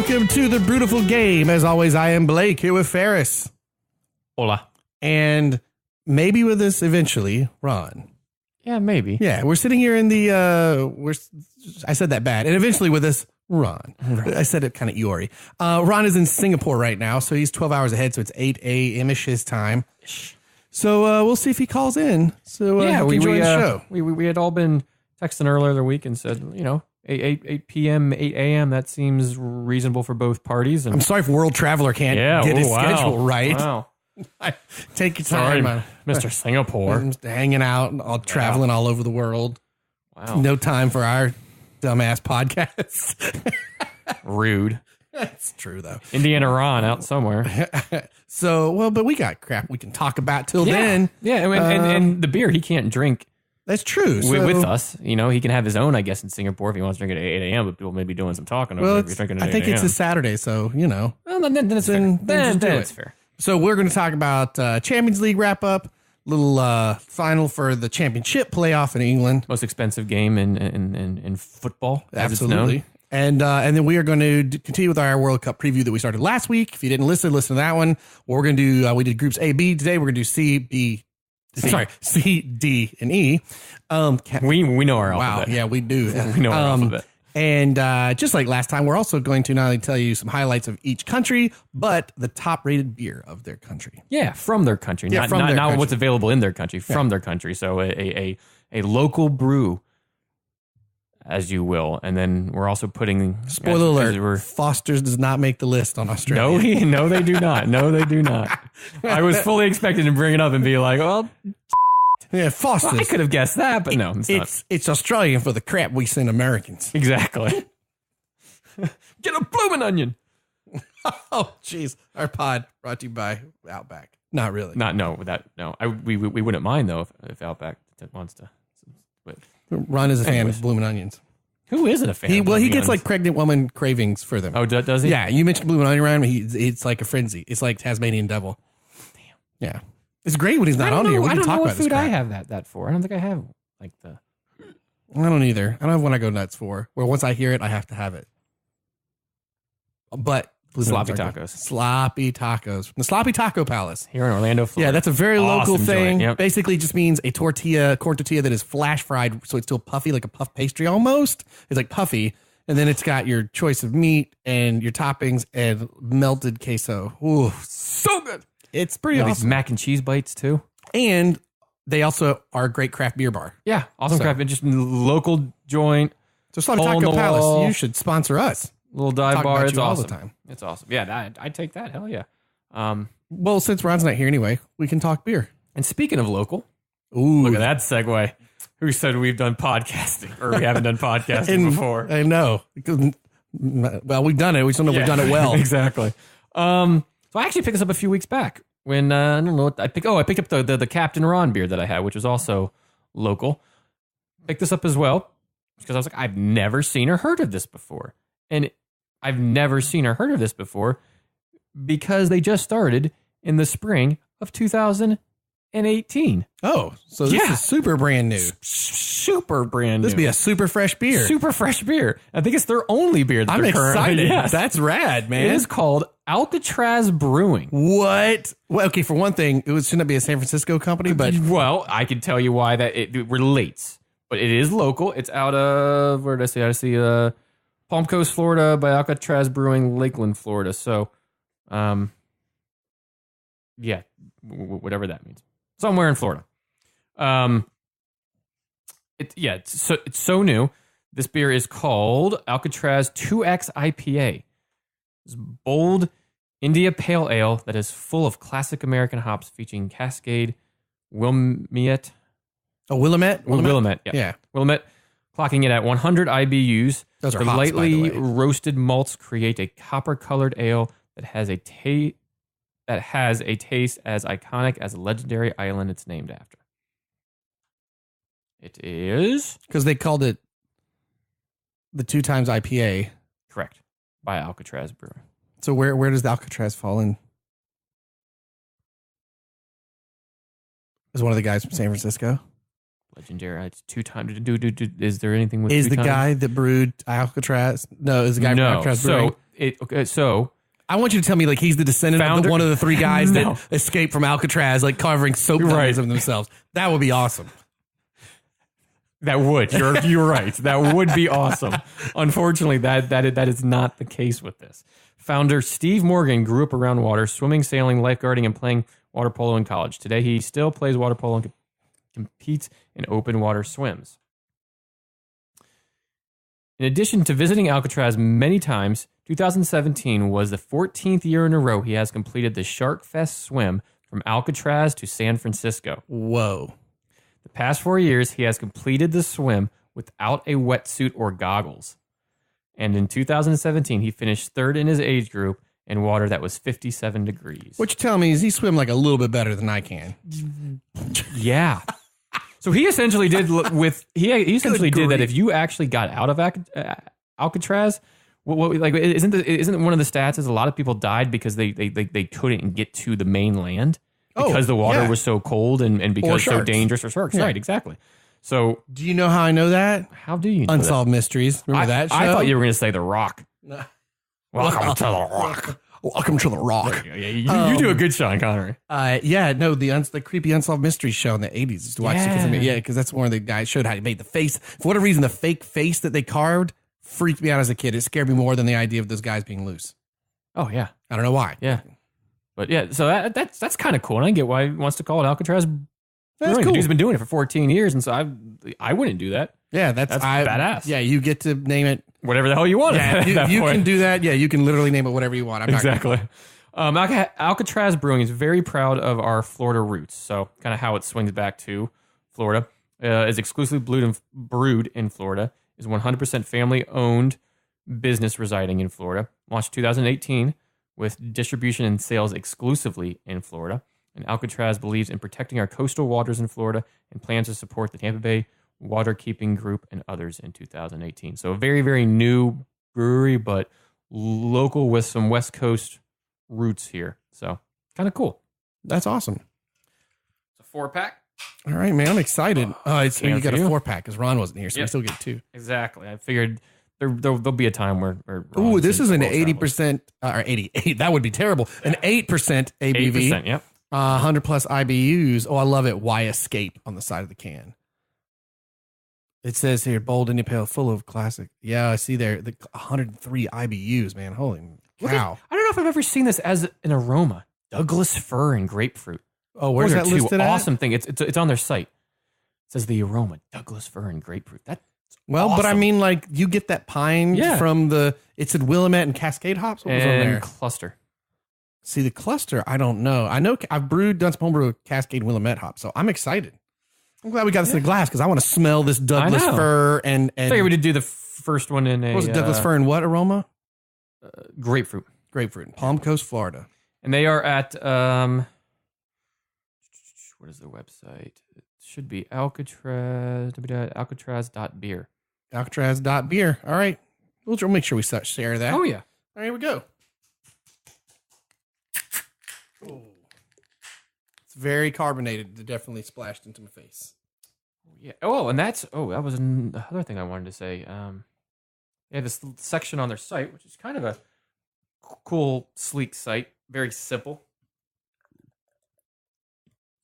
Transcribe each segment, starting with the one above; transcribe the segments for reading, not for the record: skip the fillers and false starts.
welcome to the Brewtiful Game. As always, I am Blake here with Ferris. Hola. And maybe with us eventually, Ron. Yeah, maybe. Yeah, we're sitting here in the, I said that bad. And eventually with us, Ron. I said it kind of Eeyore. Ron is in Singapore right now, so he's 12 hours ahead, so it's 8 a.m.-ish his time. So we'll see if he calls in. So yeah, we join the show. We had all been texting earlier in the week and said, 8 p.m., 8 a.m., that seems reasonable for both parties. And I'm sorry if World Traveler can't get his schedule right. Wow. Take your Sorry, time. Mr. Singapore. I'm just hanging out, all traveling all over the world. Wow. No time for our dumbass podcast. Rude. That's true, though. Indiana Ron out somewhere. But we got crap we can talk about till then. Yeah, and the beer he can't drink. That's true. With us, he can have his own, I guess, in Singapore if he wants to drink it at 8 a.m., but we'll maybe doing some talking over if you're drinking at 8 I think it's a Saturday, so, Well, then it's fair. Then it's fair. So we're going to talk about Champions League wrap-up, little final for the championship playoff in England. Most expensive game in football, as Absolutely. it's known. And then we are going to continue with our World Cup preview that we started last week. If you didn't listen to that one. What we're going to do, we did groups A, B. Today we're going to do C, D, and E. We know our alphabet. Wow, yeah, we do. We know our alphabet. And just like last time, we're also going to not only tell you some highlights of each country, but the top-rated beer of their country. Yeah, from their country. Yeah, not what's available in their country, from their country. So a local brew, as you will. And then we're also putting... Spoiler alert, Foster's does not make the list on Australia. No, they do not. No, they do not. I was fully expecting to bring it up and be like, well... Yeah, Foster's. I could have guessed that, but no, it's not. It's Australian for the crap we send Americans. Exactly. Get a blooming onion. Oh, jeez. Our pod brought to you by Outback. Not really. We wouldn't mind, though, if Outback wants to. But Ron is a fan of blooming onions. Who isn't a fan of blooming He onions? gets like pregnant woman cravings for them. Oh, does he? Yeah, you mentioned blooming onion around him. It's like a frenzy. It's like Tasmanian devil. Damn. Yeah. It's great when he's not on here. We can talk about this. I don't know what food I have that for. I don't think I have like the... I don't either. I don't have one I go nuts for. Where once I hear it, I have to have it. But... Sloppy tacos. Sloppy tacos. The Sloppy Taco Palace. Here in Orlando, Florida. Yeah, that's a very local thing. Yep. Basically just means a corn tortilla that is flash fried, so it's still puffy, like a puff pastry almost. It's like puffy. And then it's got your choice of meat and your toppings and melted queso. Ooh, so good. It's pretty awesome. These mac and cheese bites, too. And they also are a great craft beer bar. Yeah, awesome craft beer. Just local joint. So Sloppy Taco Palace, you should sponsor us. Little dive bar. It's awesome. All the time. It's awesome. Yeah, I'd take that. Hell yeah. Well, since Ron's not here anyway, we can talk beer. And speaking of local, ooh, look at that segue. Who said we've done podcasting or we haven't done podcasting before? I know. Well, we've done it. We just don't know if we've done it well. Exactly. So I actually picked this up a few weeks back when I don't know what I picked. Oh, I picked up the Captain Ron beer that I had, which was also local. Picked this up as well because I was like, I've never seen or heard of this before, and I've never seen or heard of this before because they just started in the spring of 2018. Oh, so this is super brand new. Super brand new. This would be a super fresh beer. Super fresh beer. I think it's their only beer that I'm they're currently. excited. Yes. That's rad, man. It is called Alcatraz Brewing. What? Well, okay, for one thing, shouldn't be a San Francisco company, but... Well, I can tell you why that it relates. But it is local. It's out of... Where did I see? I see Palm Coast, Florida by Alcatraz Brewing, Lakeland, Florida. So, yeah, whatever that means. Somewhere in Florida. It's so new. This beer is called Alcatraz 2X IPA. It's bold India Pale Ale that is full of classic American hops featuring Cascade, Willamette. Oh, Willamette? Willamette, yeah. Yeah. Willamette, clocking it at 100 IBUs. Those are the hops, lightly by the way. roasted malts create a copper-colored ale that has a taste as iconic as the legendary island it's named after. It is... Because they called it the 2 times IPA. Correct. By Alcatraz Brewing. So where does the Alcatraz fall in? Is one of the guys from San Francisco? Legendary. It's 2 times. Is there anything with Is 2 the times? guy that brewed Alcatraz? No, is the guy from Alcatraz Brewing? So Okay, so I want you to tell me like he's the descendant of one of the 3 guys that escaped from Alcatraz, like covering soap dummies of themselves. That would be awesome. That would. You're right. That would be awesome. Unfortunately, that is not the case with this. Founder Steve Morgan grew up around water, swimming, sailing, lifeguarding, and playing water polo in college. Today, he still plays water polo and competes in open water swims. In addition to visiting Alcatraz many times, 2017 was the 14th year in a row he has completed the Shark Fest swim from Alcatraz to San Francisco. Whoa. The past 4 years, he has completed the swim without a wetsuit or goggles. And in 2017, he finished 3rd in his age group in water that was 57 degrees. What you telling me is he swim like a little bit better than I can. Yeah. So he essentially did he essentially did that if you actually got out of Alcatraz, isn't one of the stats is a lot of people died because they couldn't get to the mainland because the water was so cold and because so dangerous for sharks. Yeah. Right, exactly. So do you know how I know that? How do you know Unsolved Mysteries? Remember that show? I thought you were going to say The Rock. Welcome to The Rock. Welcome to The Rock. Yeah, you do a good Sean Connery. The creepy Unsolved Mysteries show in the 80s. Used to watch because that's one of the guys showed how he made the face. For whatever reason, the fake face that they carved freaked me out as a kid. It scared me more than the idea of those guys being loose. Oh, yeah. I don't know why. Yeah. But yeah, so that's kind of cool. And I get why he wants to call it Alcatraz. That's cool. The dude's been doing it for 14 years, and so I wouldn't do that. Yeah, that's badass. Yeah, you get to name it whatever the hell you want. Yeah, you can do that. Yeah, you can literally name it whatever you want. Exactly. Alcatraz Brewing is very proud of our Florida roots. So kind of how it swings back to Florida. Is exclusively brewed in Florida. Is 100% family-owned business residing in Florida. Launched 2018 with distribution and sales exclusively in Florida. And Alcatraz believes in protecting our coastal waters in Florida and plans to support the Tampa Bay Waterkeeping Group and others in 2018. So a very, very new brewery, but local with some West Coast roots here. So kind of cool. That's awesome. It's a 4-pack. All right, man. I'm excited. You got a 4-pack because Ron wasn't here, so we still get 2. Exactly. I figured there'll be a time where ooh, this is an 80% or 88. That would be terrible. An 8% ABV. 8%, yep. 100 plus IBUs. Oh, I love it. Why Escape on the side of the can. It says here, bold India Pale, full of classic. Yeah, I see there. 103 IBUs, man. Holy cow. I don't know if I've ever seen this as an aroma. Douglas fir and grapefruit. Oh, where's that listed at? Awesome thing. It's on their site. It says the aroma, Douglas fir and grapefruit. That's awesome. But I mean, like, you get that pine from it said Willamette and Cascade hops. What was on there? Cluster. See, the cluster, I don't know. I know I've done some homebrew with Cascade Willamette hop, so I'm excited. I'm glad we got this in a glass because I want to smell this Douglas fir and I figured we did do the first one in a... What was it, Douglas fir and what aroma? Grapefruit. Grapefruit. Palm Coast, Florida. And they are at... what is their website? It should be Alcatraz.beer. Alcatraz.beer. All right. We'll make sure we share that. Oh, yeah. All right, here we go. Oh. It's very carbonated. It definitely splashed into my face. Yeah. Oh, and that was another thing I wanted to say. They have this section on their site, which is kind of a cool, sleek site. Very simple.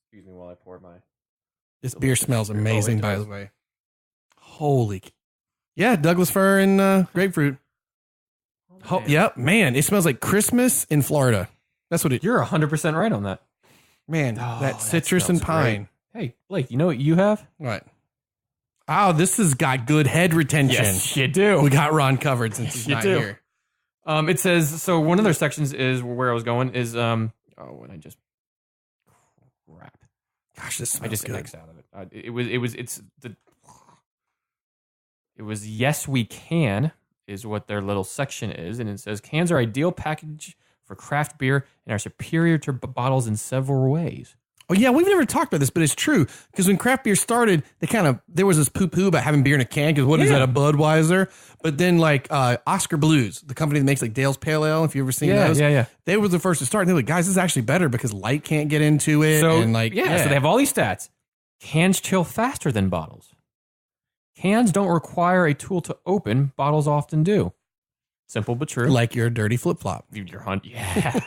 Excuse me while I pour my... This beer smells amazing, by the way. Holy... Yeah, Douglas fir and grapefruit. Yep, man, it smells like Christmas in Florida. That's what it... You're 100% right on that. Man, that citrus and pine. Great. Hey, Blake, you know what you have? What? Oh, this has got good head retention. Yes, you do. We got Ron covered since he's not here. It says, so one of their sections is where I was going is, crap. Gosh, this smells I just good. X'd out of it. It was yes, we can is what their little section is. And it says cans are ideal package for craft beer and are superior to bottles in several ways. Oh yeah, we've never talked about this, but it's true. Because when craft beer started, there was this poo-poo about having beer in a can. Because what is that, a Budweiser? But then like Oscar Blues, the company that makes like Dale's Pale Ale, if you've ever seen those. Yeah. They were the first to start. And they're like, guys, this is actually better because light can't get into it. So, and so they have all these stats. Cans chill faster than bottles. Cans don't require a tool to open. Bottles often do. Simple but true. Like your dirty flip-flop. Your hunt, yeah.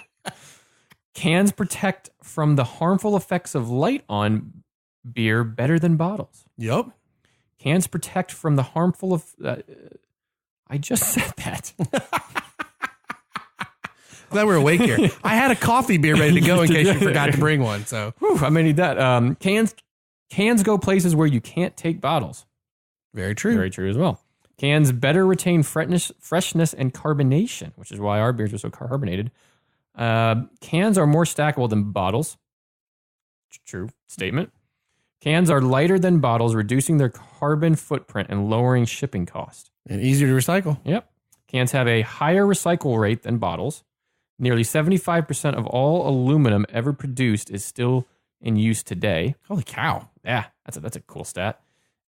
Cans protect from the harmful effects of light on beer better than bottles. Yep. Cans protect from the harmful of. I just said that. Glad we're awake here. I had a coffee beer ready to go in case you forgot to bring one. So Whew, I may need that. Cans go places where you can't take bottles. very true. Very true as well. Cans better retain freshness and carbonation, which is why our beers are so carbonated. Cans are more stackable than bottles. True statement. Cans are lighter than bottles, reducing their carbon footprint and lowering shipping cost. And easier to recycle. Yep. Cans have a higher recycle rate than bottles. Nearly 75% of all aluminum ever produced is still in use today. Holy cow. Yeah, that's a cool stat.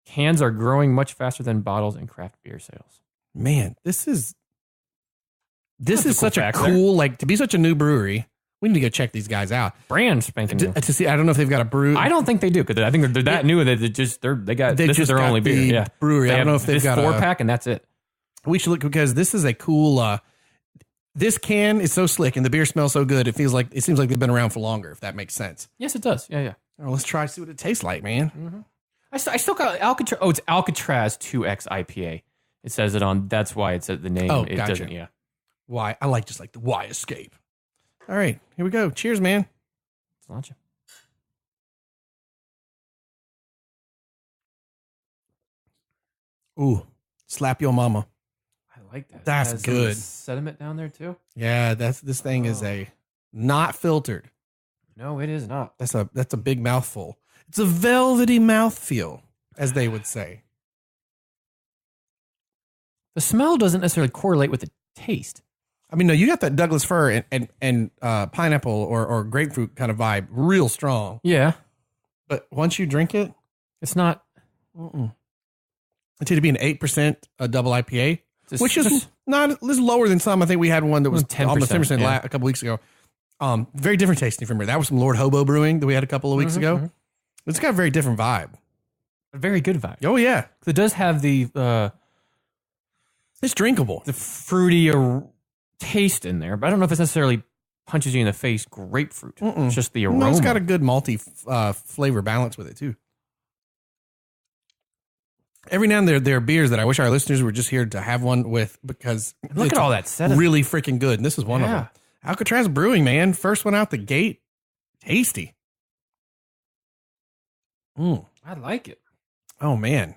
Cans are growing much faster than bottles in craft beer sales. Man, this is That's a such cool a fact cool, like, to be such a new brewery. We need to go check these guys out. Brand spanking new. To see, I don't know if they've got a brew. I don't think they do because I think they're that new that this is their only beer. Yeah, brewery. I don't know if they've got 4-pack and that's it. We should look because this is a cool. This can is so slick and the beer smells so good. It seems like they've been around for longer. If that makes sense. Yes, it does. Yeah. Well, let's try see what it tastes like, man. Mm-hmm. I still got Alcatraz. Oh, it's Alcatraz 2X IPA. It says it on. That's why it said the name. Oh, it gotcha. doesn't. Yeah. Why? I like just like the why escape. All right, here we go. Cheers, man. Let's launch it. Ooh, slap your mama. I like that. That's It has some of the good. sediment down there too. Yeah, this thing is a not filtered. No, it is not. That's a big mouthful. It's a velvety mouthfeel, as they would say. The smell doesn't necessarily correlate with the taste. I mean, no, you got that Douglas fir and pineapple or grapefruit kind of vibe, real strong. Yeah, But once you drink it, it's not. it's to be an 8% double IPA, Just, which is not this is lower than some. I think we had one that was 10%, almost 10% yeah. a couple weeks ago. Very different tasting from here. That was some Lord Hobo Brewing that we had a couple of weeks ago. It's got a very different vibe. a very good vibe. Oh yeah, It does have the it's drinkable. fruity taste in there, but I don't know if it's necessarily punches you in the face grapefruit. It's just the aroma. No, it's got a good malty flavor balance with it too. Every now and then there are beers that I wish our listeners were just here to have one with because Look it's at all that sediment. really freaking good. And this is one of Yeah. them. Alcatraz Brewing, man. First one out the gate. Tasty. I like it. Oh, man.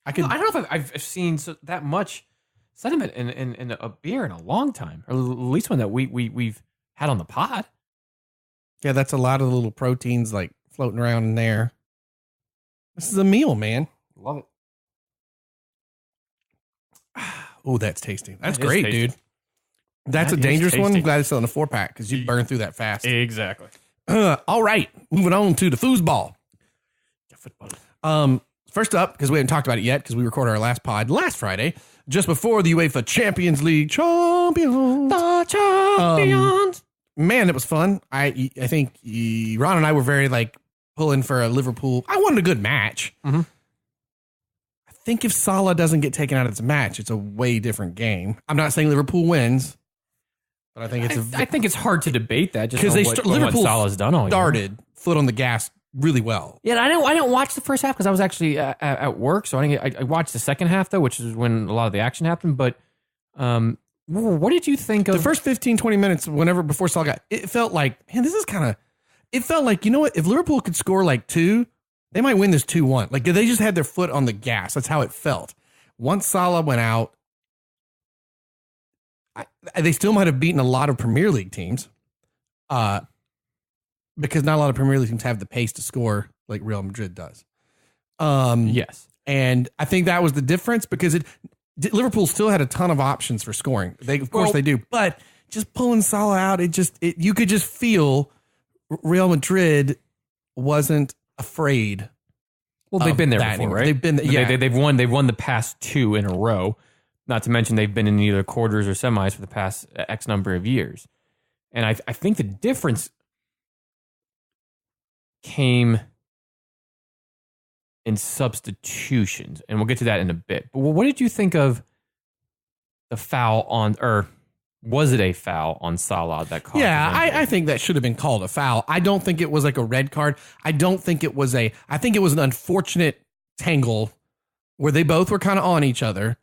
I don't know if I've seen that much sediment in a beer in a long time, or at least one that we've had on the pod. Yeah, that's a lot of the little proteins like floating around in there. This is a meal, man. Love it. Oh, that's tasty. That's That is great, tasty. dude. That's That a is dangerous one. tasty. I'm glad it's still in a 4-pack because you burn through that fast. Exactly. All right. Moving on to the foosball. First up, because we haven't talked about it yet, because we recorded our last pod last Friday, just before the UEFA Champions League champions. The champions. Man, it was fun. I think Ron and I were very like pulling for a Liverpool. I wanted a good match. Mhm. I think if Salah doesn't get taken out of this match, it's a way different game. I'm not saying Liverpool wins, but I think it's I think it's hard to debate that just 'Cause because what Liverpool Salah's done all year. started foot on the gas really well. Yeah, I didn't watch the first half because I was actually at work, so I watched the second half though, which is when a lot of the action happened. But what did you think of The first 15, 20 minutes, before Salah got, it felt like, man, it felt like, you know what? If Liverpool could score like 2, they might win this 2-1. Like they just had their foot on the gas. That's how it felt. Once Salah went out, they still might have beaten a lot of Premier League teams, because not a lot of Premier League teams have the pace to score like Real Madrid does. Yes. And I think that was the difference because Liverpool still had a ton of options for scoring. Of course they do, but just pulling Salah out, you could just feel Real Madrid wasn't afraid. Well, they've been there before, anymore. right? They've been, yeah. They've won the past 2 in a row. Not to mention they've been in either quarters or semis for the past X number of years. And I think the difference came in substitutions, and we'll get to that in a bit. But what did you think of the foul on, or was it a foul on Salah that caused? Yeah, I think that should have been called a foul. I don't think it was like a red card. I think it was an unfortunate tangle where they both were kind of on each other.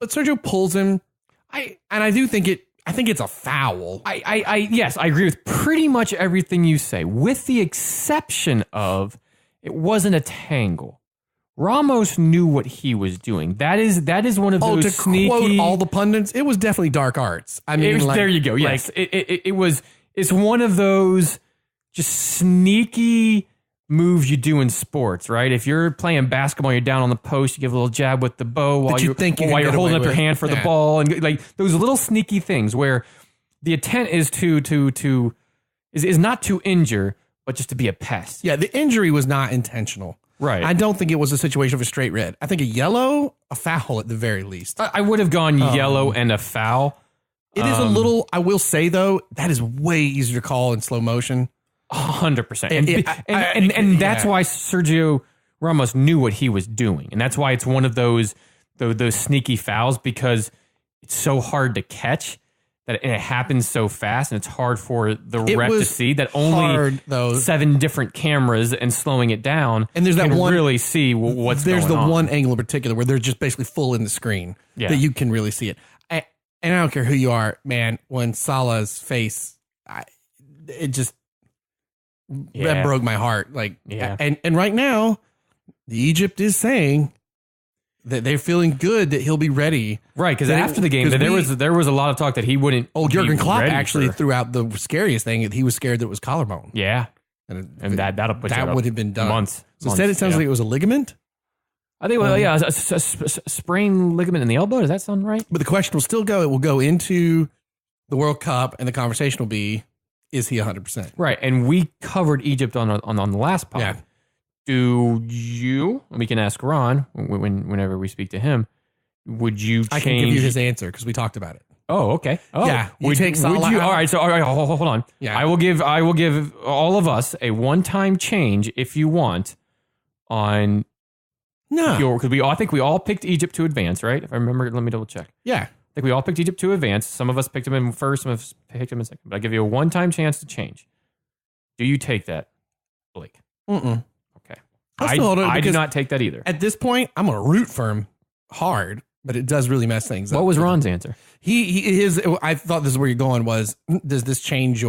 But Sergio pulls him. I think it's a foul. Yes, I agree with pretty much everything you say, with the exception of it wasn't a tangle. Ramos knew what he was doing. That is one of those to sneaky. Quote all the pundits, it was definitely dark arts. I mean, there you go. Yes, it's one of those just sneaky moves you do in sports, right? If you're playing basketball, you're down on the post, you give a little jab with the bow while you're holding up your hand for the ball, and like those little sneaky things where the intent is is not to injure, but just to be a pest. Yeah, the injury was not intentional. Right. I don't think it was a situation of a straight red. I think a yellow, a foul at the very least. I would have gone yellow and a foul. It is a little, I will say though, that is way easier to call in slow motion. 100%. And that's why Sergio Ramos knew what he was doing. And that's why it's one of those sneaky fouls, because it's so hard to catch that it happens so fast, and it's hard for the ref to see that only 7 different cameras and slowing it down. And there's that one really see what's going on. There's the one angle in particular where they're just basically full in the screen that you can really see it. And I don't care who you are, man. When Salah's face, that broke my heart. And right now, Egypt is saying that they're feeling good that he'll be ready. Right, because after the game, there was a lot of talk that he wouldn't. Oh, Jurgen Klopp actually threw out the scariest thing, that he was scared that it was collarbone. Yeah, and that would have been done months. So instead, it sounds like it was a ligament. I think, a sprained ligament in the elbow. Does that sound right? But the question will still go. It will go into the World Cup, and the conversation will be, is he 100%? Right, and we covered Egypt on the last pod. Yeah. Do you? We can ask Ron whenever we speak to him. Would you change? I can give you his answer because we talked about it. Oh, okay. Oh, yeah. Would take Salah out? All right. So, all right. Hold on. Yeah. I will give all of us a one-time change if you want. On because I think we all picked Egypt to advance, right? If I remember, let me double check. Yeah. I think we all picked Egypt to advance. Some of us picked them in first, some of us picked them in second. But I give you a one-time chance to change. Do you take that, Blake? Mm-mm. Okay. I do not take that either. At this point, I'm going to root for him hard, but it does really mess things up. What was Ron's answer? I thought this is where you're going was, does this change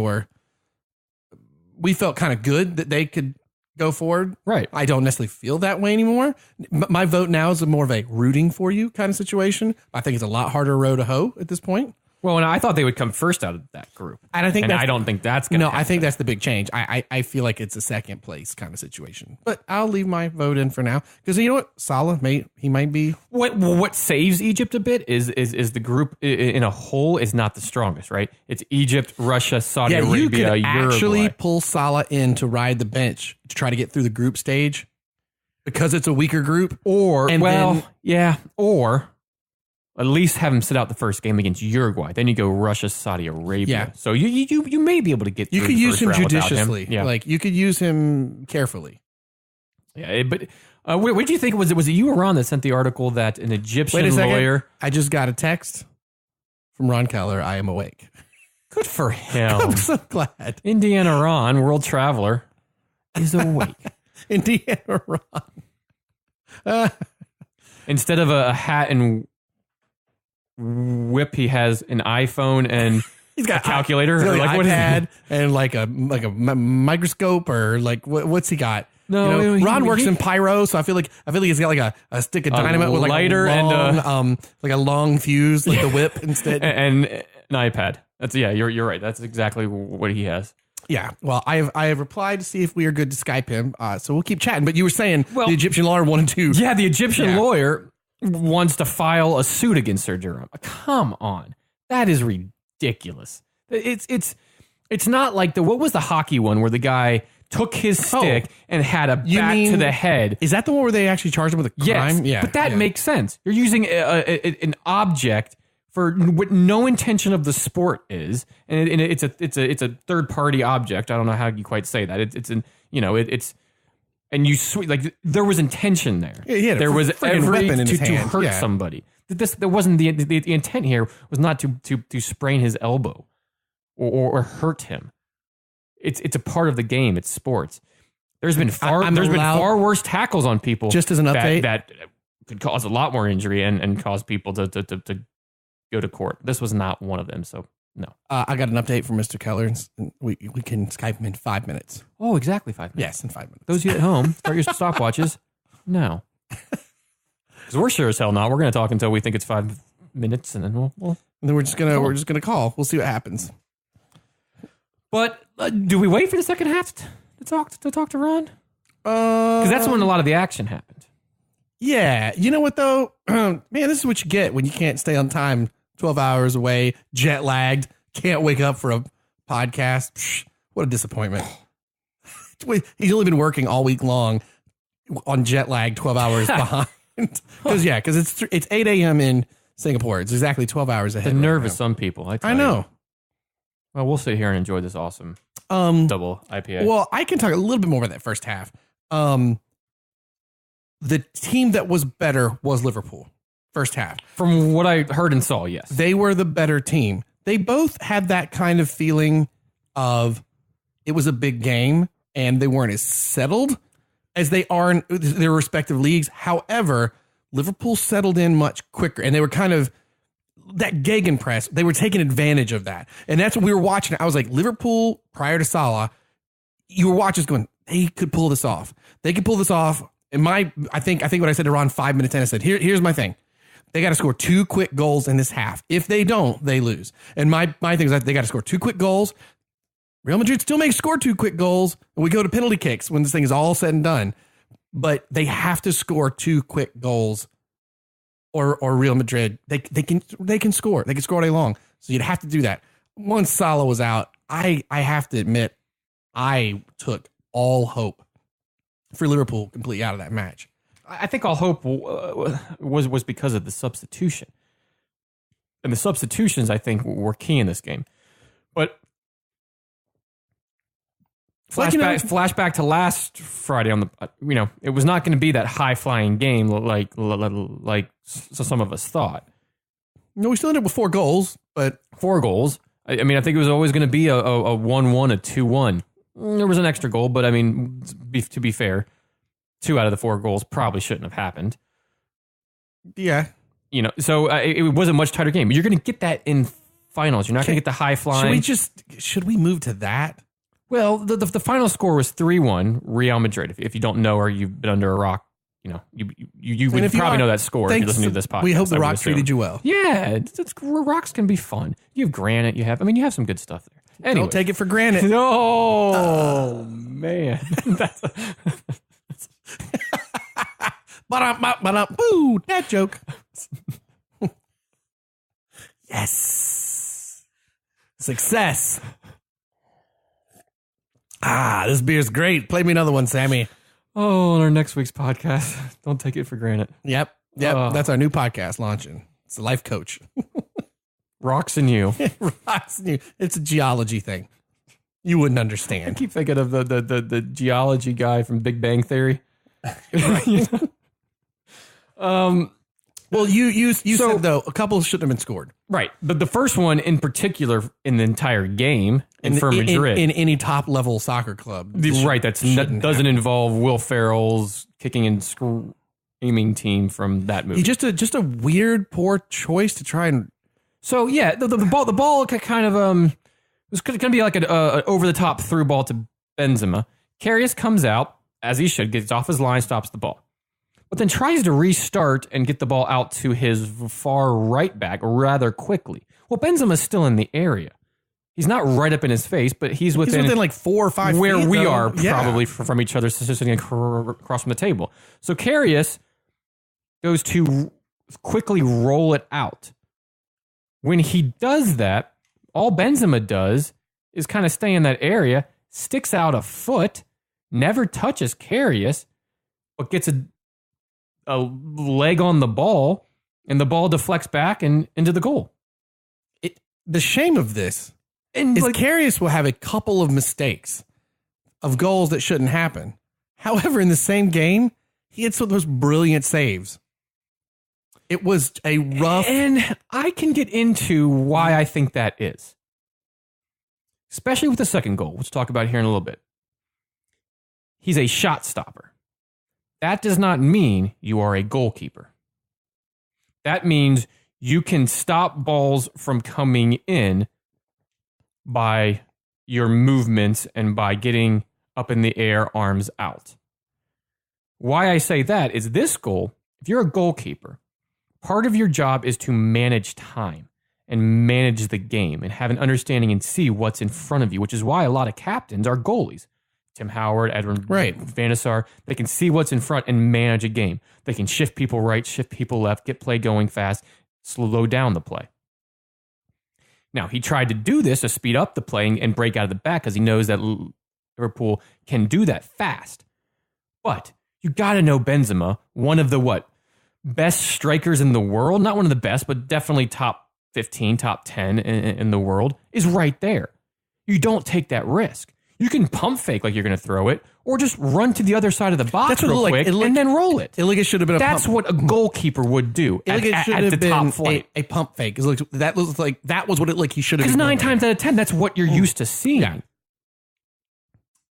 we felt kind of good that they could go forward. Right. I don't necessarily feel that way anymore. My vote now is more of a rooting for you kind of situation. I think it's a lot harder row to hoe at this point. Well, and I thought they would come first out of that group. And I don't think that's going to happen. I think that's the big change. I feel like it's a second place kind of situation. But I'll leave my vote in for now. Because you know what? Salah, he might be. What saves Egypt a bit is the group in a whole is not the strongest, right? It's Egypt, Russia, Saudi Arabia, you could actually Uruguay. pull Salah in to ride the bench to try to get through the group stage because it's a weaker group. Or at least have him sit out the first game against Uruguay. Then you go Russia, Saudi Arabia. Yeah. So you may be able to get through. You could use him judiciously. Him. Yeah. Like you could use him carefully. Yeah, but what did you think? Was it you or Ron that sent the article that an Egyptian lawyer? I just got a text from Ron Keller. I am awake. Good for him. I'm so glad. Indiana Ron, world traveler, is awake. Indiana Ron. Instead of a hat and whip, he has an iPhone and he's got a calculator. He's got like an what iPad is and like a microscope or like what's he got? No, Ron works in pyro, so I feel like he's got like a stick of dynamite with like lighter a long, and like a long fuse, like the whip instead, and an iPad. That's you're right. That's exactly what he has. Yeah, well, I have replied to see if we are good to Skype him, so we'll keep chatting. But you were saying the Egyptian lawyer wanted to. Yeah, the Egyptian lawyer wants to file a suit against Sergio Ramos. Come on, that is ridiculous. It's not like what was the hockey one where the guy took his stick and had a bat to the head? Is that the one where they actually charged him with a crime? Yes, yeah, but that makes sense. You're using an object for what no intention of the sport is, and it's a third party object. I don't know how you quite say that. And you like there was intention there. Yeah, there was every weapon in his to hand. hurt somebody. There wasn't the intent here was not to sprain his elbow or hurt him. It's a part of the game. It's sports. There's been far worse tackles on people. Just as an update, that could cause a lot more injury and cause people to go to court. This was not one of them. So no. I got an update from Mr. Keller. We can Skype him in 5 minutes. Oh, exactly 5 minutes. Yes, in 5 minutes. Those of you at home, start your stopwatches. No. Because we're sure as hell not. We're going to talk until we think it's 5 minutes, and then we'll and then we're just gonna call. We'll see what happens. But do we wait for the second half to talk to Ron? Because that's when a lot of the action happened. Yeah, you know what though, man, this is what you get when you can't stay on time. 12 hours away, jet lagged, can't wake up for a podcast. Psh, what a disappointment. He's only been working all week long on jet lag, 12 hours behind. Because it's 8 a.m. in Singapore. It's exactly 12 hours ahead. The nerve of some people. I know. Well, we'll sit here and enjoy this awesome double IPA. Well, I can talk a little bit more about that first half. The team that was better was Liverpool. First half. From what I heard and saw, yes. They were the better team. They both had that kind of feeling of it was a big game and they weren't as settled as they are in their respective leagues. However, Liverpool settled in much quicker and they were kind of that gegenpress. They were taking advantage of that. And that's what we were watching. I was like, Liverpool prior to Salah, you were watching going, they could pull this off. They could pull this off. And I think what I said to Ron 5 minutes in, I said, here's my thing. They got to score 2 quick goals in this half. If they don't, they lose. And my thing is that they got to score 2 quick goals. Real Madrid still may score 2 quick goals. And we go to penalty kicks when this thing is all said and done. But they have to score 2 quick goals, or Real Madrid they can score. They can score all day long. So you'd have to do that. Once Salah was out, I have to admit I took all hope for Liverpool completely out of that match. I think all hope was because of the substitution. And the substitutions, I think, were key in this game. But flashback to last Friday on the, it was not going to be that high-flying game like some of us thought. No, we still ended up with 4 goals, but 4 goals. I think it was always going to be a 1-1, a 2-1. There was an extra goal, but to be fair, 2 out of the 4 goals probably shouldn't have happened. Yeah. So it wasn't a much tighter game. But you're going to get that in finals. You're not going to get the high flying. Should we move to that? Well, the final score was 3-1 Real Madrid. If you don't know or you've been under a rock, you would probably know that score if you listen to this podcast. We hope the Rock treated you well. Yeah, rocks can be fun. You have granite. You have some good stuff there. Anyway. Don't take it for granted. Oh, man. That's Boo, that joke. Yes. Success. This beer's great. Play me another one, Sammy. Oh, on our next week's podcast. Don't take it for granted. Yep. That's our new podcast launching. It's a life coach. Rocks and you. Rocks and you. It's a geology thing. You wouldn't understand. I keep thinking of the geology guy from Big Bang Theory. Well, you said though a couple shouldn't have been scored. Right. But the first one in particular in the entire game for Madrid. In any top level soccer club. Right. That doesn't involve Will Ferrell's kicking and screaming team from that movie. Just a weird, poor choice to try and. So yeah, the ball kind of was going to be like an over the top through ball to Benzema. Karius comes out as he should, gets off his line, stops the ball. But then tries to restart and get the ball out to his far right back rather quickly. Well, Benzema's still in the area. He's not right up in his face, but he's within like 4 or 5 where feet, we though. are probably from each other, sitting across from the table. So Karius goes to quickly roll it out. When he does that, all Benzema does is kind of stay in that area, sticks out a foot, never touches Karius, but gets a leg on the ball, and the ball deflects back and into the goal. The shame of this is Karius will have a couple of mistakes of goals that shouldn't happen. However, in the same game, he had some of those brilliant saves. It was a rough. And I can get into why I think that is. Especially with the second goal, which we'll talk about here in a little bit. He's a shot stopper. That does not mean you are a goalkeeper. That means you can stop balls from coming in by your movements and by getting up in the air, arms out. Why I say that is this goal, if you're a goalkeeper, part of your job is to manage time and manage the game and have an understanding and see what's in front of you, which is why a lot of captains are goalies. Tim Howard, Edwin Van der Sar, they can see what's in front and manage a game. They can shift people right, shift people left, get play going fast, slow down the play. Now, he tried to do this to speed up the play and break out of the back because he knows that Liverpool can do that fast. But you got to know Benzema, one of the best strikers in the world, not one of the best, but definitely top 15, top 10 in the world, is right there. You don't take that risk. You can pump fake like you're going to throw it, or just run to the other side of the box real quick and then roll it. Illigan should have been That's what a goalkeeper would do at the top flight. A pump fake. That was like that was what he should have. Because 9 times out of 10, that's what you're used to seeing. Yeah.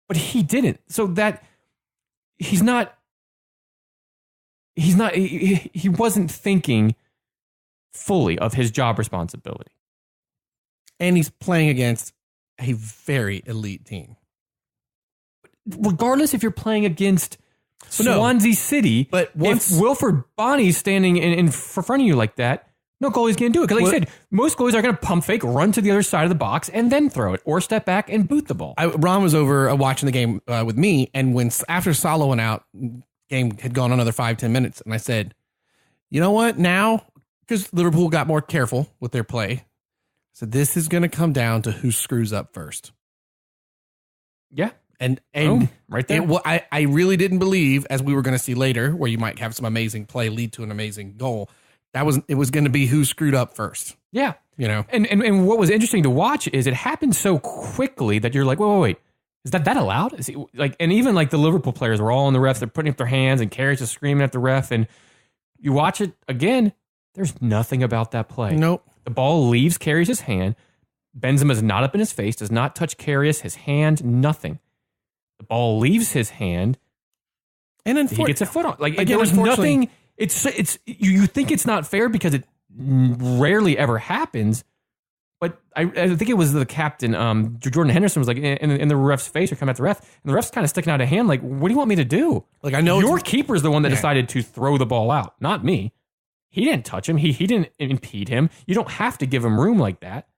But he didn't. So that he wasn't thinking fully of his job responsibility. And he's playing against a very elite team. Regardless if you're playing against Swansea City, but if Wilfred Bonny's standing in front of you like that, no goalie's going to do it. Because like I said, most goalies are going to pump fake, run to the other side of the box, and then throw it, or step back and boot the ball. Ron was over watching the game with me, and after Salah went out, game had gone another 5-10 minutes, and I said, you know what, now, because Liverpool got more careful with their play, so this is going to come down to who screws up first. Yeah. And right there. I really didn't believe, as we were going to see later, where you might have some amazing play lead to an amazing goal. It was going to be who screwed up first. Yeah. You know. And what was interesting to watch is it happened so quickly that you're like, wait. Is that allowed? Is he, and even the Liverpool players were all on the refs, they're putting up their hands, and Cherish is screaming at the ref, and you watch it again, there's nothing about that play. Nope. The ball leaves Karius' hand. Benzema's not up in his face, does not touch Karius, his hand, nothing. The ball leaves his hand, and then he gets a foot on. There was nothing. It's you think it's not fair because it rarely ever happens. But I think it was the captain, Jordan Henderson, was in the ref's face or come at the ref, and the ref's kind of sticking out a hand, what do you want me to do? I know your keeper's the one that decided to throw the ball out, not me. He didn't touch him. He didn't impede him. You don't have to give him room like that.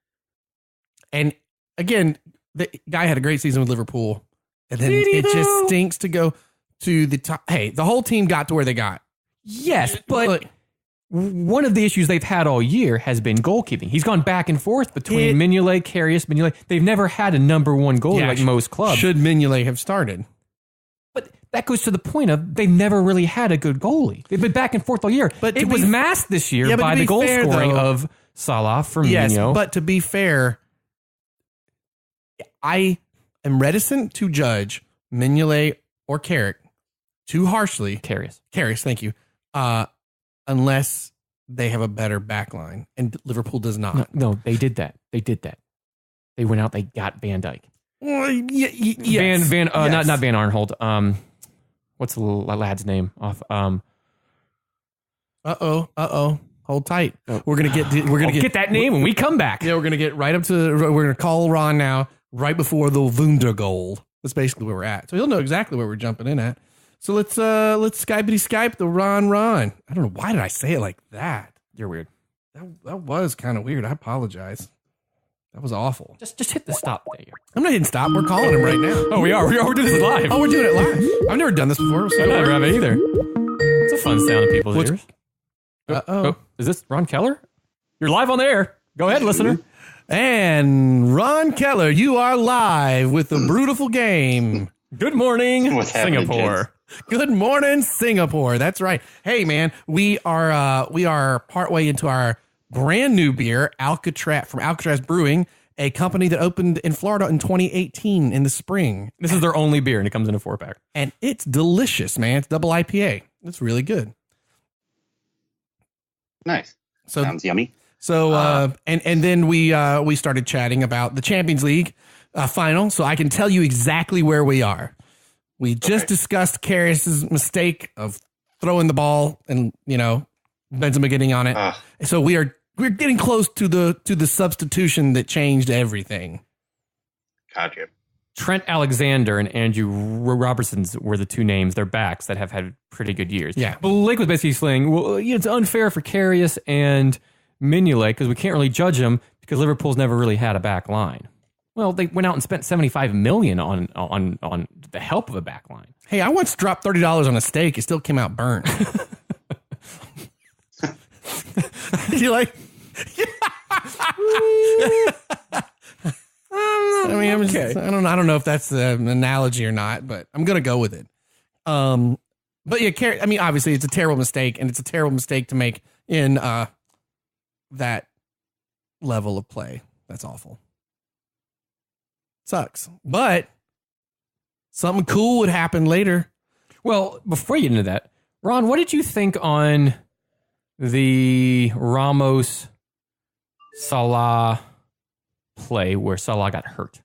And again, the guy had a great season with Liverpool. And then it just stinks to go to the top. Hey, the whole team got to where they got. Yes, but one of the issues they've had all year has been goalkeeping. He's gone back and forth between Mignolet, Karius, Mignolet. They've never had a number one goalie like most clubs. Should Mignolet have started? But that goes to the point of they've never really had a good goalie. They've been back and forth all year. But it was masked this year by the goal scoring of Salah, Firmino. Yes, but to be fair, I am reticent to judge Mignolet or Carrick too harshly. Karius, thank you. Unless they have a better back line, and Liverpool does not. No, they did that. They went out, they got Van Dijk. Yes. Not Van Arnhold. What's the lad's name off? Hold tight. Oh. We're gonna get that name when we come back. Yeah, we're gonna get right up to. We're gonna call Ron now, right before the Wunder goal. That's basically where we're at. So he'll know exactly where we're jumping in at. So let's Skype the Ron. I don't know, why did I say it like that? You're weird. That was kind of weird. I apologize. That was awful. Just hit the stop there. I'm not hitting stop. We're calling him right now. Oh, we are. We're doing this live. Oh, we're doing it live. I've never done this before. I never have either. It's a fun sound in people's ears. Oh, is this Ron Keller? You're live on the air. Go ahead, listener. And Ron Keller, you are live with the Brewtiful Game. Good morning, What's happening, Singapore. kids? Good morning, Singapore. That's right. Hey, man, we are partway into our brand new beer, Alcatraz, from Alcatraz Brewing, a company that opened in Florida in 2018 in the spring. This is their only beer, and it comes in a 4-pack. And it's delicious, man. It's double IPA. It's really good. Nice. So Sounds yummy. So and then we started chatting about the Champions League final. So I can tell you exactly where we are. We just discussed Karas's mistake of throwing the ball and Benzema getting on it. So we're getting close to the substitution that changed everything. Gotcha. Trent Alexander and Andrew Robertson's were the two names, their backs, that have had pretty good years. Yeah. Blake was basically saying, well, it's unfair for Karius and Mignolet because we can't really judge them because Liverpool's never really had a back line. Well, they went out and spent $75 million on the help of a back line. Hey, I once dropped $30 on a steak. It still came out burnt. You like? I mean, I don't know if that's an analogy or not, but I'm gonna go with it. But yeah, I mean, obviously, it's a terrible mistake, and it's a terrible mistake to make in that level of play. That's awful. Sucks, but something cool would happen later. Well, before you get into that, Ron, what did you think on the Ramos Salah play where Salah got hurt?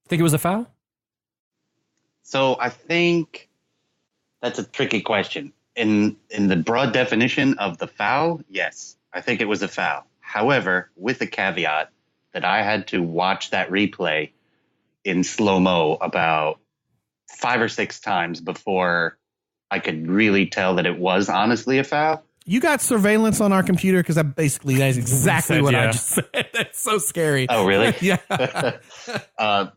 Think it was a foul? So I think that's a tricky question. In the broad definition of the foul, yes, I think it was a foul. However, with the caveat that I had to watch that replay in slow-mo about 5 or 6 times before I could really tell that it was honestly a foul. You got surveillance on our computer because that's exactly what I just said. That's so scary. Oh, really? Yeah. The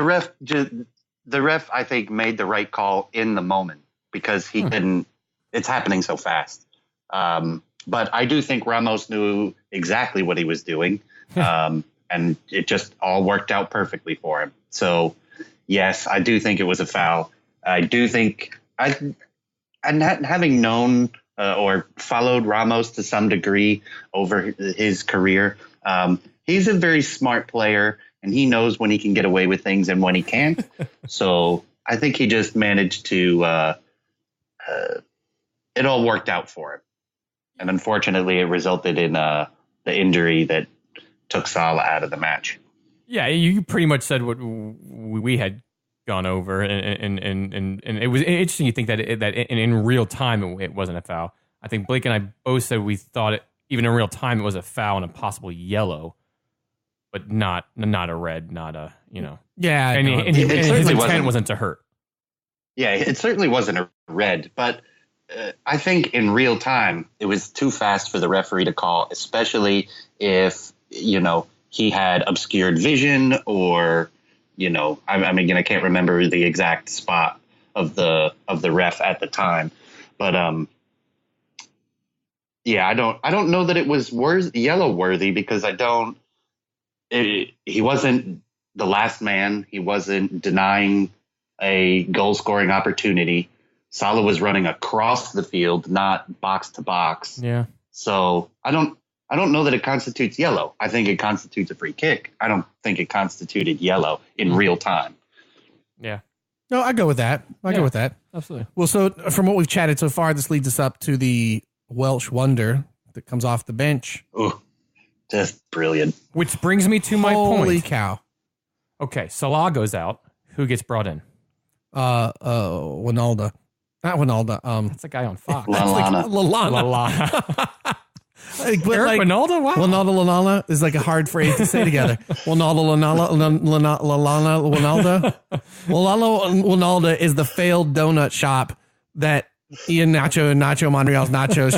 ref, I think, made the right call in the moment because he couldn't. It's happening so fast. But I do think Ramos knew exactly what he was doing, and it just all worked out perfectly for him. So, yes, I do think it was a foul. I do think having known or followed Ramos to some degree over his career, he's a very smart player, and he knows when he can get away with things and when he can't. So I think he just managed to it all worked out for him. And unfortunately, it resulted in the injury that took Salah out of the match. Yeah, you pretty much said what we had gone over, and it was interesting. You think that in real time it wasn't a foul. I think Blake and I both said we thought it even in real time it was a foul and a possible yellow, but not a red, not a Yeah, and his intent wasn't to hurt. Yeah, it certainly wasn't a red, but I think in real time it was too fast for the referee to call, especially if he had obscured vision or. I can't remember the exact spot of the ref at the time, but I don't know that it was yellow worthy because he wasn't the last man. He wasn't denying a goal scoring opportunity. Salah was running across the field, not box to box. Yeah. So I don't know that it constitutes yellow. I think it constitutes a free kick. I don't think it constituted yellow in real time. Yeah. No, I go with that. I go with that. Absolutely. Well, so from what we've chatted so far, this leads us up to the Welsh wonder that comes off the bench. Oh, just brilliant. Which brings me to my point. Holy cow. Okay, Salah goes out. Who gets brought in? Ronaldo. Not Ronaldo. That's a guy on Fox. Lallana. Eric Ronaldo? Wow. Ronaldo is like a hard phrase to say together. Ronaldo is the failed donut shop that Ian Nacho and Nacho Monreal's Nacho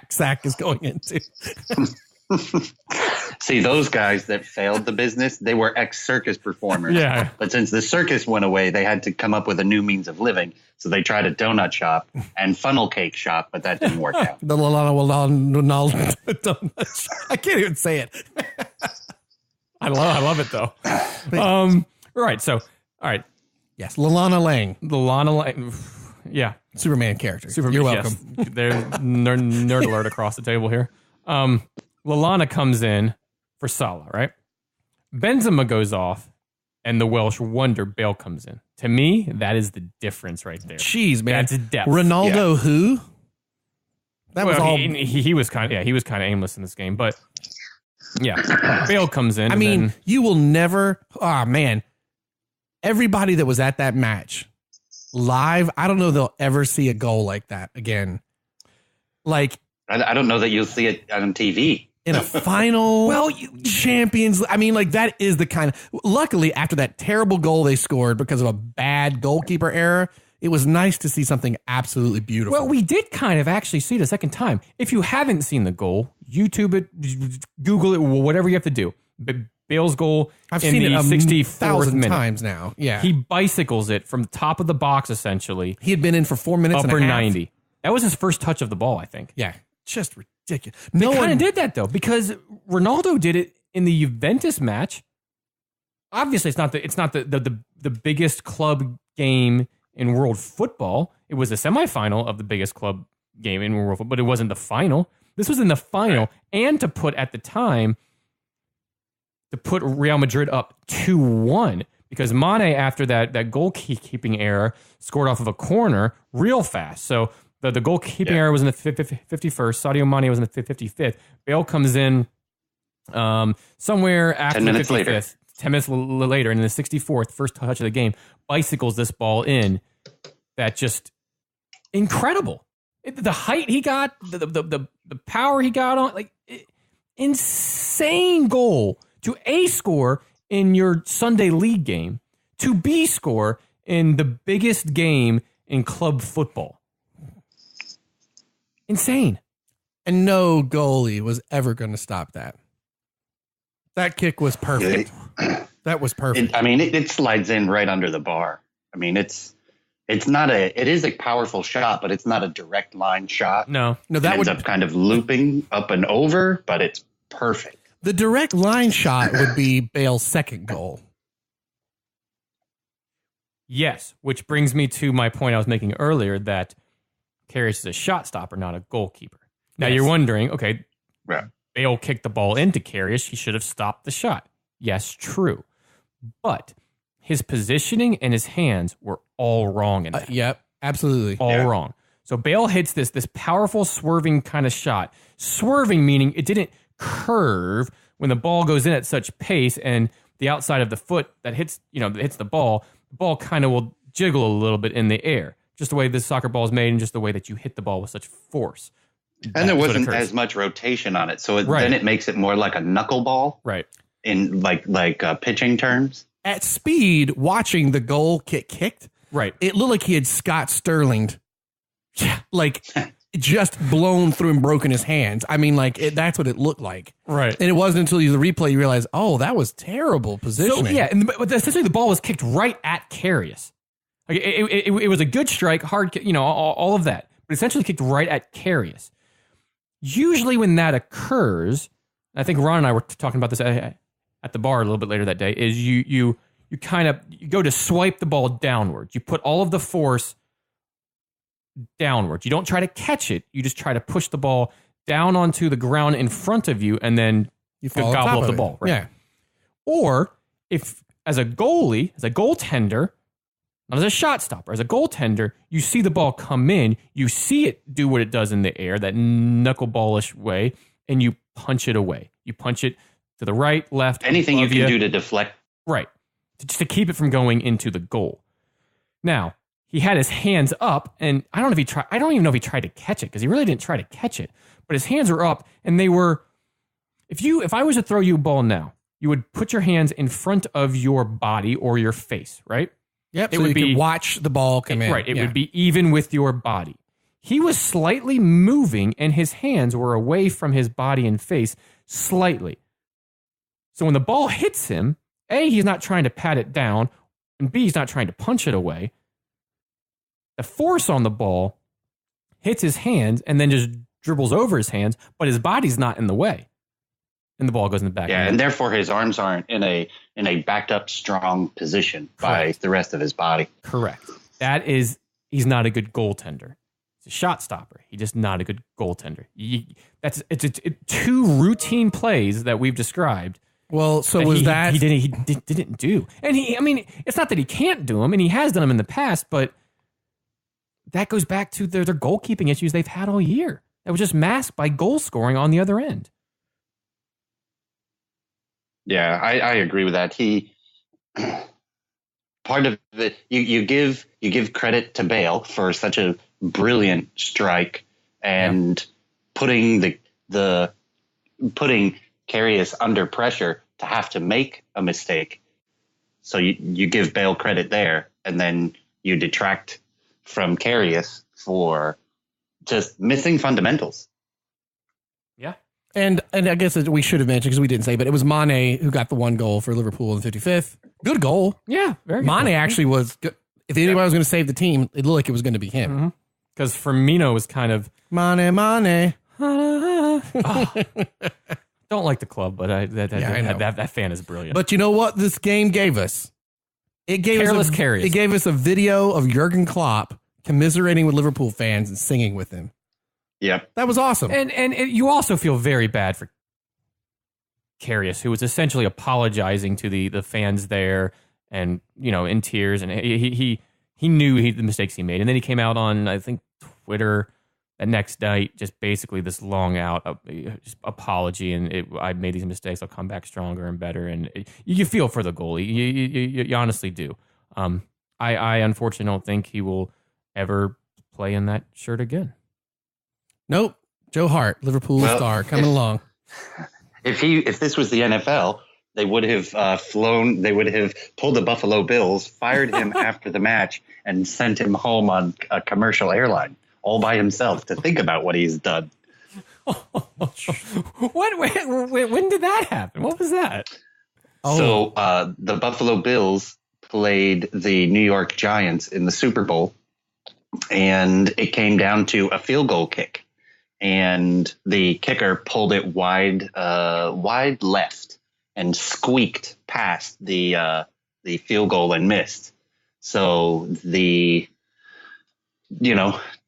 Sack is going into. See, those guys that failed the business, they were ex-circus performers. Yeah. But since the circus went away, they had to come up with a new means of living. So they tried a donut shop and funnel cake shop, but that didn't work out. The Ronaldo donut shop. I can't even say it. I love it though. Right. So, all right. Yes, Lallana Lang. Yeah. Superman character. You're welcome. Yes. There's nerd alert across the table here. Lallana comes in for Salah, right? Benzema goes off, and the Welsh wonder Bale comes in. To me, that is the difference right there. Jeez, man. That's depth. Ronaldo who? That was all. He was kind of aimless in this game, but yeah, Bale comes in. I mean, you will never. Oh man, everybody that was at that match live, I don't know they'll ever see a goal like that again. Like, I don't know that you'll see it on TV. In a final Champions. I mean, like, that is the kind of. Luckily, after that terrible goal they scored because of a bad goalkeeper error, it was nice to see something absolutely beautiful. Well, we did kind of actually see it a second time. If you haven't seen the goal, YouTube it, Google it, whatever you have to do. Bale's goal I've in seen the it 64th minute. times now. Yeah. He bicycles it from the top of the box, essentially. He had been in for 4 minutes upper and a half. 90. That was his first touch of the ball, I think. Yeah. Just ridiculous. No one kind of did that, though, because Ronaldo did it in the Juventus match. Obviously, it's not the biggest club game in world football. It was a semifinal of the biggest club game in world football, but it wasn't the final. This was in the final, and to put Real Madrid up 2-1 because Mane, after that goalkeeping error, scored off of a corner real fast. So the goalkeeping error was in the 51st. Sadio Mane was in the 55th. Bale comes in somewhere after the 55th. 10 minutes later, and in the 64th, first touch of the game, bicycles this ball in. That just incredible. The height he got, the power he got on, like insane goal to A, score in your Sunday league game, to B, score in the biggest game in club football. Insane. And no goalie was ever going to stop that. That kick was perfect. That was perfect. It slides in right under the bar. I mean, it is a powerful shot, but it's not a direct line shot. No, that ends up kind of looping up and over, but it's perfect. The direct line shot would be Bale's second goal. Yes, which brings me to my point I was making earlier that Cherish is a shot stopper, not a goalkeeper. Now you're wondering, okay, Bale kicked the ball into Cherish. He should have stopped the shot. Yes, true. But his positioning and his hands were all wrong in that. Yep, absolutely. All wrong. So Bale hits this powerful swerving kind of shot. Swerving meaning it didn't curve when the ball goes in at such pace and the outside of the foot that hits the ball kind of will jiggle a little bit in the air. Just the way this soccer ball is made and just the way that you hit the ball with such force. And there wasn't as much rotation on it. So then it makes it more like a knuckleball. Right. In like pitching terms. At speed, watching the goal get kicked, right? It looked like he had Scott Sterling'd, like just blown through and broken his hands. I mean, that's what it looked like, right? And it wasn't until the replay you realize, oh, that was terrible positioning. So, but essentially the ball was kicked right at Karius. Like it was a good strike, hard, all of that, but essentially kicked right at Karius. Usually, when that occurs, I think Ron and I were talking about this at the bar a little bit later that day, is you go to swipe the ball downwards. You put all of the force downwards. You don't try to catch it. You just try to push the ball down onto the ground in front of you, and then you gobble up the ball. Right? Yeah. Or if as a goalie, as a goaltender, not as a shot stopper, as a goaltender, you see the ball come in, you see it do what it does in the air, that knuckleballish way, and you punch it away. You punch it to the right, left. Anything you can do to deflect. Right. Just to keep it from going into the goal. Now, he had his hands up, and I don't even know if he tried to catch it, because he really didn't try to catch it. But his hands were up, and they were, if I was to throw you a ball now, you would put your hands in front of your body or your face, right? Yep, so you could watch the ball come in. Right, it would be even with your body. He was slightly moving, and his hands were away from his body and face slightly. So when the ball hits him, A, he's not trying to pat it down, and B, he's not trying to punch it away. The force on the ball hits his hands and then just dribbles over his hands, but his body's not in the way. And the ball goes in the back. Yeah, and therefore his arms aren't in a backed up strong position by the rest of his body. Correct. He's not a good goaltender. He's a shot stopper. He's just not a good goaltender. It's two routine plays that we've described. Well, so he didn't do. And it's not that he can't do them, and he has done them in the past, but that goes back to their goalkeeping issues they've had all year. that was just masked by goal scoring on the other end. Yeah, I agree with that. He part of it, you give credit to Bale for such a brilliant strike and putting putting Karius under pressure to have to make a mistake. So you give Bale credit there, and then you detract from Karius for just missing fundamentals. Yeah. And I guess we should have mentioned, because we didn't say, but it was Mane who got the one goal for Liverpool in the 55th. Good goal. Yeah, very good. Mane actually was good. If anybody was going to save the team, it looked like it was going to be him. Because Firmino was kind of... Mane. Don't like the club, but that fan is brilliant. But you know what this game gave us? It gave Karius. It gave us a video of Jurgen Klopp commiserating with Liverpool fans and singing with them. Yep. That was awesome. And you also feel very bad for Karius, who was essentially apologizing to the fans there and, in tears. And he knew the mistakes he made. And then he came out on, I think, Twitter that next night, just basically this long out just apology. And I made these mistakes. I'll come back stronger and better. And you feel for the goalie. You honestly do. I unfortunately don't think he will ever play in that shirt again. Nope. Joe Hart, Liverpool star, coming along. If this was the NFL, they would have flown. They would have pulled the Buffalo Bills, fired him after the match, and sent him home on a commercial airline all by himself to think about what he's done. When did that happen? What was that? So the Buffalo Bills played the New York Giants in the Super Bowl, and it came down to a field goal kick. And the kicker pulled it wide left and squeaked past the field goal and missed. So the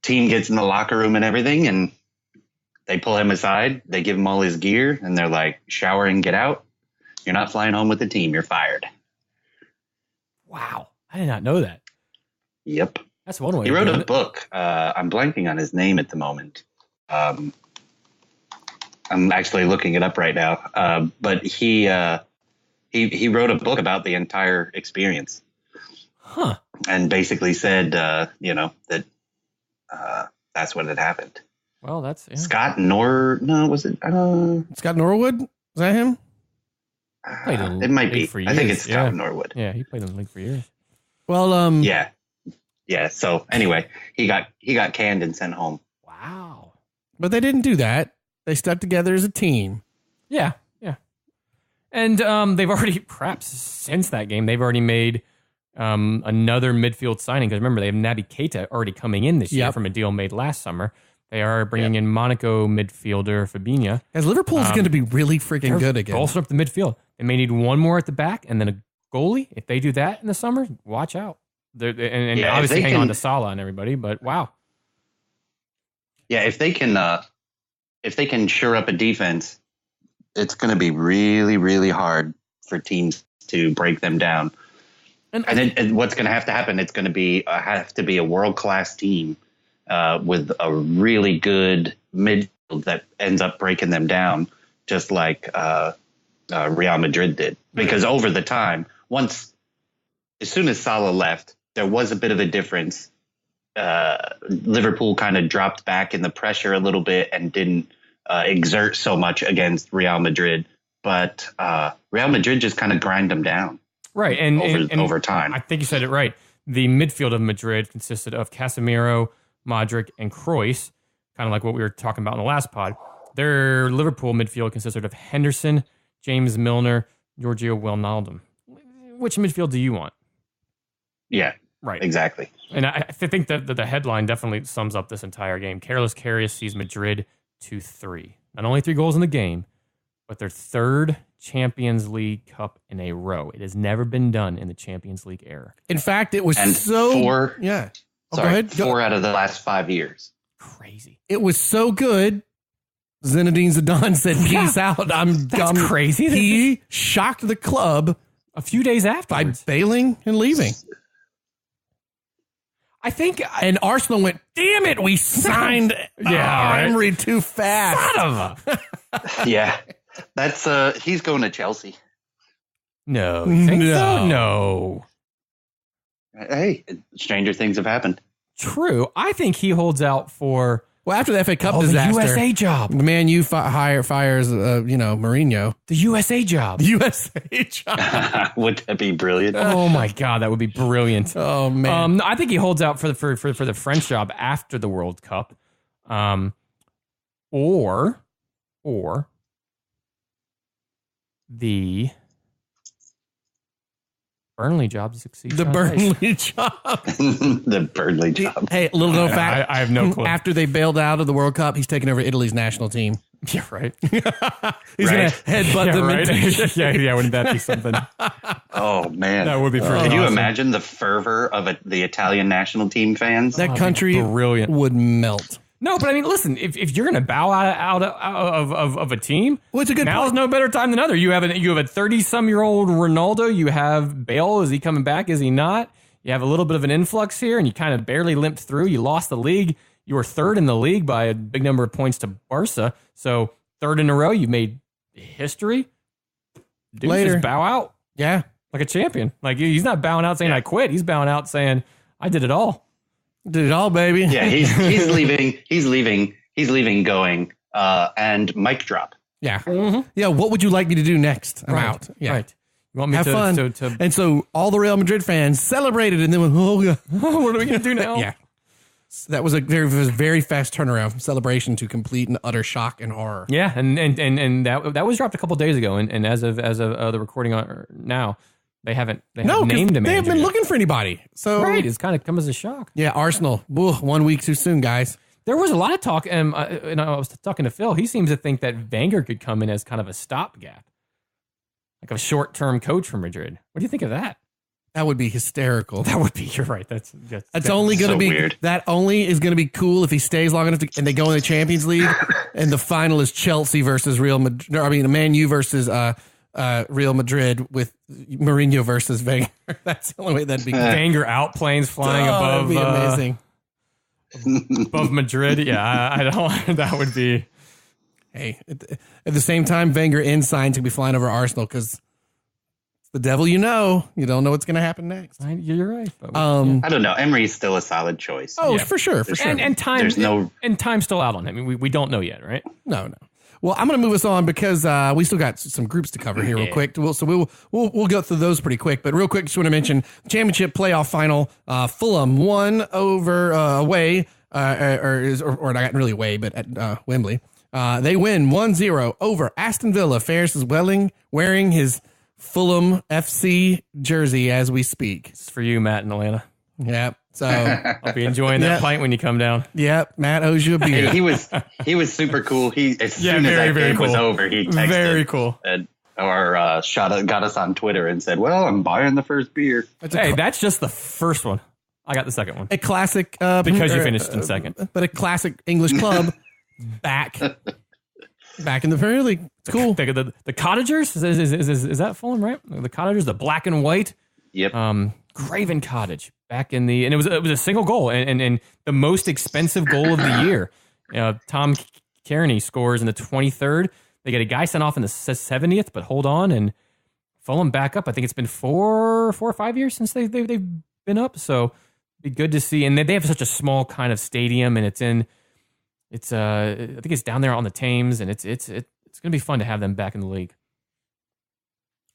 team gets in the locker room and everything, and they pull him aside. They give him all his gear, and they're like, "Shower and get out. You're not flying home with the team. You're fired." Wow, I did not know that. Yep, that's one way. He wrote a book. I'm blanking on his name at the moment. I'm actually looking it up right now. But he wrote a book about the entire experience. Huh. And basically said, that that's what had happened. Well, that's Scott Norwood? Was that him? It might be. I think it's Scott Norwood. Yeah, he played in the league for years. Well, yeah. So anyway, he got canned and sent home. Wow. But they didn't do that. They stuck together as a team. Yeah. And they've already, perhaps since that game, they've already made another midfield signing. Because remember, they have Naby Keita already coming in this year from a deal made last summer. They are bringing in Monaco midfielder Fabinho. As Liverpool's going to be really freaking good again. Bolster up the midfield. They may need one more at the back and then a goalie. If they do that in the summer, watch out. And obviously hang on to Salah and everybody, but wow. Yeah, if they can shore up a defense, it's going to be really, really hard for teams to break them down. And what's going to have to happen? It's going to have to be a world-class team with a really good midfield that ends up breaking them down, just like Real Madrid did. Because over the time, as soon as Salah left, there was a bit of a difference. Liverpool kind of dropped back in the pressure a little bit and didn't exert so much against Real Madrid. But Real Madrid just kind of grind them down. Right. And over time. I think you said it right. The midfield of Madrid consisted of Casemiro, Modric, and Kroos, kind of like what we were talking about in the last pod. Their Liverpool midfield consisted of Henderson, James Milner, Giorgio Wijnaldum. Which midfield do you want? Yeah. Right. Exactly. And I think that the headline definitely sums up this entire game. Careless Karius sees Madrid 2-3. Not only 3 goals in the game, but their 3rd Champions League Cup in a row. It has never been done in the Champions League era. In fact, it was 4. Yeah. Go ahead. 4 out of the last 5 years. Crazy. It was so good. Zinedine Zidane said, "Peace out." That's crazy. He shocked the club a few days after by bailing and leaving. I think And Arsenal went, damn it, we signed Emery too fast. Son of a. Yeah, that's he's going to Chelsea. No. You think so? No. Hey, stranger things have happened. True. I think he holds out for Well, after the FA Cup the disaster, USA job. the Man U fires Mourinho. The USA job. The USA job. Would that be brilliant? Oh my God, that would be brilliant. Oh man. I think he holds out for the French job after the World Cup, or the Burnley job to succeed. The Burnley job. The Burnley job. Hey, little known fact. I have no clue. After they bailed out of the World Cup, he's taking over Italy's national team. Yeah, right. He's Right. going to headbutt them. right. yeah. Wouldn't that be something? Oh man, That would be pretty Can you awesome. imagine the fervor of the Italian national team fans? That country brilliant. would melt. No, but I mean, listen. If you're going to bow out of a team, Well, it's a good now point. is no better time than other. You have a 30-some-year-old Ronaldo. You have Bale. Is he coming back? Is he not? You have a little bit of an influx here, and you kind of barely limped through. You lost the league. You were third in the league by a big number of points to Barca. So third in a row, you made history. Dude, Later. just bow out Yeah. like a champion. Like he's not bowing out saying I quit. He's bowing out saying I did it all. Did it all, baby. Yeah, he's leaving. He's leaving. Going and mic drop. Yeah. Mm-hmm. Yeah. What would you like me to do next? I'm Right. out. Yeah. Right. You want me Have to, fun. to And so all the Real Madrid fans celebrated and then went, oh, yeah. what are we going to do now? Yeah. That was a very fast turnaround from celebration to complete and utter shock and horror. Yeah, and that was dropped a couple days ago, and as of the recording on now, they haven't named him. They haven't been looking for anybody. So Right, it's kind of come as a shock. Yeah, Arsenal. Whoa, 1 week too soon, guys. There was a lot of talk, and I was talking to Phil. He seems to think that Wenger could come in as kind of a stopgap, like a short-term coach for Madrid. What do you think of that? That would be hysterical. That would be. You're right. That's only going to so be weird. That only is going to be cool if he stays long enough and they go in the Champions League and the final is Chelsea versus Real Madrid. I mean, Man U versus Real Madrid with Mourinho versus Wenger. That's the only way that'd be good. Wenger out planes flying above. That'd be amazing. Above Madrid. Yeah, I don't. That would be. Hey, at the same time, Wenger in signs to be flying over Arsenal because the devil, you don't know what's going to happen next. You're right. But I don't know. Emery's still a solid choice. Oh, Yeah. for sure. and time. There's no- and time's still out on him. I mean, we don't know yet, right? No. Well, I'm going to move us on because we still got some groups to cover here real quick. So we'll go through those pretty quick. But real quick, just want to mention championship playoff final. Fulham won over away, or not really away, but at Wembley. They win 1-0 over Aston Villa. Ferris is wearing his Fulham FC jersey as we speak. It's for you, Matt, in Atlanta. Yep. So I'll be enjoying that pint when you come down. yep, Matt owes you a beer. He was super cool. As soon as very, that very game was cool. over, he texted Very cool. or got us on Twitter and said, "Well, I'm buying the first beer." Hey, that's just the first one. I got the second one. A classic Because you finished in second. but a classic English club back in the Premier League. It's cool. The Cottagers is that Fulham, right? The Cottagers, the black and white. Yep. Craven Cottage back in the, and it was a single goal and the most expensive goal of the year. Tom Kearney scores in the 23rd. They get a guy sent off in the 70th, but hold on, and Fulham back up. I think it's been 4 or 5 years since they've been up, so be good to see. And they have such a small kind of stadium, and I think it's down there on the Thames, and it's going to be fun to have them back in the league.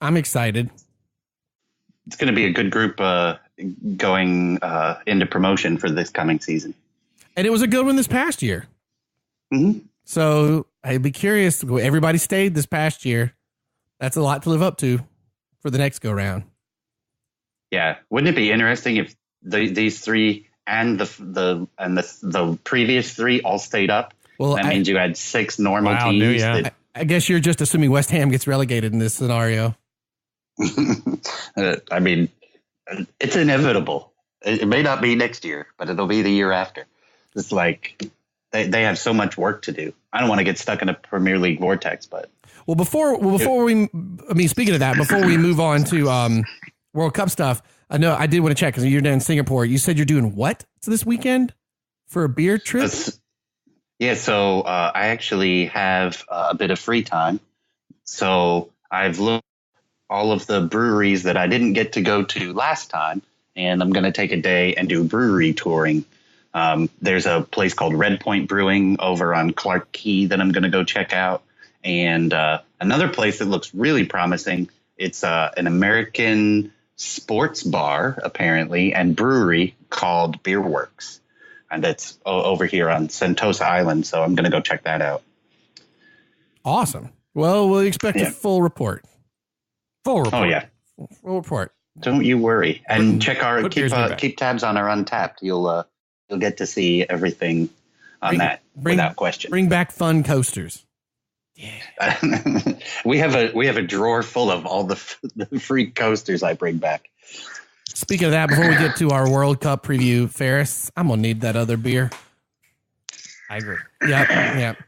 I'm excited. It's going to be a good group going into promotion for this coming season. And it was a good one this past year. Mm-hmm. So I'd be curious. Everybody stayed this past year. That's a lot to live up to for the next go round. Yeah, wouldn't it be interesting if these three and the previous three all stayed up? Well, that means you had 6 normal teams. I guess you're just assuming West Ham gets relegated in this scenario. I mean, it's inevitable. It may not be next year, but it'll be the year after. It's like they have so much work to do. I don't want to get stuck in a Premier League vortex, but before we, speaking of that, before we move on to World Cup stuff, I know. I did want to check because you're down in Singapore. You said you're doing what this weekend for a beer trip? Yeah, so I actually have a bit of free time. So I've looked at all of the breweries that I didn't get to go to last time, and I'm going to take a day and do brewery touring. There's a place called Red Point Brewing over on Clark Key that I'm going to go check out. And another place that looks really promising, it's an American sports bar, apparently, and brewery called Beer Works. And that's over here on Sentosa Island. So I'm going to go check that out. Awesome. Well, we'll expect a full report. Full report. Oh, yeah. Full report. Don't you worry. And check keep tabs on our Untapped. You'll get to see everything on without question. Bring back fun coasters. Yeah. we have a drawer full of all the free coasters I bring back. Speaking of that, before we get to our World Cup preview, Ferris, I'm gonna need that other beer. I agree. Yep.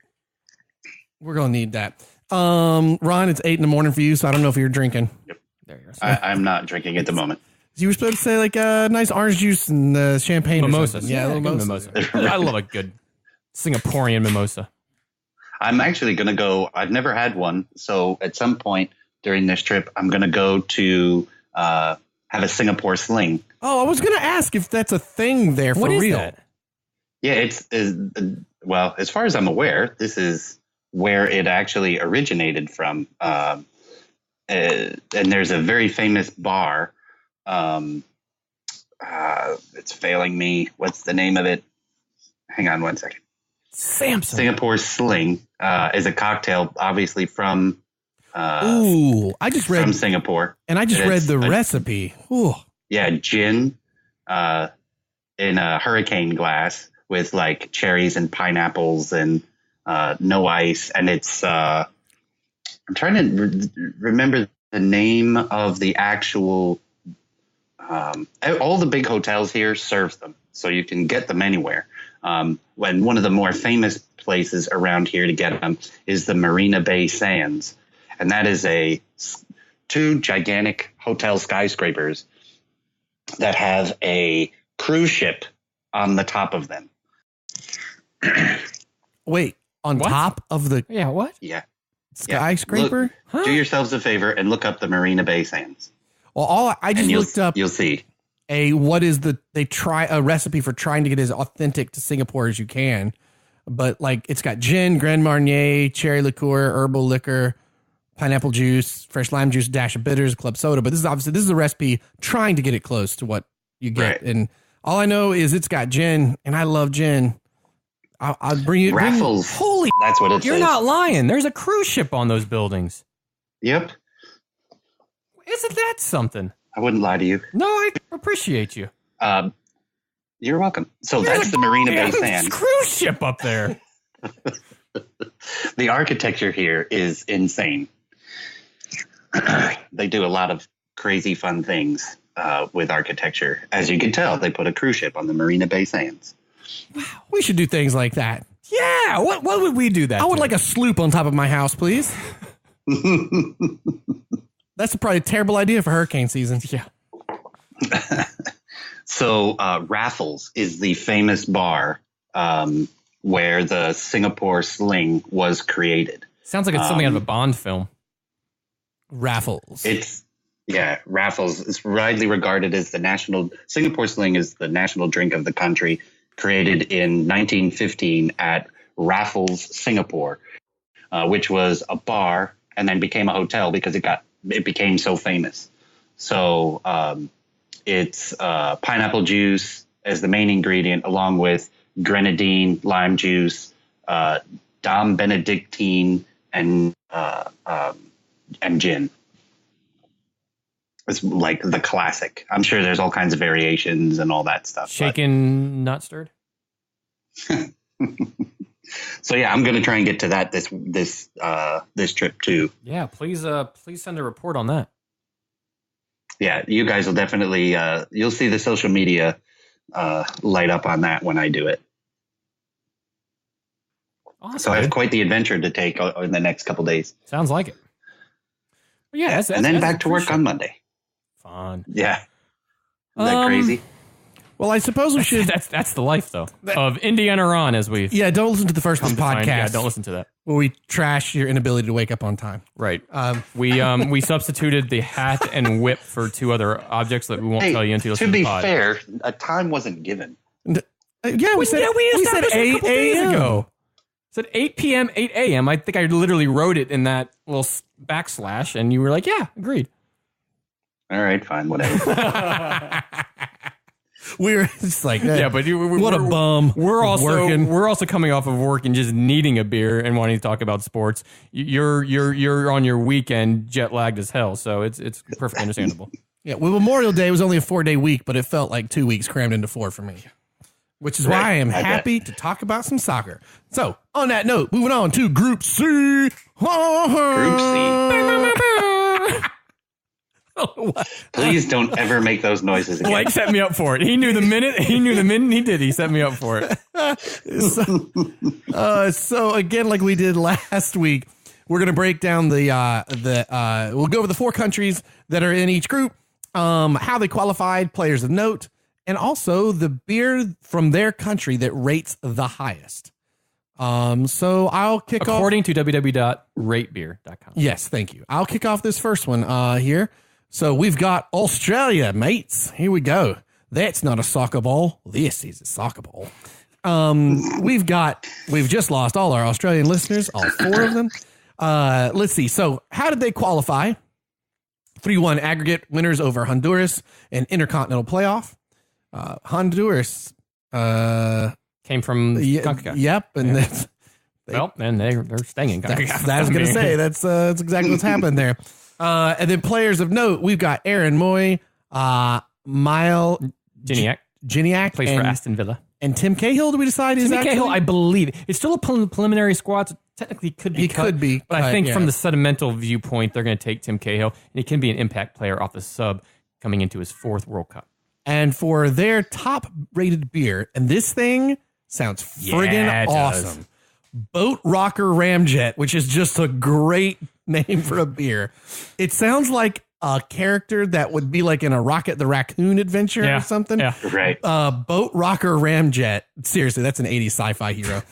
We're gonna need that. Ron, it's 8 a.m. for you, so I don't know if you're drinking. Yep. There you go. I'm not drinking at the moment. You were supposed to say like nice orange juice and champagne. Mimosa. Yeah, a little mimosa. I love a good Singaporean mimosa. I'm actually going to go. I've never had one. So at some point during this trip, I'm going to go to have a Singapore sling. Oh, I was going to ask if that's a thing there for real. What is that? Yeah, it's well, as far as I'm aware, this is where it actually originated from. And there's a very famous bar. It's failing me. What's the name of it? Hang on one second. Samson. Singapore Sling is a cocktail, obviously from. I just read from Singapore, and I just read the recipe. Ooh. Yeah, gin in a hurricane glass with like cherries and pineapples and no ice, and it's. I'm trying to remember the name of the actual. All the big hotels here serve them, so you can get them anywhere. When one of the more famous places around here to get them is the Marina Bay Sands, and that is two gigantic hotel skyscrapers that have a cruise ship on the top of them. Wait, on what? Top of the what? Yeah, skyscraper? Look, do yourselves a favor and look up the Marina Bay Sands. Well, I just looked up. You'll see. They try a recipe for trying to get as authentic to Singapore as you can, but like it's got gin, Grand Marnier, cherry liqueur, herbal liquor, pineapple juice, fresh lime juice, dash of bitters, club soda. But this is a recipe trying to get it close to what you get. Right. And all I know is it's got gin, and I love gin. I'll bring you Raffles. Holy, that's what it You're says. not lying. There's a cruise ship on those buildings. Yep. Isn't that something? I wouldn't lie to you. No, I appreciate you. You're welcome. So that's the Marina Bay Sands. Cruise ship up there. The architecture here is insane. They do a lot of crazy fun things with architecture. As you can tell, they put a cruise ship on the Marina Bay Sands. Wow, we should do things like that. Yeah, what would we do that? I would like a sloop on top of my house, please. That's probably a terrible idea for hurricane season. Yeah. So Raffles is the famous bar where the Singapore Sling was created. Sounds like it's something out of a Bond film. Raffles. Raffles is widely regarded as Singapore Sling is the national drink of the country, created in 1915 at Raffles, Singapore, which was a bar and then became a hotel because it became so famous. So it's pineapple juice as the main ingredient, along with grenadine, lime juice, Dom Benedictine, and gin. It's like the classic. I'm sure there's all kinds of variations and all that stuff. Shaken, not stirred. So yeah, I'm going to try and get to that this trip too. Yeah, please send a report on that. Yeah, you guys will definitely you'll see the social media light up on that when I do it. Awesome. So I have quite the adventure to take in the next couple days. Sounds like it. Well, yeah, and then back to work on Monday. Fun. Yeah. Is that crazy? Well, I suppose we should. That's the life though of Indiana Ron, as we've Don't listen to the first podcast. Yeah, don't listen to that. Where we trash your inability to wake up on time. Right. We substituted the hat and whip for 2 other objects that we won't tell you until you listen to to the be pod. fair, a time wasn't given. We said 8 a.m. Said 8 p.m., 8 a.m. I think I literally wrote it in that little backslash, and you were like, "Yeah, agreed." All right, fine, whatever. We're just like, yeah, but what a bum. We're working. also coming off of work and just needing a beer and wanting to talk about sports. You're on your weekend jet lagged as hell, so it's perfectly understandable. Yeah, well, Memorial Day was only a 4-day week, but it felt like 2 weeks crammed into 4 for me. Which is why I am happy to talk about some soccer. So, on that note, moving on to Group C. Group C. Please don't ever make those noises again. Blake set me up for it. He knew the minute he did. He set me up for it. So again, like we did last week, we're gonna break down we'll go over the 4 countries that are in each group, how they qualified, players of note, and also the beer from their country that rates the highest. So I'll kick off according to www.ratebeer.com. Yes, thank you. I'll kick off this first one here. So we've got Australia, mates. Here we go. That's not a soccer ball. This is a soccer ball. We've just lost all our Australian listeners, all 4 of them. Let's see. So how did they qualify? 3-1 aggregate winners over Honduras and Intercontinental Playoff. Honduras came from CONCACAF. Yep, and they're staying in CONCACAF. I was going to say that's exactly what's happened there. And then players of note, we've got Aaron Moy, Mile Giniak plays for Aston Villa, and Tim Cahill. Do we decide is Tim Cahill? I believe it's still a preliminary squad. So technically, could be, but I think from the sentimental viewpoint, they're going to take Tim Cahill, and he can be an impact player off the sub coming into his 4th World Cup. And for their top-rated beer, and this thing sounds friggin' awesome. Boat Rocker Ramjet, which is just a great name for a beer. It sounds like a character that would be like in a Rocket the Raccoon adventure or something. Yeah, right. Boat Rocker Ramjet. Seriously, that's an 80s sci-fi hero.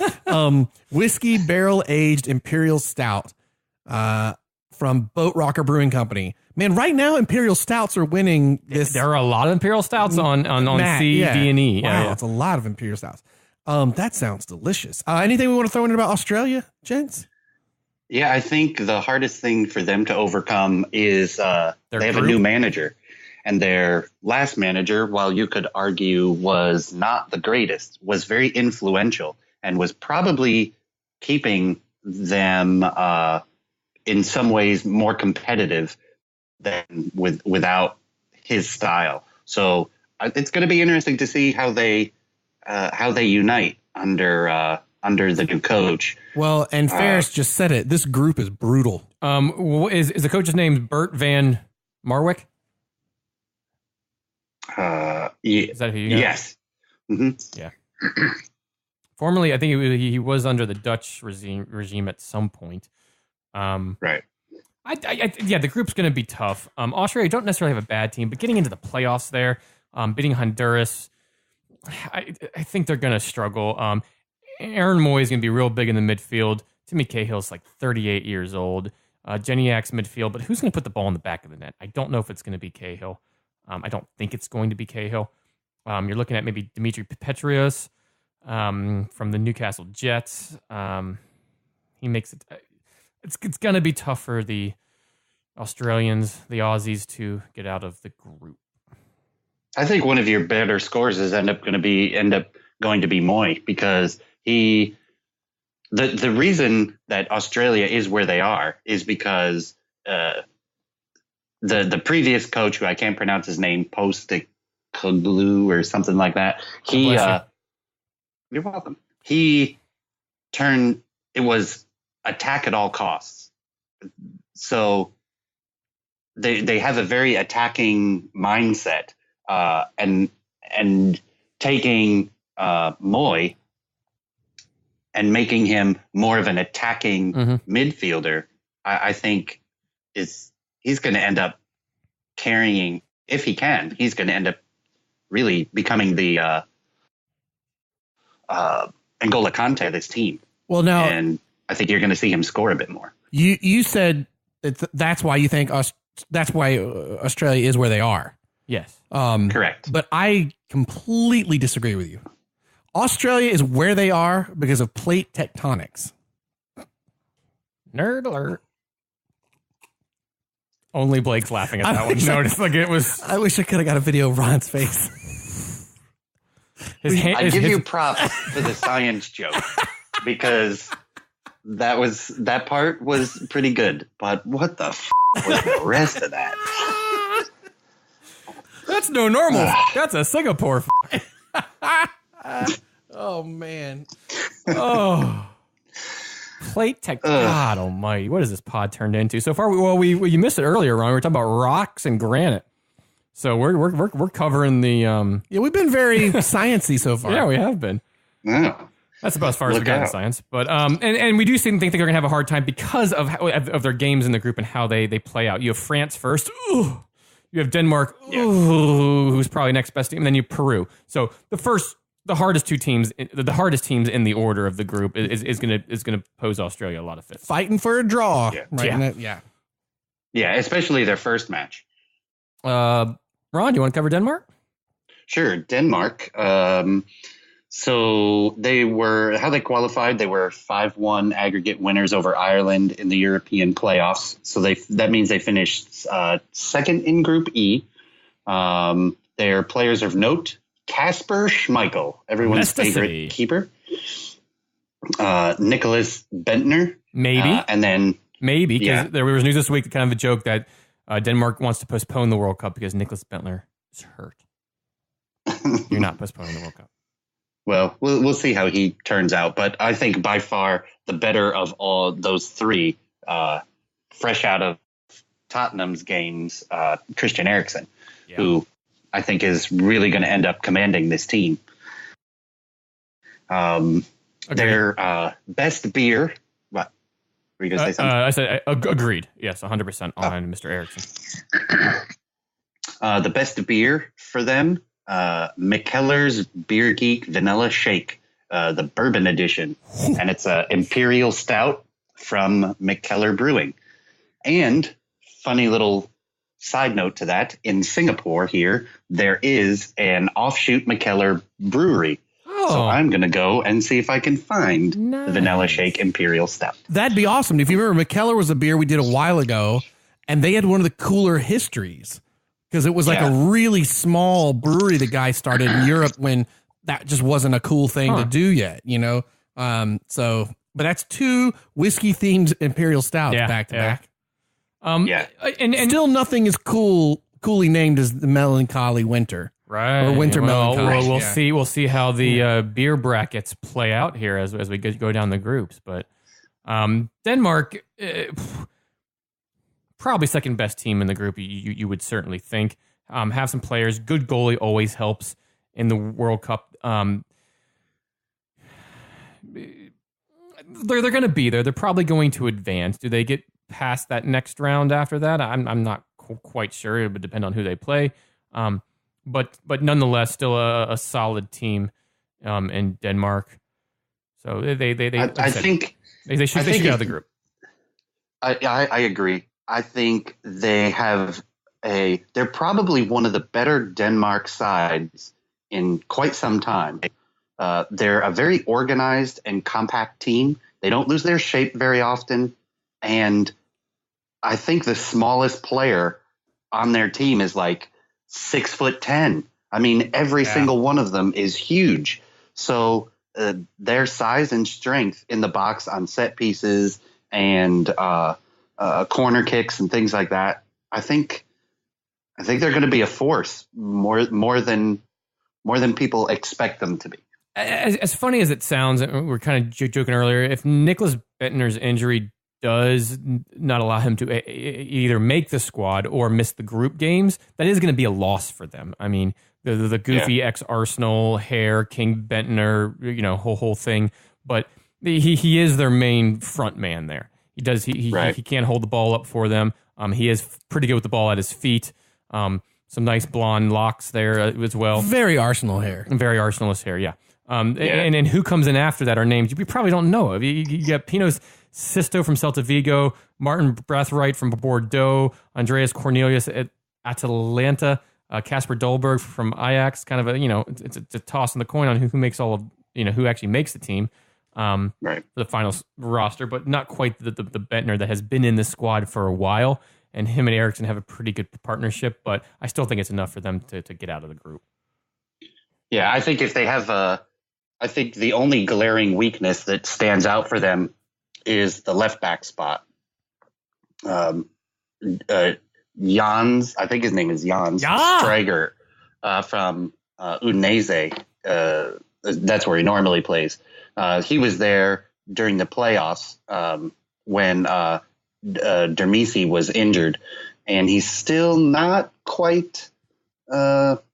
Whiskey barrel-aged Imperial Stout from Boat Rocker Brewing Company. Man, right now Imperial Stouts are winning this. There are a lot of Imperial Stouts on C, D, and E. Wow, it's a lot of Imperial Stouts. That sounds delicious. Anything we want to throw in about Australia, gents? Yeah, I think the hardest thing for them to overcome is they have a new manager. And their last manager, while you could argue was not the greatest, was very influential and was probably keeping them in some ways more competitive than without his style. So it's going to be interesting to see how they unite under the new coach. Well, and Ferris just said it. This group is brutal. Is the coach's name Bert Van Marwijk? Is that who you got? Yes. Mm-hmm. Yeah. Formerly, I think he was under the Dutch regime at some point. Right. The group's going to be tough. Australia don't necessarily have a bad team, but getting into the playoffs there, beating Honduras, I think they're going to struggle. Aaron Moy is going to be real big in the midfield. Timmy Cahill's like 38 years old. Geniak's midfield, but who's going to put the ball in the back of the net? I don't know if it's going to be Cahill. I don't think it's going to be Cahill. You're looking at maybe Dimitri Petrios from the Newcastle Jets. He makes it. It's going to be tough for the Australians, the Aussies, to get out of the group. I think one of your better scores is end up going to be Moy, because the reason that Australia is where they are is because the previous coach, who I can't pronounce his name, Postecoglou or something like that. You're welcome. It was attack at all costs. So they have a very attacking mindset, and taking Moy and making him more of an attacking midfielder, I think he's going to end up carrying, if he can, he's going to end up really becoming the N'Golo Kante of this team. Well, now, and I think you're going to see him score a bit more. You said that's why you think that's why Australia is where they are. Yes. Correct. But I completely disagree with you. Australia is where they are because of plate tectonics. Nerd alert. Only Blake's laughing at that one. Notice like it was. I wish I could have got a video of Ron's face. I give you props for the science joke because that part was pretty good. But what the was the rest of that? That's no normal. That's a Singapore. Oh man. Oh. Plate tech. God almighty. What has this pod turned into? So far, you missed it earlier, Ron. We were talking about rocks and granite. So we're covering the Yeah, we've been very sciencey so far. Yeah, we have been. Yeah. That's about as far as we got in science. But and we do think they're gonna have a hard time because of their games in the group and how they play out. You have France first. Ooh. You have Denmark, who's probably next best team, and then you have Peru. So the hardest teams in the order of the group is gonna pose Australia a lot of fits. Fighting for a draw. Yeah. Right? Yeah, especially their first match. Ron, do you want to cover Denmark? Sure, Denmark. So how they qualified. They were 5-1 aggregate winners over Ireland in the European playoffs. So that means they finished second in Group E. Their players of note: Kasper Schmeichel, everyone's favorite keeper. Nicholas Bentner, maybe, and then because there was news this week, kind of a joke that Denmark wants to postpone the World Cup because Nicholas Bentner is hurt. You're not postponing the World Cup. Well, we'll see how he turns out. But I think by far the better of all those three, fresh out of Tottenham's games, Christian Eriksen, who I think is really going to end up commanding this team. Their best beer. What? Were you going to say something? I said agreed. Yes, 100% on Mr. Eriksen. The best beer for them. Mikkeller's Beer Geek Vanilla Shake, the bourbon edition, and it's an imperial stout from Mikkeller Brewing. And funny little side note to that, in Singapore here, there is an offshoot Mikkeller brewery. So I'm going to go and see if I can find the Vanilla Shake Imperial Stout. That'd be awesome. If you remember, Mikkeller was a beer we did a while ago, and they had one of the cooler histories. Because it was like a really small brewery the guy started in Europe when that just wasn't a cool thing to do yet, you know? But that's two whiskey-themed Imperial Stouts back to back. And still nothing as coolly named as the Melancholy Winter. Right. Or Winter Melancholy. We'll see how the beer brackets play out here as we go down the groups. But Denmark... probably second best team in the group, you would certainly think. Have some players. Good goalie always helps in the World Cup. They're going to be there. They're probably going to advance. Do they get past that next round after that? I'm not quite sure. It would depend on who they play. But nonetheless, still a solid team in Denmark. So they should get out of the group. I agree. I think they're probably one of the better Denmark sides in quite some time. They're a very organized and compact team. They don't lose their shape very often. And I think the smallest player on their team is like 6'10". I mean, every single one of them is huge. So their size and strength in the box on set pieces and corner kicks and things like that. I think they're going to be a force more than people expect them to be. As funny as it sounds, we were kind of joking earlier. If Nicholas Bentner's injury does not allow him to either make the squad or miss the group games, that is going to be a loss for them. I mean, the goofy ex-Arsenal hair, King Bentner, whole thing. But he is their main front man there. He does. He can't hold the ball up for them. He is pretty good with the ball at his feet. some nice blonde locks there as well. Very Arsenal hair. Very Arsenalist hair, yeah. And who comes in after that are names you probably don't know of. You got Pino Sisto from Celta Vigo, Martin Brathwaite from Bordeaux, Andreas Cornelius at Atalanta, Casper Dolberg from Ajax. Kind of it's a toss in the coin on who makes all of who actually makes the team for the final roster, but not quite the Bentner that has been in the squad for a while. And him and Eriksson have a pretty good partnership, but I still think it's enough for them to get out of the group. Yeah, I think if they have I think the only glaring weakness that stands out for them is the left back spot. Jans, I think his name is Jans Strager from Udinese. That's where he normally plays. He was there during the playoffs when Dermisi was injured, and he's still not quite, up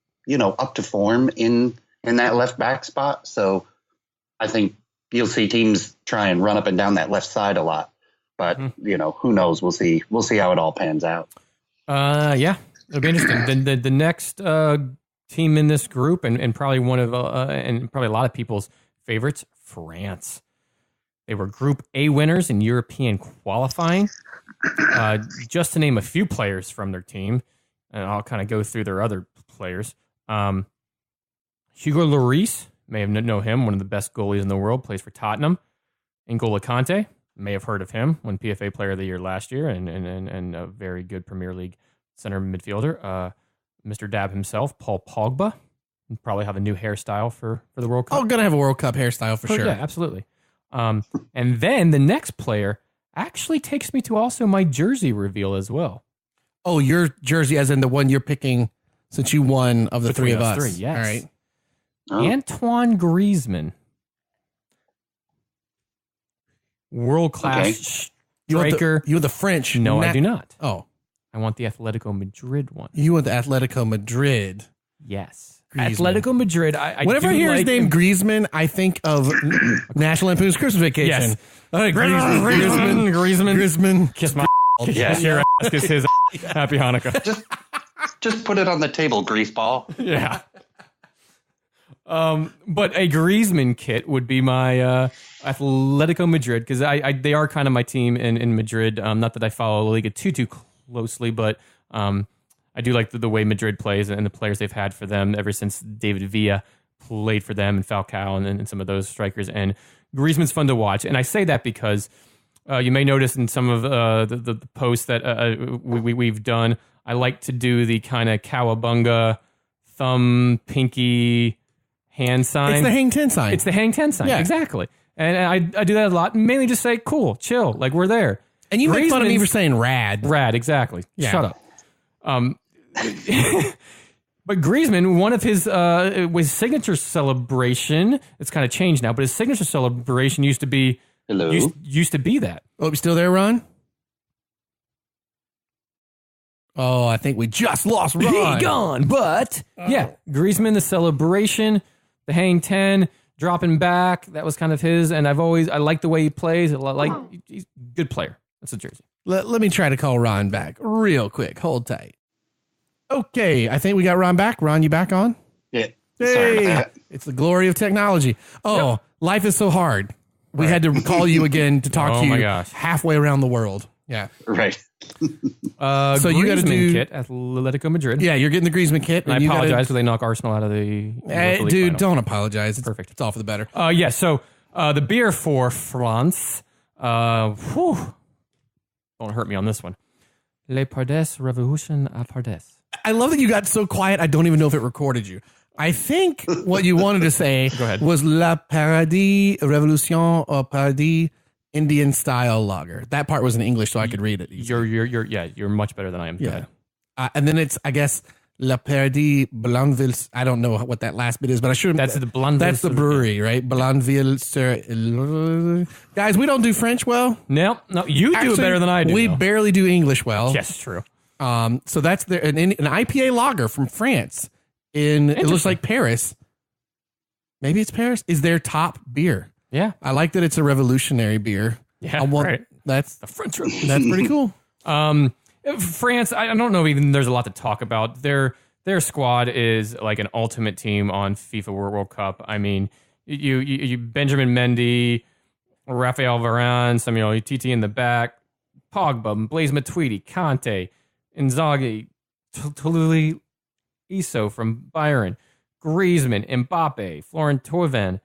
to form in that left back spot. So I think you'll see teams try and run up and down that left side a lot. But who knows? We'll see. We'll see how it all pans out. Yeah, it'll be interesting. The next team in this group, and probably one of and probably a lot of people's favorites, France. They were Group A winners in European qualifying. Just to name a few players from their team, and I'll kind of go through their other players. Hugo Lloris, may have know him, one of the best goalies in the world, plays for Tottenham. N'Golo Kante, may have heard of him, won PFA Player of the Year last year, and a very good Premier League center midfielder. Mr. Dab himself, Paul Pogba, probably have a new hairstyle for the World Cup. Oh, gonna have a World Cup hairstyle for sure. Yeah, absolutely. And then the next player actually takes me to also my jersey reveal as well. Oh, your jersey, as in the one you're picking, since you won of the three of us. Yes. All right. Oh. Antoine Griezmann, world-class striker. You want the French? No, I do not. Oh, I want the Atletico Madrid one. you want the Atletico Madrid? Yes, Griezmann. Atletico Madrid. Whenever I hear his name Griezmann, I think of National Lampoon's Christmas Vacation. Yes. All right, Griezmann. Kiss my Yeah. your ass, kiss his ass. Happy Hanukkah. Just put it on the table, greaseball. Yeah. But a Griezmann kit would be my Atletico Madrid, because they are kind of my team in Madrid. Not that I follow La Liga too closely, but I do like the way Madrid plays and the players they've had for them ever since David Villa played for them, and Falcao and some of those strikers. And Griezmann's fun to watch. And I say that because you may notice in some of the posts that we've done, I like to do the kind of cowabunga, thumb, pinky, hand sign. It's the hang 10 sign. It's the hang 10 sign, Yeah. Exactly. And I do that a lot, mainly just say, cool, chill, like we're there. And you make fun of me Griezmann's- for saying rad. Rad, exactly. Yeah. Shut up. But Griezmann, one of his signature celebration, it's kind of changed now, but his signature celebration used to be Hello. used to be that. Oh, we still there, Ron? Oh, I think we just lost Ron. He gone, but yeah, Griezmann, the celebration, the hang 10, dropping back, that was kind of his, and I like the way he plays. He's a good player. That's a jersey. Let me try to call Ron back real quick. Hold tight. Okay, I think we got Ron back. Ron, you back on? Yeah. Sorry about that. It's the glory of technology. Oh, life is so hard. We had to call you again to talk Oh to you my gosh. halfway around the world. Yeah. Right. So you gotta do- kit, Atletico Madrid. Yeah, you're getting the Griezmann kit. And I you apologize gotta- because they knock Arsenal out of the Europa League dude, final. don't apologize. It's Perfect. It's all for the better. Yeah, so the beer for France, don't hurt me on this one. Le Pardes Revolution à Pardes. I love that you got so quiet. I don't even know if it recorded you. I think what you wanted to say Go ahead. was La Paradis Revolution au Paradis Indian style lager. That part was in English, so I could read it. easily. You're much better than I am. Go Yeah. ahead. And then it's, I guess, La Paradis Blanville. I don't know what that last bit is, but I should. That's the Blanville. That's the brewery, right? Blanville. Guys, we don't do French well. No, you do it better than I do. We though. barely do English well. Yes, true. So that's an IPA lager from France. It looks like Paris. Maybe it's Paris. Is their top beer. Yeah. I like that it's a revolutionary beer. Yeah, right. That's The French that's pretty cool. France, I don't know even there's a lot to talk about. They're their squad is like an ultimate team on FIFA World Cup. I mean, you Benjamin Mendy, Rafael Varane, Samuel Umtiti in the back, Pogba, Blaise Matuidi, Kante, Inzaghi, Toluli Iso from Bayern, Griezmann, Mbappe, Florent Thauvin,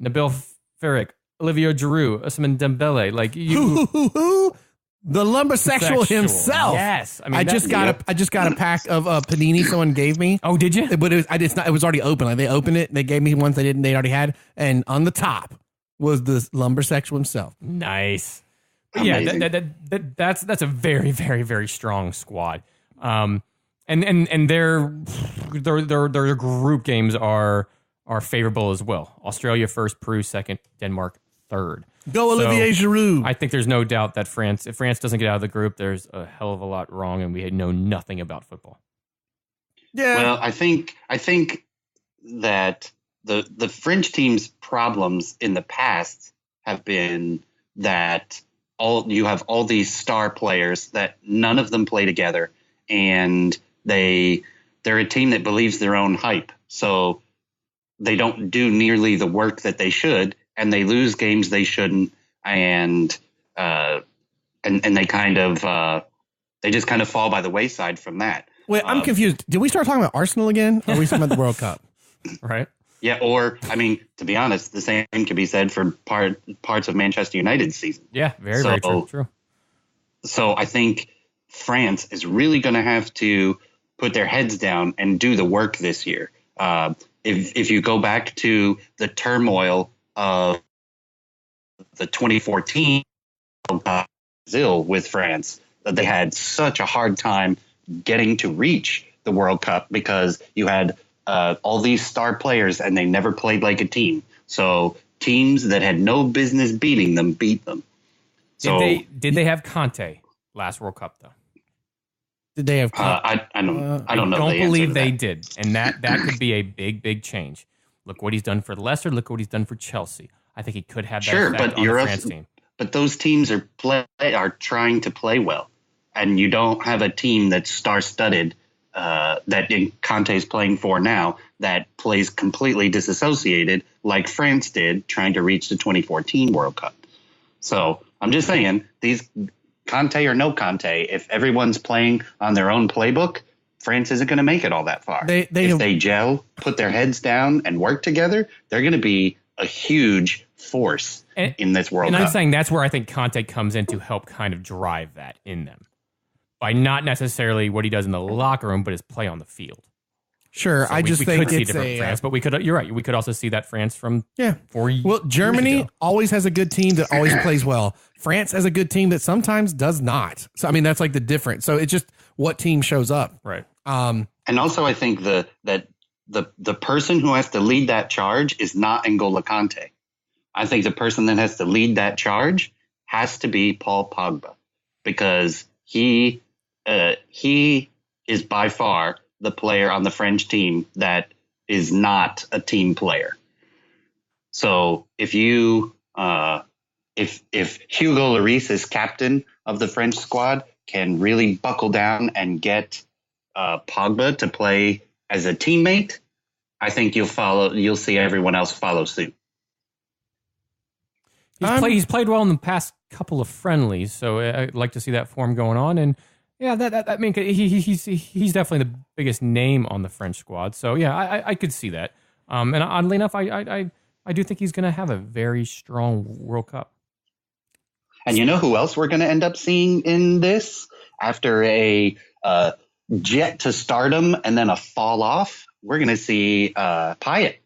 Nabil Fekir, Olivier Giroud, Ousmane Dembele. Like you, the lumbersexual himself. Yes, I mean I just got a pack of panini someone gave me. Oh, did you? But it was already open. Like they opened it, they gave me ones they already had, and on the top was the lumbersexual himself. Nice. Yeah, that's a very, very, very strong squad. And their group games are favorable as well. Australia first, Peru second, Denmark third. Go Olivier Giroud. I think there's no doubt that if France doesn't get out of the group, there's a hell of a lot wrong, and we know nothing about football. Yeah. Well, I think that the French team's problems in the past have been that you have all these star players that none of them play together, and they're a team that believes their own hype. So they don't do nearly the work that they should, and they lose games they shouldn't, and they kind of they just kind of fall by the wayside from that. Wait, I'm confused. Did we start talking about Arsenal again? Or are we talking about the World Cup? Right. Yeah, or I mean, to be honest, the same could be said for parts of Manchester United's season. Yeah, very true. So I think France is really going to have to put their heads down and do the work this year. If you go back to the turmoil of the 2014 Brazil with France, that they had such a hard time getting to reach the World Cup because you had all these star players and they never played like a team. So teams that had no business beating them beat them. So did they have Kante last World Cup though? Did they have? I don't know. I don't believe they did, and that could be a big change. Look what he's done for Leicester. Look what he's done for Chelsea. I think he could have that effect on the France team. But those teams are trying to play well, and you don't have a team that's star-studded that Conte's playing for now that plays completely disassociated like France did trying to reach the 2014 World Cup. So I'm just saying, these Conte or no Conte, if everyone's playing on their own playbook, France isn't going to make it all that far. If they gel, put their heads down, and work together, they're going to be a huge force in this World Cup. And I'm saying that's where I think Conte comes in to help kind of drive that in them. By not necessarily what he does in the locker room, but his play on the field. Sure, so I just think could it's see different France, but we could. You're right. We could also see that France from 4 years. Well, Germany always has a good team that always plays well. France has a good team that sometimes does not. So I mean, that's like the difference. So it's just what team shows up, right? And also, I think the person who has to lead that charge is not N'Golo Kante. I think the person that has to lead that charge has to be Paul Pogba, because he is by far the player on the French team that is not a team player. So if you if Hugo Lloris is captain of the French squad, can really buckle down and get Pogba to play as a teammate, I think you'll see everyone else follow suit. He's played well in the past couple of friendlies, so I'd like to see that form going on. And yeah, I mean, he's definitely the biggest name on the French squad. So yeah, I could see that. And oddly enough, I do think he's going to have a very strong World Cup. And you know who else we're going to end up seeing in this after a jet to stardom and then a fall off? We're going to see Payet.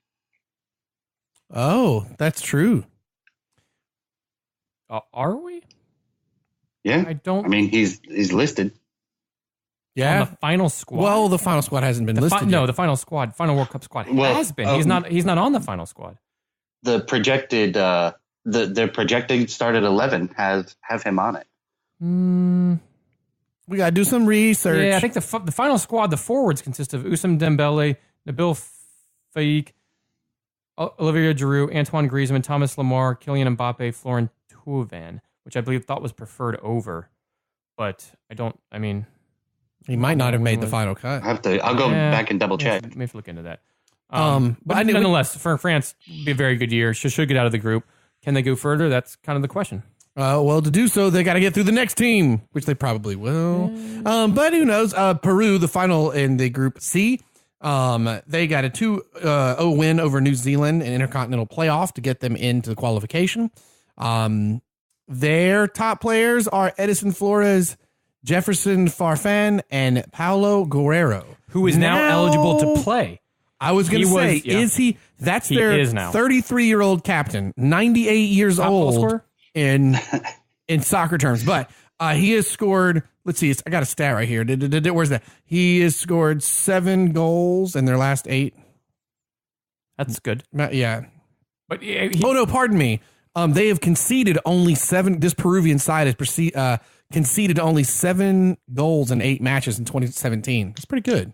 Oh, that's true. Are we? Yeah, I mean, he's listed. Yeah, on the final squad. Well, the final squad hasn't been listed. No, the final World Cup squad has been. He's not on the final squad. The projected, the projected started 11 have him on it. We gotta do some research. Yeah, I think the final squad, the forwards consist of Ousmane Dembele, Nabil Fekir, Olivier Giroud, Antoine Griezmann, Thomas Lemar, Kylian Mbappe, Florent Thauvin, which I thought was preferred over, but I don't. I mean, He might not have made the final cut. I'll go back and double check. Maybe have to look into that. But nonetheless, for France, be a very good year. Should get out of the group. Can they go further? That's kind of the question. Well, to do so, they got to get through the next team, which they probably will. But who knows? Peru, the final in the Group C. They got a 2-0 win over New Zealand in intercontinental playoff to get them into the qualification. Their top players are Edison Flores, Jefferson Farfan, and Paulo Guerrero, who is now eligible to play. I was going to say, is he? That's their 33-year-old captain, 98 years old in soccer terms. But he has scored, let's see, I got a stat right here. Where's that? He has scored 7 goals in their last 8. That's good. Yeah. But no, pardon me. They have conceded only 7. This Peruvian side has conceded only 7 goals in 8 matches in 2017. That's pretty good.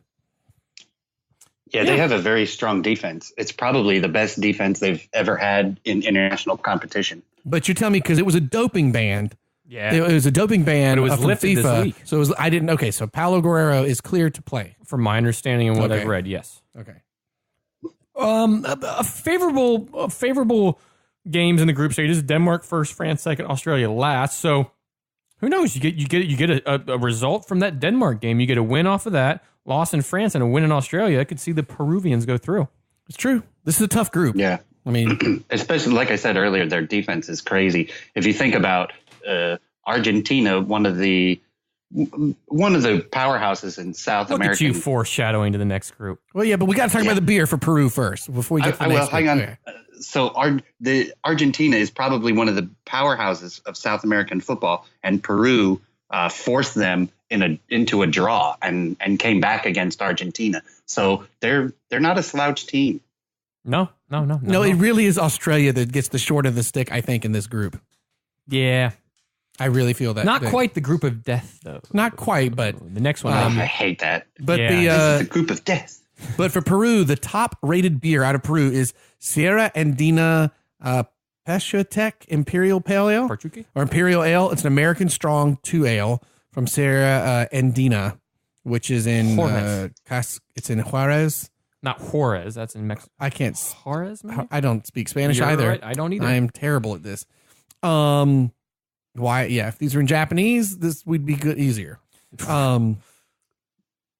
Yeah, they have a very strong defense. It's probably the best defense they've ever had in international competition. But you tell me, because it was a doping ban. Yeah, it was a doping ban. But it was from lifted FIFA. this week. So it was. I didn't. Okay, so Paulo Guerrero is cleared to play, from my understanding and what I've read. Yes. Okay. A favorable games in the group stage is Denmark first, France second, Australia last. So who knows? You get a result from that Denmark game. You get a win off of that. Loss in France and a win in Australia. I could see the Peruvians go through. It's true. This is a tough group. Yeah. I mean, especially like I said earlier, their defense is crazy. If you think about Argentina, one of the powerhouses in South America. Look at you foreshadowing to the next group. Well, yeah, but we got to talk about the beer for Peru first before we get to the next hang on. Okay. So Argentina is probably one of the powerhouses of South American football, and Peru forced them into a draw and came back against Argentina. So they're not a slouch team. No, it really is Australia that gets the short of the stick, I think, in this group. Yeah. I really feel that. Not quite the group of death, though. Not quite, but the next one. I hate that. But this is the group of death. But for Peru, the top rated beer out of Peru is Sierra Andina Peshotec Imperial Pale Ale. Portuguese? Or Imperial Ale. It's an American strong 2 ale from Sierra Andina, which is in it's in Juarez. Not Juarez. That's in Mexico. I can't. Juarez, maybe? I don't speak Spanish You're either. Right. I don't either. I am terrible at this. Why? Yeah, if these were in Japanese, this would be good, easier.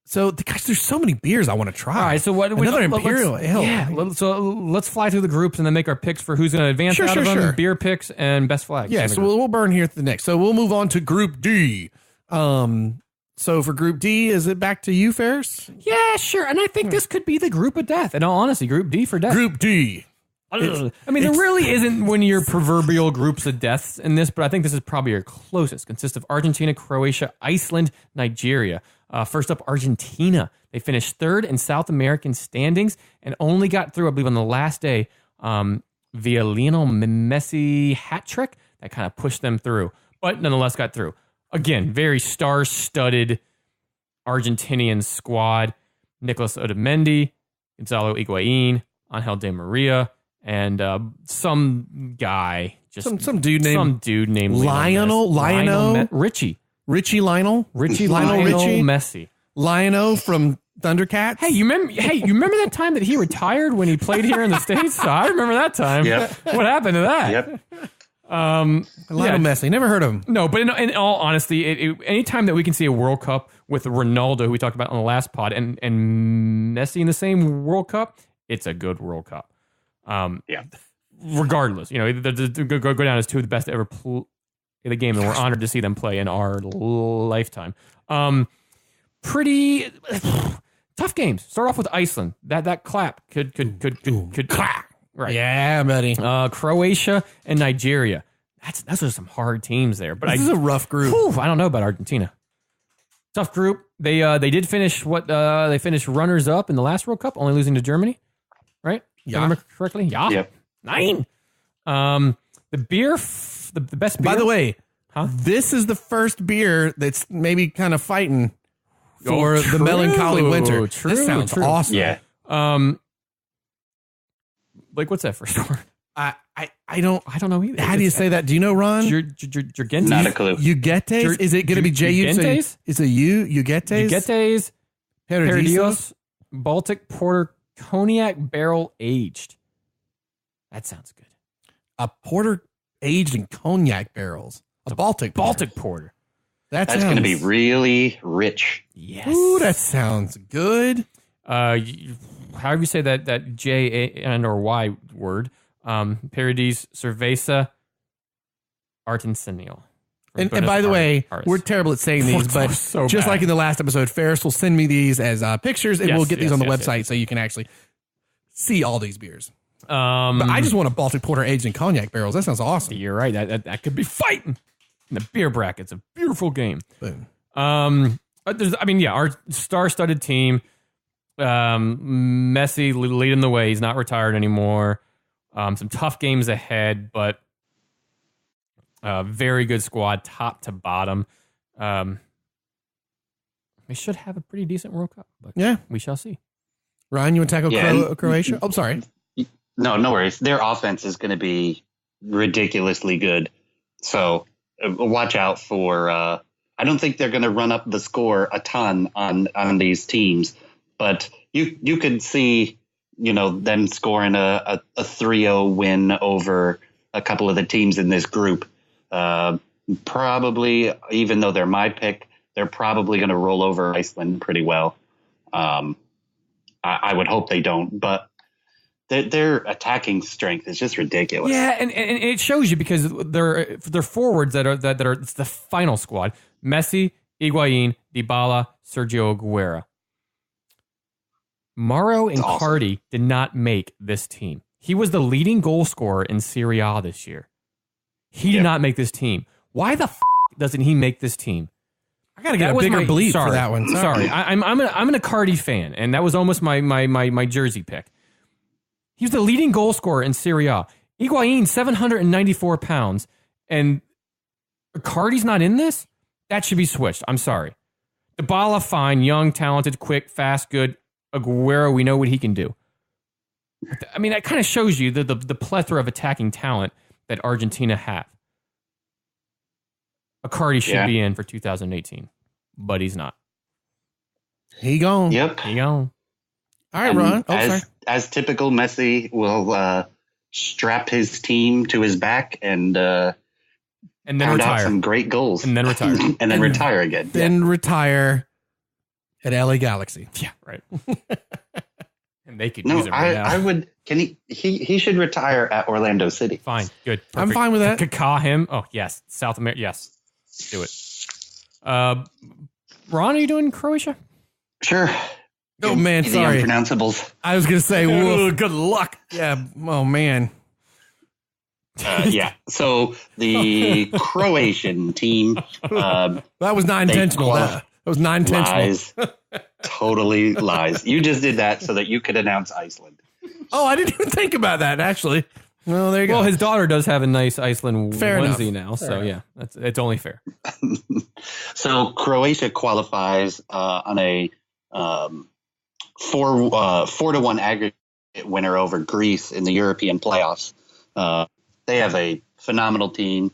So, gosh, there's so many beers I want to try. All right, so another Imperial Ale. Yeah, so let's fly through the groups and then make our picks for who's going to advance out of them, beer picks, and best flags. Yeah, so we'll burn here at the next. So we'll move on to Group D. So for Group D, is it back to you, Ferris? Yeah, sure. And I think this could be the group of death. In all honesty, Group D for death. Group D. I mean, there really isn't one of your proverbial groups of deaths in this, but I think this is probably your closest. Consists of Argentina, Croatia, Iceland, Nigeria. First up, Argentina. They finished third in South American standings and only got through, I believe, on the last day via Lionel Messi hat trick that kind of pushed them through, but nonetheless got through. Again, very star-studded Argentinian squad. Nicolas Otamendi, Gonzalo Higuain, Angel Di Maria, and some guy, just some dude named Lionel Richie Lionel Messi, Lionel from Thundercats. Hey, you remember that time that he retired when he played here in the States? I remember that time. Yep. What happened to that? Yep. Lionel Messi, never heard of him. No, but in all honesty, anytime that we can see a World Cup with Ronaldo, who we talked about on the last pod, and Messi in the same World Cup, it's a good World Cup. Regardless, go down as two of the best to ever play the game, and we're honored to see them play in our lifetime. Pretty tough games. Start off with Iceland. That clap could clap. Right. Yeah, buddy. Croatia and Nigeria. Those are some hard teams there. But this is a rough group. I don't know about Argentina. Tough group. They did finish they finished runners up in the last World Cup, only losing to Germany. Right? Yeah. Remember correctly? Yeah. Yep. 9. The beer, the best beer. By the way, this is the first beer that's maybe kind of fighting for the melancholy winter. This sounds awesome. Yeah. Like, what's that first word? I don't know either. How do you say that? Do you know, Ron? Jugentes? Not a clue. Jugetes? Is it going to be J-U? Jugentes? Is it U? Jugetes? Jugetes, Paradisos? Baltic Porter, Cognac Barrel Aged. That sounds good. A porter aged in cognac barrels. A Baltic Porter. That's going to be really rich. Yes. Ooh, that sounds good. However you say that J and or Y word. Paradis Cerveza Artesanal. And by the way, we're terrible at saying these, but so just bad. like in the last episode, Ferris will send me these as pictures, and we'll get these on the website so you can actually see all these beers. But I just want a Baltic Porter aged in cognac barrels. That sounds awesome. You're right. That could be fighting in the beer brackets. A beautiful game. Boom. Our star-studded team. Messi leading the way. He's not retired anymore. Some tough games ahead, but very good squad, top to bottom. We should have a pretty decent World Cup, but yeah, we shall see. Ryan, you want to tackle Croatia? Oh, sorry. No worries. Their offense is going to be ridiculously good. So watch out for. I don't think they're going to run up the score a ton on these teams, but you could see, them scoring a 3-0 win over a couple of the teams in this group. Probably, even though they're my pick, they're probably going to roll over Iceland pretty well. I would hope they don't, but their attacking strength is just ridiculous. Yeah, and it shows you because they're forwards that are it's the final squad: Messi, Higuain, Dybala, Sergio Aguero. Mauro Icardi did not make this team. He was the leading goal scorer in Serie A this year. He did not make this team. Why the doesn't he make this team? I gotta get a bigger bleep for that one. Sorry, I'm an Icardi fan, and that was almost my jersey pick. He was the leading goal scorer in Serie A. Higuain, 794 pounds, and Icardi's not in this? That should be switched. I'm sorry. Dybala, fine, young, talented, quick, fast, good. Aguero, we know what he can do. I mean, that kind of shows you the plethora of attacking talent that Argentina have. Icardi should be in for 2018, but he's not. He gone. Yep. He gone. All right, Ron. As typical, Messi will strap his team to his back and then retire. Out some great goals. And then retire. and then retire again. Then retire at LA Galaxy. Yeah, right. And they could use it right now. I would. Can he should retire at Orlando City. Fine. Good. Perfect. I'm fine with that. Kaká him. Oh, yes. South America. Yes. Do it. Ron, are you doing Croatia? Sure. Oh, man, sorry. The unpronounceables. I was going to say, good luck. Yeah. Oh, man. Yeah. So the Croatian team. That was not intentional. That was not intentional. Lies. Totally lies. You just did that so that you could announce Iceland. Oh, I didn't even think about that, actually. Well, there you go. Well, his daughter does have a nice Iceland onesie now, Fair so enough. yeah, it's only fair. So Croatia qualifies on a 4-1 aggregate winner over Greece in the European playoffs. They have a phenomenal team.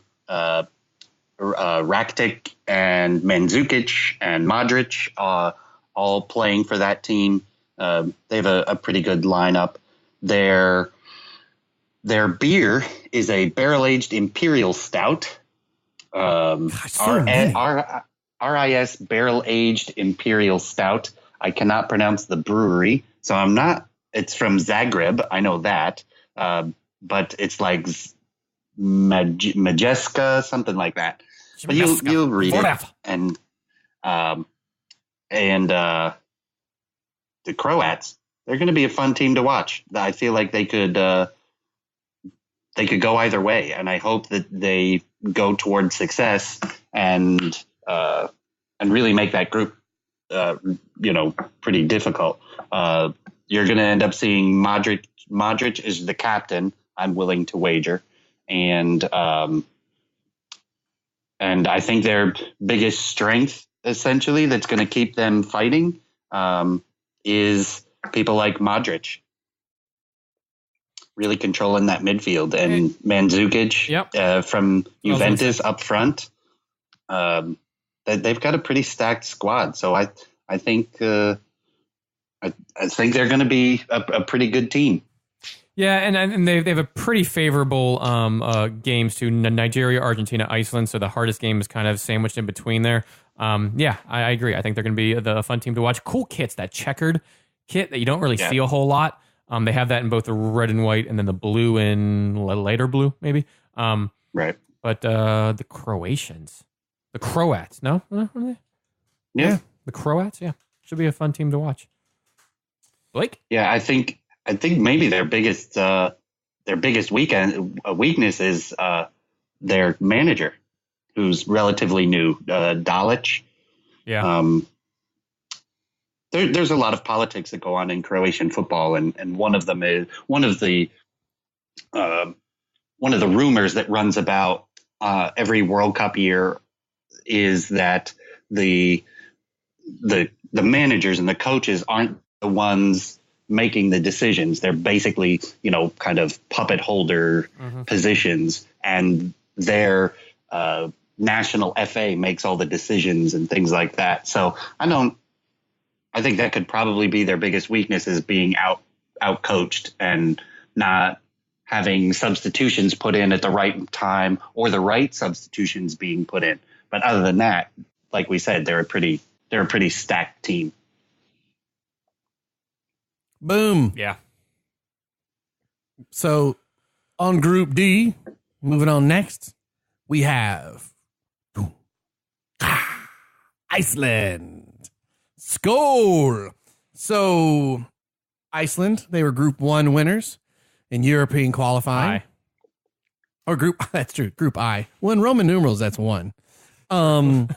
Rakitic and Mandzukic and Modric all playing for that team. They have a pretty good lineup. Their beer is a barrel-aged imperial stout. RIS barrel-aged imperial stout. I cannot pronounce the brewery, so I'm not. It's from Zagreb. I know that, but it's like Majeska, something like that. But you'll read it, and the Croats, they're going to be a fun team to watch. I feel like they could go either way, and I hope that they go towards success and really make that group, pretty difficult. You're going to end up seeing Modric. Modric is the captain. I'm willing to wager, and I think their biggest strength, essentially, that's going to keep them fighting, is people like Modric. really controlling that midfield, and Mandzukic from Juventus up front. They've got a pretty stacked squad, so I think they're going to be a pretty good team. Yeah, and they have a pretty favorable games to Nigeria, Argentina, Iceland. So the hardest game is kind of sandwiched in between there. I agree. I think they're going to be the fun team to watch. Cool kits, that checkered kit that you don't really see a whole lot. They have that in both the red and white, and then the blue and lighter blue, maybe. Right. But the Croatians, the Croats, no? Yeah, the Croats. Yeah, should be a fun team to watch. Blake? Yeah, I think maybe their biggest weakness is their manager, who's relatively new, Dalic. Yeah. There's a lot of politics that go on in Croatian football, and one of them is one of the rumors that runs about every World Cup year is that the managers and the coaches aren't the ones making the decisions. They're basically, kind of puppet holder positions, and their national FA makes all the decisions and things like that. So I think that could probably be their biggest weakness, is being out coached and not having substitutions put in at the right time, or the right substitutions being put in. But other than that, like we said, they're a pretty stacked team. Boom. Yeah. So on Group D, moving on next, we have Iceland. Skål! So Iceland, they were Group 1 winners in European qualifying. Or that's true, Group I. Well, in Roman numerals, that's 1. Their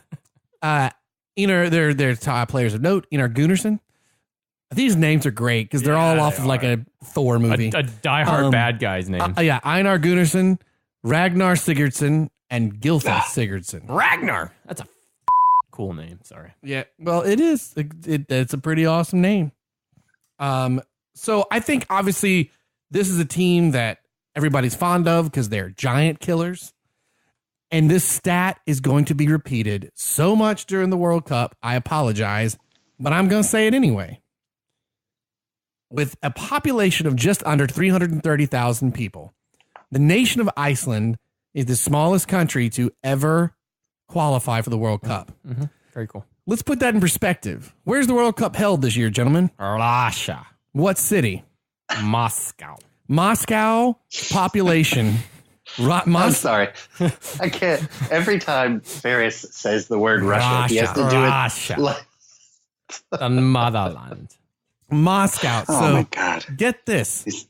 top players of note, Einar Gunnarsson. These names are great because they're all off of like a Thor movie. A diehard bad guy's name. Einar Gunnarsson, Ragnar Sigurdsson, and Gylfa Sigurdsson. Ragnar! That's a cool name. Sorry. Yeah, well, it is. It's a pretty awesome name. So I think obviously this is a team that everybody's fond of because they're giant killers. And this stat is going to be repeated so much during the World Cup. I apologize, but I'm going to say it anyway. With a population of just under 330,000 people, the nation of Iceland is the smallest country to ever qualify for the World Cup. Mm-hmm. Very cool. Let's put that in perspective. Where's the World Cup held this year, gentlemen? Russia. What city? Moscow. Moscow population. I'm sorry. I can't. Every time Ferris says the word Russia, he has to do it. The motherland. Moscow. Oh, so my God. Get this.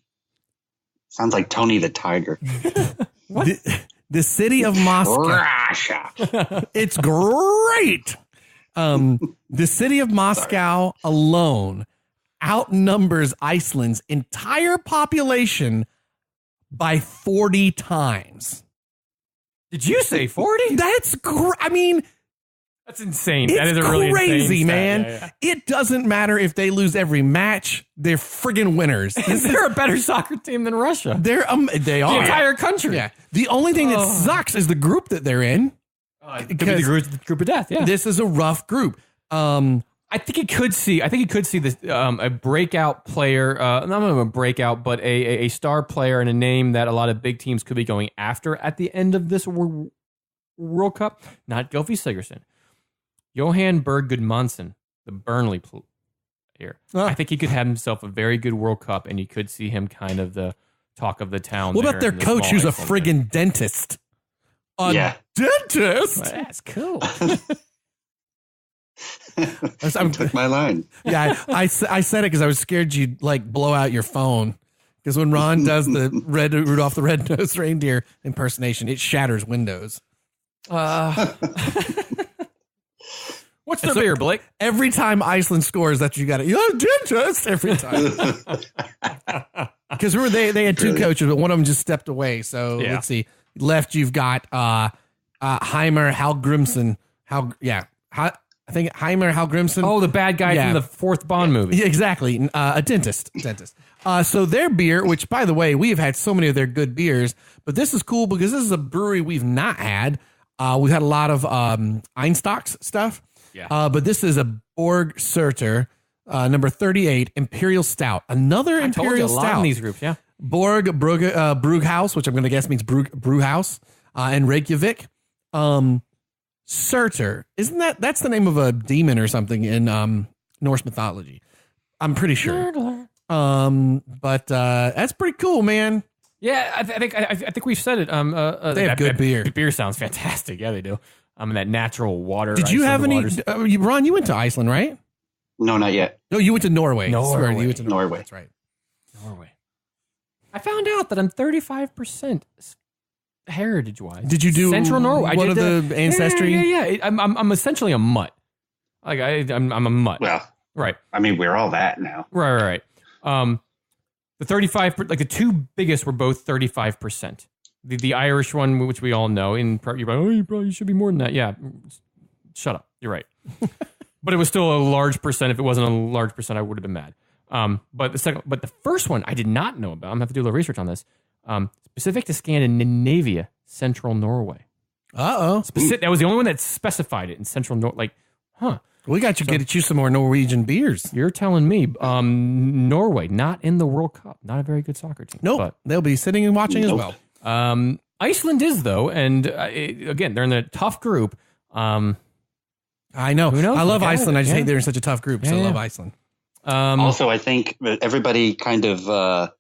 Sounds like Tony the Tiger. The city of Moscow. Russia. It's great. The city of Moscow alone outnumbers Iceland's entire population by 40 times. Did you say 40? That's I mean, that's insane. It's that is a really crazy, insane man. stat. Yeah. It doesn't matter if they lose every match; they're friggin' winners. They're a better soccer team than Russia. They are the entire country. Yeah. The only thing that sucks is the group that they're in. Because the group of death. Yeah. This is a rough group. I think it could see this a breakout player, not a breakout, but a star player and a name that a lot of big teams could be going after at the end of this World Cup. Not Gylfi Sigurdsson. Johan Berg Gudmundsson, the Burnley player. I think he could have himself a very good World Cup, and you could see him kind of the talk of the town. What about their coach who's a friggin' dentist? Dentist? Well, that's cool. You took my line. Yeah, I said it because I was scared you'd blow out your phone. Because when Ron does the Rudolph the Red-Nosed Reindeer impersonation, it shatters windows. What's their beer, Blake? Every time Iceland scores, that's what you got to. You're a dentist every time. Because remember, they had two coaches, but one of them just stepped away. So let's see. Left, you've got Heimer Hallgrimsson. I think Heimer Hallgrimsson. Oh, the bad guy from the fourth Bond movie. Yeah, exactly. A dentist. So their beer, which by the way, we have had so many of their good beers, but this is cool because this is a brewery we've not had. We've had a lot of Einstocks stuff. Yeah. But this is a Borg Surter, number 38, Imperial Stout. Another Imperial a lot Stout. in these groups, yeah. Borg Brughaus, which I'm going to guess means Brewhouse, and Reykjavik. Surtur. That's the name of a demon or something in Norse mythology. I'm pretty sure. But that's pretty cool, man. Yeah, I think we've said it. They have good beer. Beer sounds fantastic. Yeah, they do. That natural water. Did you have any? Ron, you went to Iceland, right? No, not yet. No, you went to Norway. Norway. You went to Norway. That's right. Norway. I found out that I'm 35% heritage-wise. Did you do Central Norway? What are the ancestry? Yeah. I'm essentially a mutt. Like I'm a mutt. Well, right. I mean, we're all that now. Right. The 35, like the two biggest were both 35%. The Irish one, which we all know, you're like, you probably should be more than that. Yeah, shut up. You're right. But it was still a large percent. If it wasn't a large percent, I would have been mad. But the first one I did not know about. I'm gonna have to do a little research on this. Specific to Scandinavia, Central Norway. That was the only one that specified it in Central Norway. We got to get you some more Norwegian beers. You're telling me Norway not in the World Cup, not a very good soccer team. Nope, but they'll be sitting and watching as well. Iceland is though, and again, they're in a tough group. I know. I love Iceland. I just hate they're in such a tough group, so I love Iceland. Also, I think that everybody kind of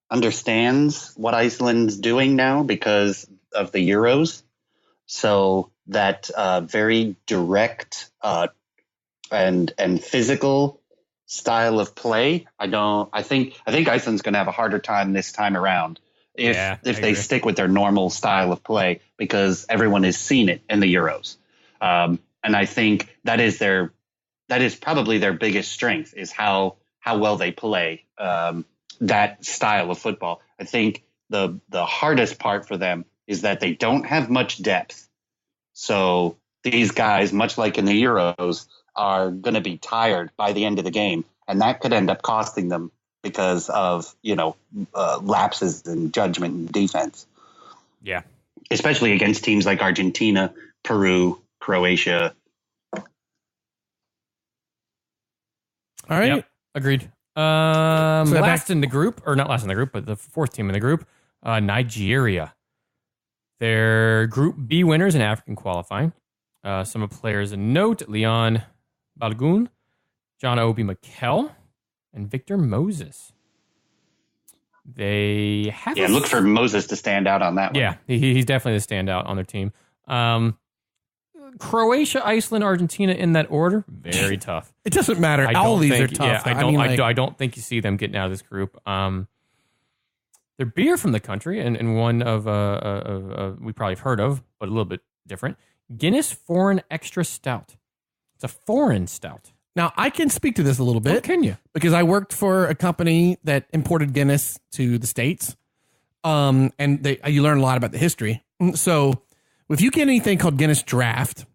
understands what Iceland's doing now because of the Euros. So that very direct and physical style of play, I think Iceland's going to have a harder time this time around if they stick with their normal style of play because everyone has seen it in the Euros. And I think that is probably their biggest strength is how well they play that style of football. I think the hardest part for them is that they don't have much depth. So these guys, much like in the Euros, are going to be tired by the end of the game, and that could end up costing them because of lapses in judgment and defense. Yeah, especially against teams like Argentina, Peru, Croatia. All right. Yep. Agreed. Last in the group, or not last in the group, but the fourth team in the group, Nigeria. They're Group B winners in African qualifying. Some of players in note: Leon Balogun, John Obi Mikel, and Victor Moses. They have look for Moses to stand out on that one. Yeah, he's definitely the standout on their team. Croatia, Iceland, Argentina in that order, very tough. It doesn't matter. All these are tough. Yeah, I don't think you see them getting out of this group. They're beer from the country, and one of we probably have heard of, but a little bit different. Guinness Foreign Extra Stout. It's a foreign stout. Now, I can speak to this a little bit. Oh, can you? Because I worked for a company that imported Guinness to the States, and you learn a lot about the history. So if you get anything called Guinness Draft,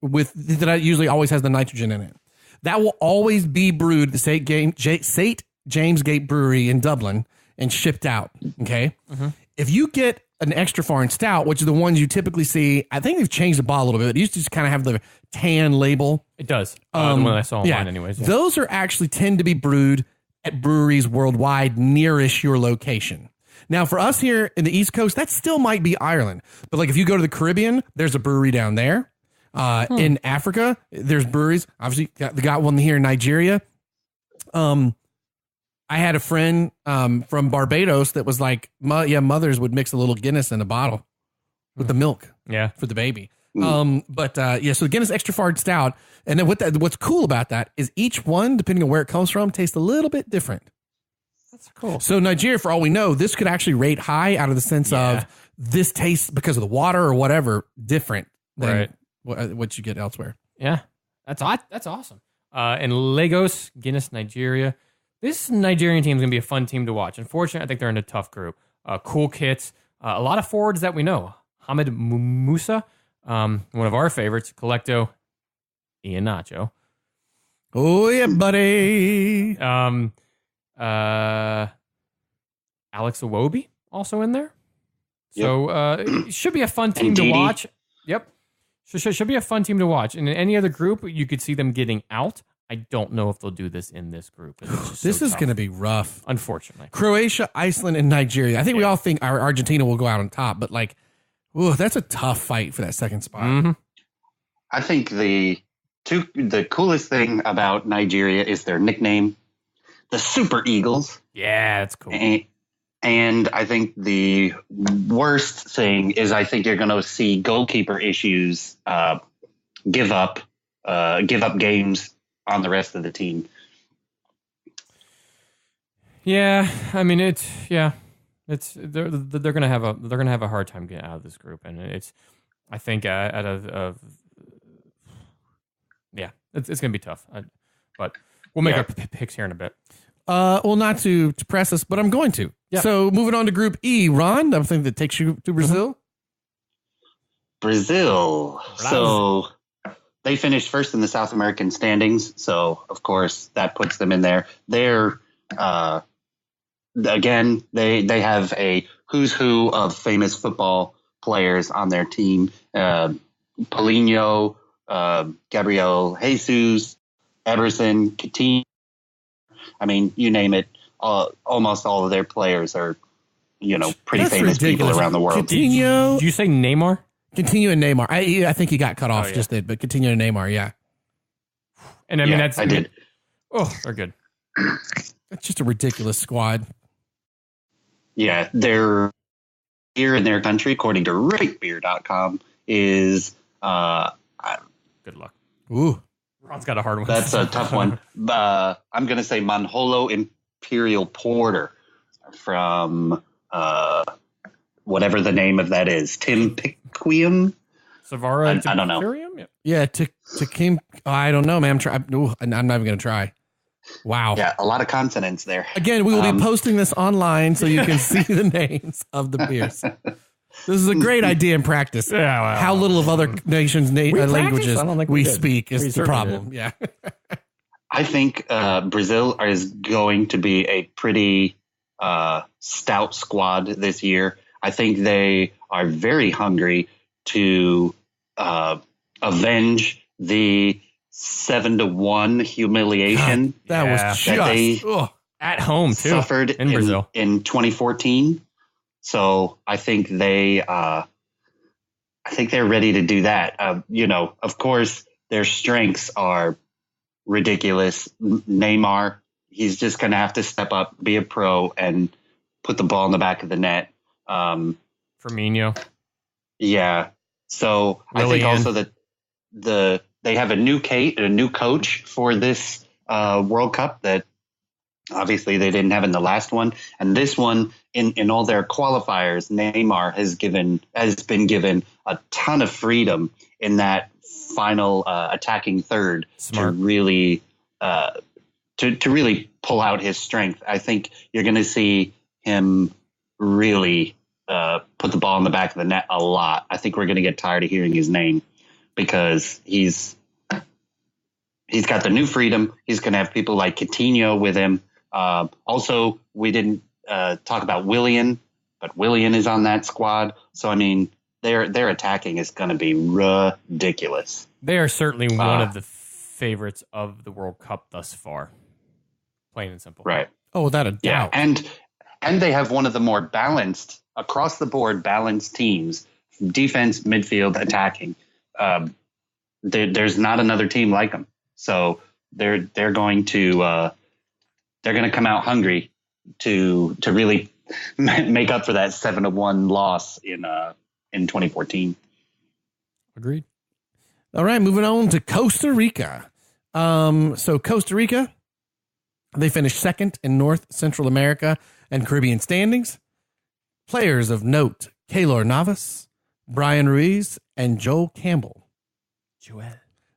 that usually always has the nitrogen in it, that will always be brewed at the St. James Gate Brewery in Dublin and shipped out. Okay? Mm-hmm. If you get an extra foreign stout, which are the ones you typically see, I think they've changed the bottle a little bit. It used to just kind of have the tan label. It does. The one I saw online anyways. Yeah. Those are actually tend to be brewed at breweries worldwide nearish your location. Now, for us here in the East Coast, that still might be Ireland. But like if you go to the Caribbean, there's a brewery down there. In Africa, there's breweries. Obviously, got one here in Nigeria. I had a friend from Barbados that was like, mothers would mix a little Guinness in a bottle with the milk for the baby. So the Guinness Extra Foreign Stout. And then what's cool about that is each one, depending on where it comes from, tastes a little bit different. That's cool. So Nigeria, for all we know, this could actually rate high out of the sense of this tastes, because of the water or whatever, different than what you get elsewhere. Yeah, that's awesome. And Lagos, Guinness, Nigeria. This Nigerian team is going to be a fun team to watch. Unfortunately, I think they're in a tough group. Cool kits. A lot of forwards that we know. Hamid Musa, one of our favorites. Collecto, Ian Nacho. Oh, yeah, buddy. Alex Iwobi also in there. So it should be a fun team to watch. Yep. Should be a fun team to watch. And in any other group, you could see them getting out. I don't know if they'll do this in this group. This is going to be rough. Unfortunately. Croatia, Iceland, and Nigeria. I think we all think our Argentina will go out on top, but like, that's a tough fight for that second spot. Mm-hmm. I think the coolest thing about Nigeria is their nickname, the Super Eagles. Yeah, that's cool. And I think the worst thing is I think you're going to see goalkeeper issues give up games on the rest of the team. Yeah, I mean they're gonna have a hard time getting out of this group, and it's gonna be tough. But we'll make our picks here in a bit. Well, not to press us, but I'm going to. Yep. So moving on to Group E, Ron, I think that takes you to Brazil. Brazil. So they finished first in the South American standings, so of course that puts them in there. They're again, they have a who's who of famous football players on their team. Paulinho, Gabriel Jesus, Emerson, Coutinho. I mean, you name it. Almost all of their players are, pretty famous people around the world. Coutinho. Did you say Neymar? Coutinho and Neymar. I think he got cut off just then, but Coutinho and Neymar, yeah. And I mean, I did. Oh, they're good. That's just a ridiculous squad. Yeah, they're here in their country, according to ratebeer.com, is good luck. Ooh. Ron's got a hard one. That's a tough one. I'm going to say Manjolo Imperial Porter from whatever the name of that is. Tim Piquium? Savara? I don't know. Yeah, to Kim. I don't know, man. I'm not even going to try. Wow. Yeah, a lot of consonants there. Again, we will be posting this online so you can see the names of the beers. This is a great idea in practice. Yeah, well, how little of other nations' languages we speak is the problem. Did. Yeah. I think Brazil is going to be a pretty stout squad this year. I think they are very hungry to avenge the 7-1 humiliation that was that they at home too suffered in Brazil in 2014. So I think they're ready to do that. Of course, their strengths are ridiculous. Neymar, he's just going to have to step up, be a pro, and put the ball in the back of the net. Firmino. Yeah. So I think also that they have a new coach for this World Cup that obviously they didn't have in the last one. And this one, in all their qualifiers, Neymar has been given a ton of freedom in that final attacking third. Smart. To really to really pull out his strength. I think you're going to see him really put the ball in the back of the net a lot. I think we're going to get tired of hearing his name because he's got the new freedom. He's going to have people like Coutinho with him. Also, we didn't talk about Willian, but Willian is on that squad. So, I mean, their attacking is going to be ridiculous. They are certainly one of the favorites of the World Cup thus far. Plain and simple. Right. Oh, without a doubt. Yeah, and they have one of the more balanced, across the board balanced teams, defense, midfield, attacking. There's not another team like them. So they're going to come out hungry to really make up for that 7-1 loss in 2014. Agreed. All right, moving on to Costa Rica. So Costa Rica, they finished second in North Central America and Caribbean standings. Players of note: Keylor Navas, Brian Ruiz, and Joel Campbell.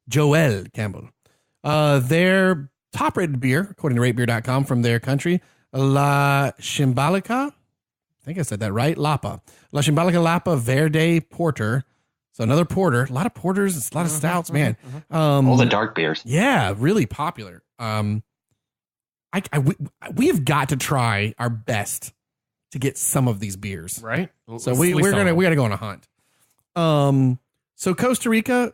Joel Campbell. Their top-rated beer, according to ratebeer.com, from their country, La Chimbalica. I think I said that right. Lapa. La Chimbalica Lapa Verde Porter. So another porter. A lot of porters. A lot of stouts, man. All the dark beers. Yeah, really popular. I we have got to try our best to get some of these beers. Right. So we got to go on a hunt. So Costa Rica,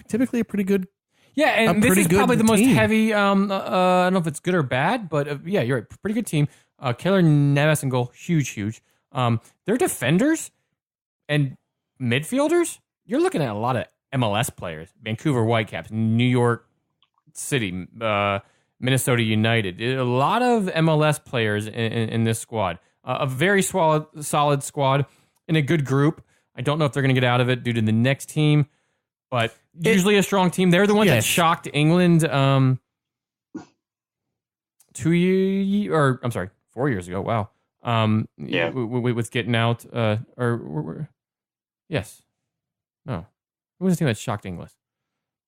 typically a pretty good. Yeah, and this is probably the most team. heavy. I don't know if it's good or bad, but yeah, you're right. Pretty good team. Keylor Navas and goal, huge. They're defenders and midfielders. You're looking at a lot of MLS players: Vancouver Whitecaps, New York City, Minnesota United. A lot of MLS players in this squad. A very solid squad in a good group. I don't know if they're going to get out of it due to the next team, but usually a strong team. They're the ones that shocked England 4 years ago. Wow. With getting out. Yes. No. Who was the team that shocked England?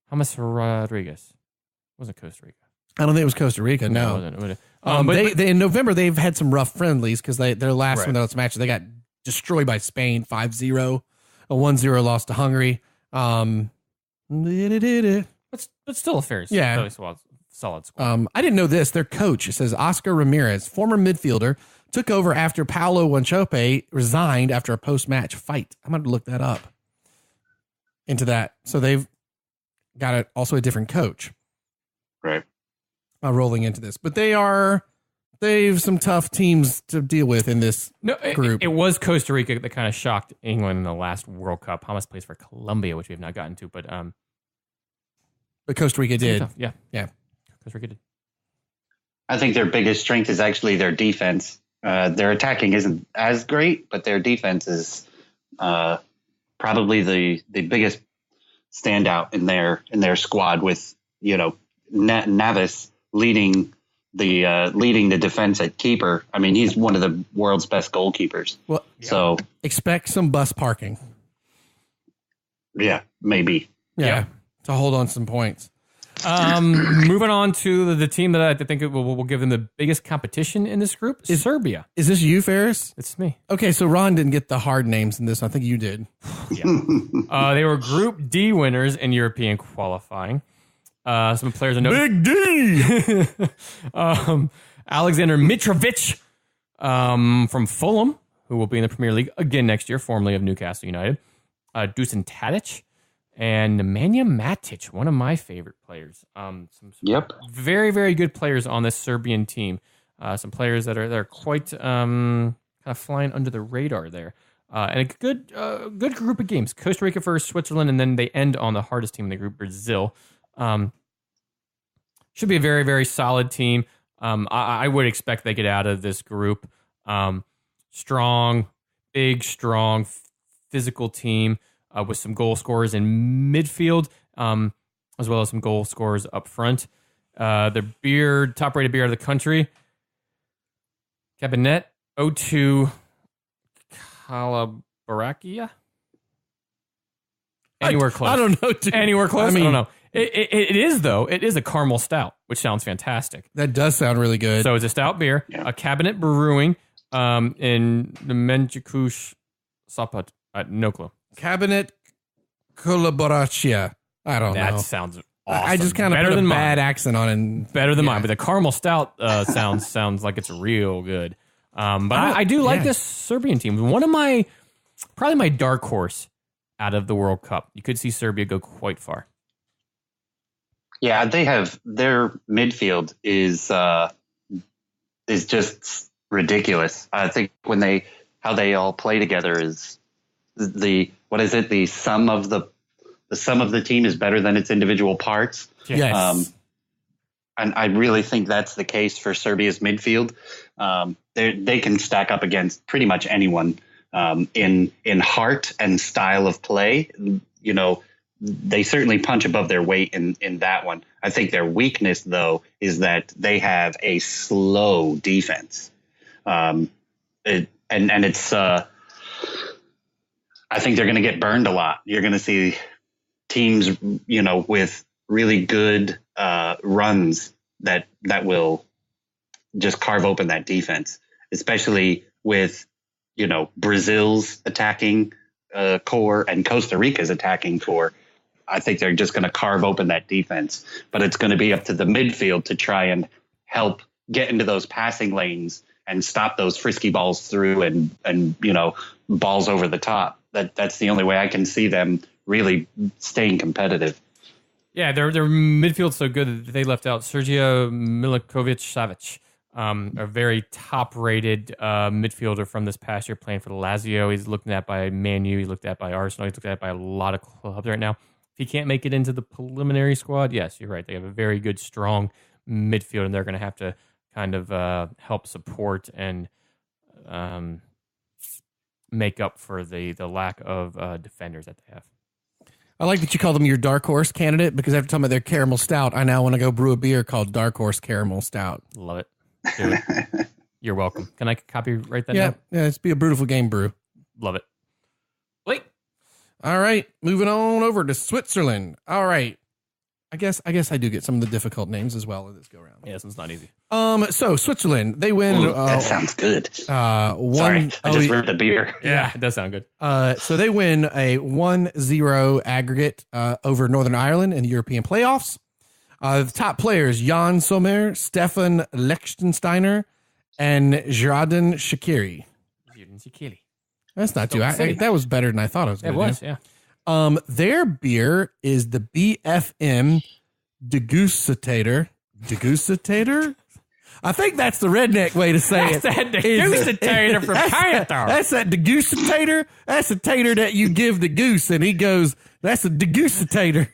James Rodriguez. It wasn't Costa Rica. I don't think it was Costa Rica. No. It wasn't. But in November, they've had some rough friendlies because their last match, they got destroyed by Spain 5-0, a 1-0 loss to Hungary. But still a fairly solid squad. I didn't know this. Their coach, it says Oscar Ramirez, former midfielder, took over after Paulo Wanchope resigned after a post-match fight. I'm going to look that up into that. So they've got also a different coach. Right. Rolling into this. But they've some tough teams to deal with in this group. It was Costa Rica that kind of shocked England in the last World Cup. Hamas plays for Colombia, which we have not gotten to, but Costa Rica did. Yeah. Costa Rica did. I think their biggest strength is actually their defense. Their attacking isn't as great, but their defense is probably the biggest standout in their squad. With Navas leading the defense at keeper. I mean, he's one of the world's best goalkeepers. Well, so expect some bus parking. Yeah, maybe. Yeah. To hold on some points. Moving on to the team that I think will give them the biggest competition in this group is Serbia. Is this you, Ferris? It's me. Okay, so Ron didn't get the hard names in this. I think you did. Yeah. They were Group D winners in European qualifying. Some players are Big D. Alexander Mitrovic from Fulham, who will be in the Premier League again next year, formerly of Newcastle United. Dusan Tadic and Nemanja Matic, one of my favorite players. Some very, very good players on this Serbian team. Some players that are quite kind of flying under the radar there. And a good group of games. Costa Rica first, Switzerland, and then they end on the hardest team in the group, Brazil. Should be a very, very solid team. I would expect they get out of this group. Strong, physical team with some goal scorers in midfield, as well as some goal scorers up front. Their top-rated beer of the country, Cabernet 02 Calabaracia. Anywhere close. I don't know, dude. Anywhere close? I don't know. It is, though. It is a caramel stout, which sounds fantastic. That does sound really good. So it's a stout beer. Yeah. A Cabinet Brewing in the Menjakush Sapat. No clue. Cabinet Calabaracia. I don't know. That sounds awesome. I just kind of put a bad accent on it. Better than mine. But the caramel stout sounds like it's real good. But I do like this Serbian team. Probably my dark horse out of the World Cup. You could see Serbia go quite far. Yeah, they have their midfield is just ridiculous. I think how they all play together is the sum of the team is better than its individual parts. Yes. And I really think that's the case for Serbia's midfield. They can stack up against pretty much anyone in heart and style of play. They certainly punch above their weight in that one. I think their weakness, though, is that they have a slow defense. It's I think they're going to get burned a lot. You're going to see teams, with really good runs that will just carve open that defense, especially with, Brazil's attacking core and Costa Rica's attacking core. I think they're just going to carve open that defense, but it's going to be up to the midfield to try and help get into those passing lanes and stop those frisky balls through and balls over the top. That's the only way I can see them really staying competitive. Yeah, their midfield's so good that they left out Sergio Milinkovic-Savic, a very top-rated midfielder from this past year playing for the Lazio. He's looked at by Man U. He's looked at by Arsenal. He's looked at by a lot of clubs right now. If he can't make it into the preliminary squad, yes, you're right. They have a very good, strong midfield, and they're going to have to kind of help support and make up for the lack of defenders that they have. I like that you call them your dark horse candidate, because after talking about their caramel stout, I now want to go brew a beer called Dark Horse Caramel Stout. Love it. Do it. You're welcome. Can I copyright that? Yeah, it's be a Brewtiful Game brew. Love it. Blake. All right, moving on over to Switzerland. All right, I guess I do get some of the difficult names as well as this go around. Yeah, this one's not easy. So Switzerland, they win. Ooh, that sounds good. Sorry, I just ruined the beer. Yeah, it does sound good. So they win a 1-0 aggregate over Northern Ireland in the European playoffs. The top players: Jan Sommer, Stefan Liechtensteiner, and Jadon Shaqiri. That's not too bad. That was better than I thought it was going to do. Yeah. Their beer is the BFM Degustator. Degustator? I think that's the redneck way to say That's that degustator from Canada. That's that degustator. That's a tater that you give the goose, and he goes, that's a degustator.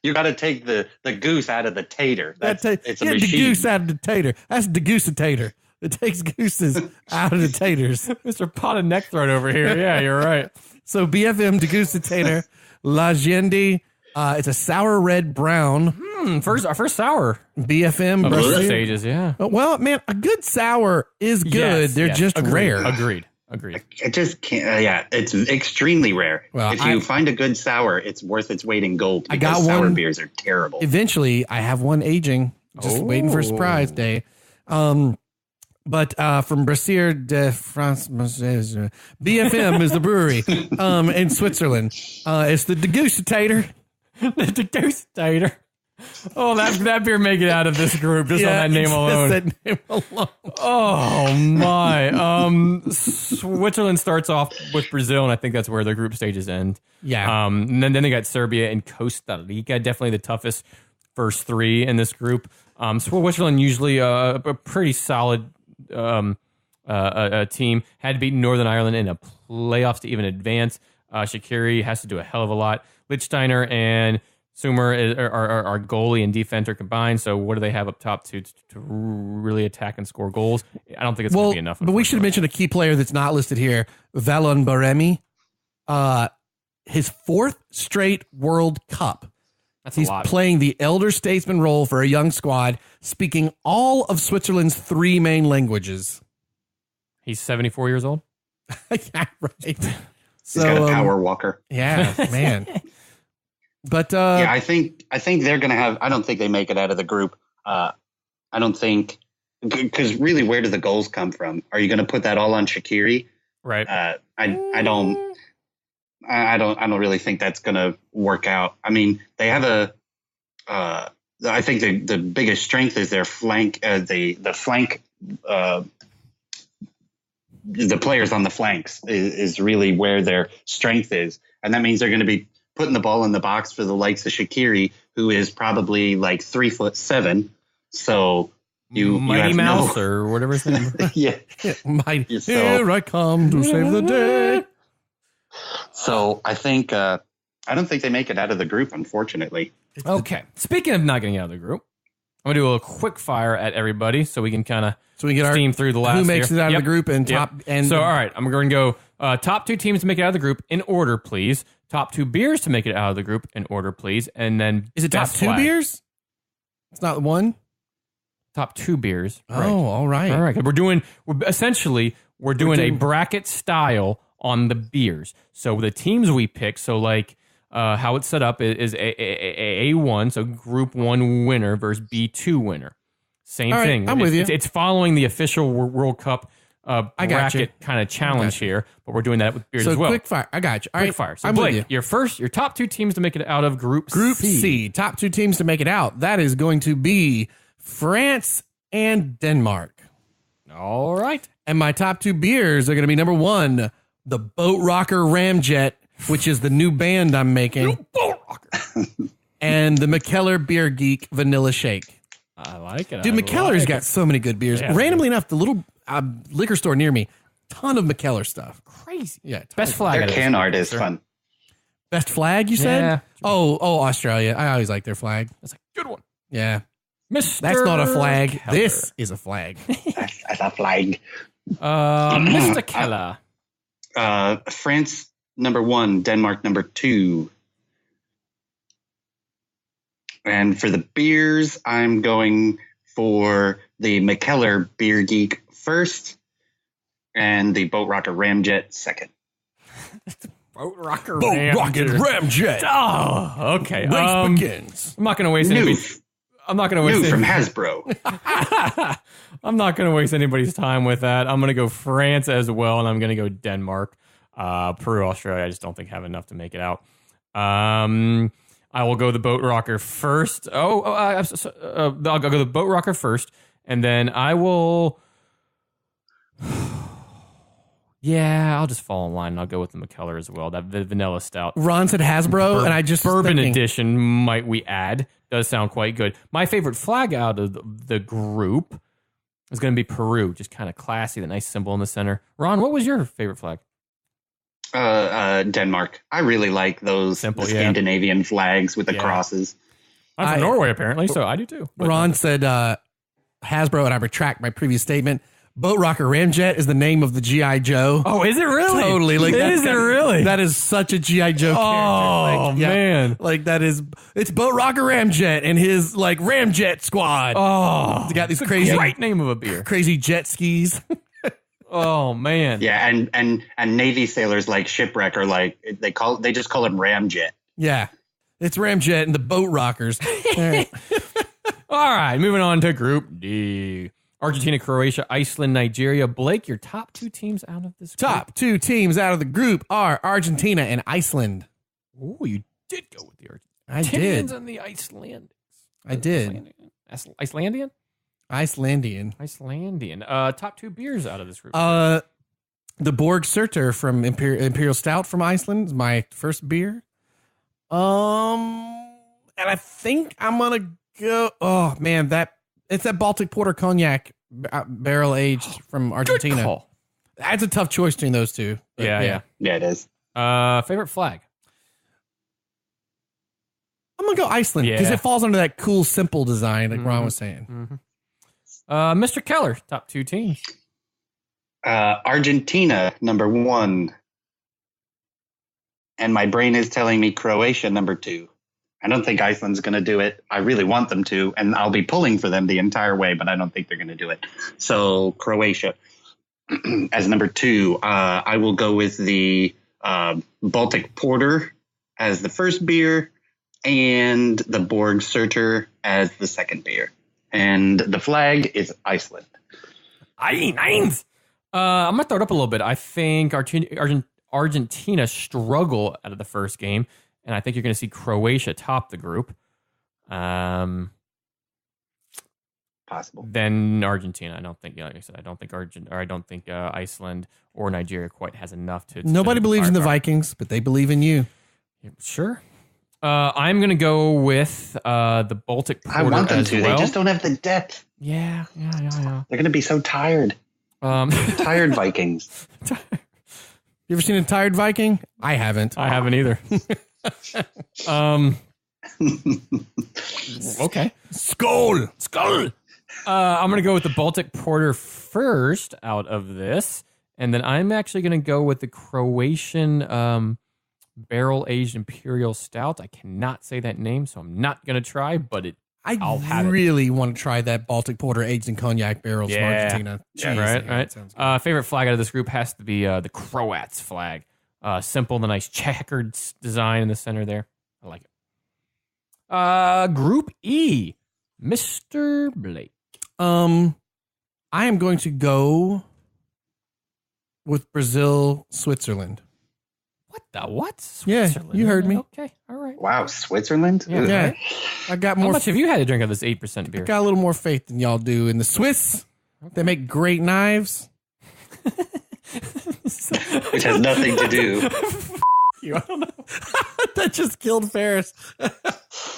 You got to take the goose out of the tater. It's a Get machine. the goose out of the tater. That's degustator. It takes gooses out of the taters. Mr. Pot and Neck Throat over here. Yeah, you're right. So BFM Degustator, Legendi. It's a sour red brown. Our first sour. BFM. Of Brazil. those stages, yeah. Well, man, a good sour is good. Yes, They're just rare. Agreed. It just can't. Yeah, it's extremely rare. Well, if you find a good sour, it's worth its weight in gold. I got sour one. beers are terrible. Eventually, I have one aging, just waiting for a surprise day. But from Brassier de France, BFM is the brewery in Switzerland. It's the Degustator. The Degustator. Oh, that beer may get out of this group just on that name alone. That name alone. Oh my! Switzerland starts off with Brazil, and I think that's where the group stages end. Yeah. And then they got Serbia and Costa Rica. Definitely the toughest first three in this group. Switzerland usually a pretty solid a team. Had to beat Northern Ireland in a playoffs to even advance. Shaqiri has to do a hell of a lot. Lichtsteiner and Sumer are goalie and defender combined. So what do they have up top to really attack and score goals? I don't think it's going to be enough. But we should mention a key player that's not listed here, Valon Baremi. His fourth straight World Cup. He's playing the elder statesman role for a young squad, speaking all of Switzerland's three main languages. He's 74 years old? Yeah, right. He's got a power walker. Yeah, man. But yeah, I think they're going to have. I don't think they make it out of the group. I don't think, because really, where do the goals come from? Are you going to put that all on Shaqiri? Right. I don't really think that's going to work out. I mean, they have I think the biggest strength is their flank. The flank. The players on the flanks is really where their strength is, and that means they're going to be putting the ball in the box for the likes of Shaqiri, who is probably like 3'7". So Mighty Mouse or whatever his name. Yeah. Mighty. Here I come to save the day. So I think I don't think they make it out of the group, unfortunately. Okay. Speaking of not getting out of the group, I'm gonna do a quick fire at everybody so we can kind of steam through the last. Who makes it out of the group and top and so all right, I'm going to go top two teams to make it out of the group in order, please. Top two beers to make it out of the group in order, please. And then is it top two beers? It's not one. Top two beers. Oh, all right. All right. We're doing a bracket style on the beers. So the teams we pick. So like how it's set up is A1, so Group 1 winner versus B2 winner. Same thing. I'm with you. It's following the official World Cup bracket kind of challenge here, but we're doing that with beers as well. Quick fire. I got you. All quick right. fire. So I'm Blake, with you. your top two teams to make it out of Group C. Top two teams to make it out. That is going to be France and Denmark. All right. And my top 2 beers are going to be number 1, the Boat Rocker Ramjet, which is the new band I'm making. Boat Rocker. And the McKellar Beer Geek Vanilla Shake. I like it. Dude, McKellar's got so many good beers. Yeah, Randomly enough, the little liquor store near me, ton of McKellar stuff. Crazy. Yeah. Best flag. Their out of can this art group, is sir. fun. Best flag, you said? Yeah. Oh, Australia. I always like their flag. That's a good one. Yeah. Mr. That's not a flag. Keller. This is a flag. That's a flag. Mr. Keller. France number 1, Denmark number 2. And for the beers, I'm going for the McKellar Beer Geek first and the Boat Rocker Ramjet second. Boat Rocker Boat Rocket Ramjet. Oh, okay. Race begins. I'm not going to waste New, anybody's. I'm not going to waste new from any- Hasbro. I'm not going to waste anybody's time with that. I'm going to go France as well, and I'm going to go Denmark. Peru, Australia, I just don't think have enough to make it out. I will go the Boat Rocker first. I'll go the Boat Rocker first, and then I will. Yeah, I'll just fall in line and I'll go with the McKellar as well. That the vanilla stout. Ron said Hasbro, and I just was Bourbon thinking, edition, might we add, does sound quite good. My favorite flag out of the group is going to be Peru. Just kind of classy, the nice symbol in the center. Ron, what was your favorite flag? Denmark. I really like those Simple, the yeah. Scandinavian flags with the Yeah. crosses. I'm from Norway, apparently, so I do too. But- Ron said Hasbro, and I retract my previous statement. Boat Rocker Ramjet is the name of the G.I. Joe. Oh, is it really? Totally. Like, Is it really? That is such a G.I. Joe character. Oh, Like, yeah. man. Like, that is, it's Boat Rocker Ramjet and his, like, Ramjet squad. Oh, They got these it's a crazy, great name of a beer. crazy jet skis. Oh man. Yeah, and Navy sailors like Shipwreck are like they just call him Ramjet. Yeah. It's Ramjet and the Boat Rockers. All right. All right, moving on to Group D. Argentina, Croatia, Iceland, Nigeria. Blake, your top 2 teams out of this group. Top 2 teams out of the group are Argentina and Iceland. Oh, you did go with the I Argentinians did. and the Icelandics. I did. Icelandian? Icelandian. Icelandian. Top 2 beers out of this group. The Borg Surtur from Imperial Stout from Iceland is my first beer. And I think I'm gonna go. Oh man, it's that Baltic Porter cognac barrel aged from Argentina. Good call. That's a tough choice between those two. But Yeah. Yeah, it is. Favorite flag? I'm gonna go Iceland because Yeah. it falls under that cool, simple design, like Ron was saying. Mr. Keller, top 2 teams. Argentina number 1, and my brain is telling me Croatia number 2. I don't think Iceland's going to do it. I really want them to, and I'll be pulling for them the entire way, but I don't think they're going to do it. So Croatia as number 2. I will go with the Baltic Porter as the first beer, and the Borg Surtur as the second beer. And the flag is Iceland. I'm gonna throw it up a little bit. I think Argentina struggle out of the first game, and I think you're gonna see Croatia top the group. Possible. Then Argentina. I don't think, like I said, I don't think Iceland or Nigeria quite has enough to. Nobody believes in the firepower. Vikings, but they believe in you. Sure. I'm gonna go with the Baltic Porter I want them as to. well. They just don't have the depth. Yeah. They're going to be so tired. Tired Vikings. You ever seen a tired Viking? I haven't. I haven't either. Okay. Skull. I'm going to go with the Baltic Porter first out of this. And then I'm actually going to go with the Croatian barrel-aged Imperial Stout. I cannot say that name, so I'm not going to try, but I'll have it. really want to try that Baltic Porter aged in cognac barrels from Argentina. Yeah, Jeez, right. that sounds good. Favorite flag out of this group has to be the Croats flag. Simple, the nice checkered design in the center there. I like it. Group E, Mr. Blake. I am going to go with Brazil, Switzerland. What the what? Yeah, Switzerland. you heard me. Okay, all right. Wow, Switzerland? Yeah. Ugh. Yeah, I got How more. much have you had to drink of this 8% beer? I got a little more faith than y'all do in the Swiss. They make great knives. Which has nothing to do. I don't know. That just killed Ferris.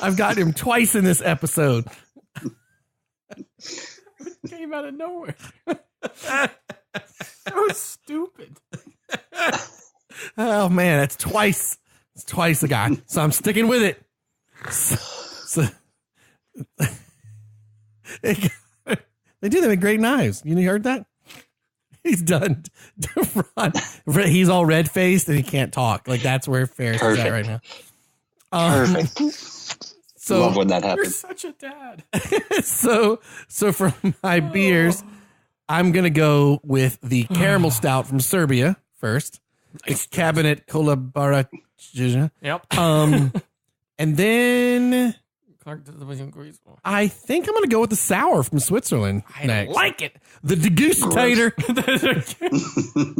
I've got him twice in this episode. Came out of nowhere. So stupid. Oh man, that's twice. It's twice the guy. So I'm sticking with it. So, they do. They make great knives. You heard that? He's done. Ron, he's all red faced and he can't talk. Like that's where Ferris is at right now. Perfect. So Love when that You're happens. such a dad. so for my beers, I'm gonna go with the caramel stout from Serbia first. It's Cabinet Kolabarachija. Yep. And then I think I'm gonna go with the sour from Switzerland next. like it. The degustator.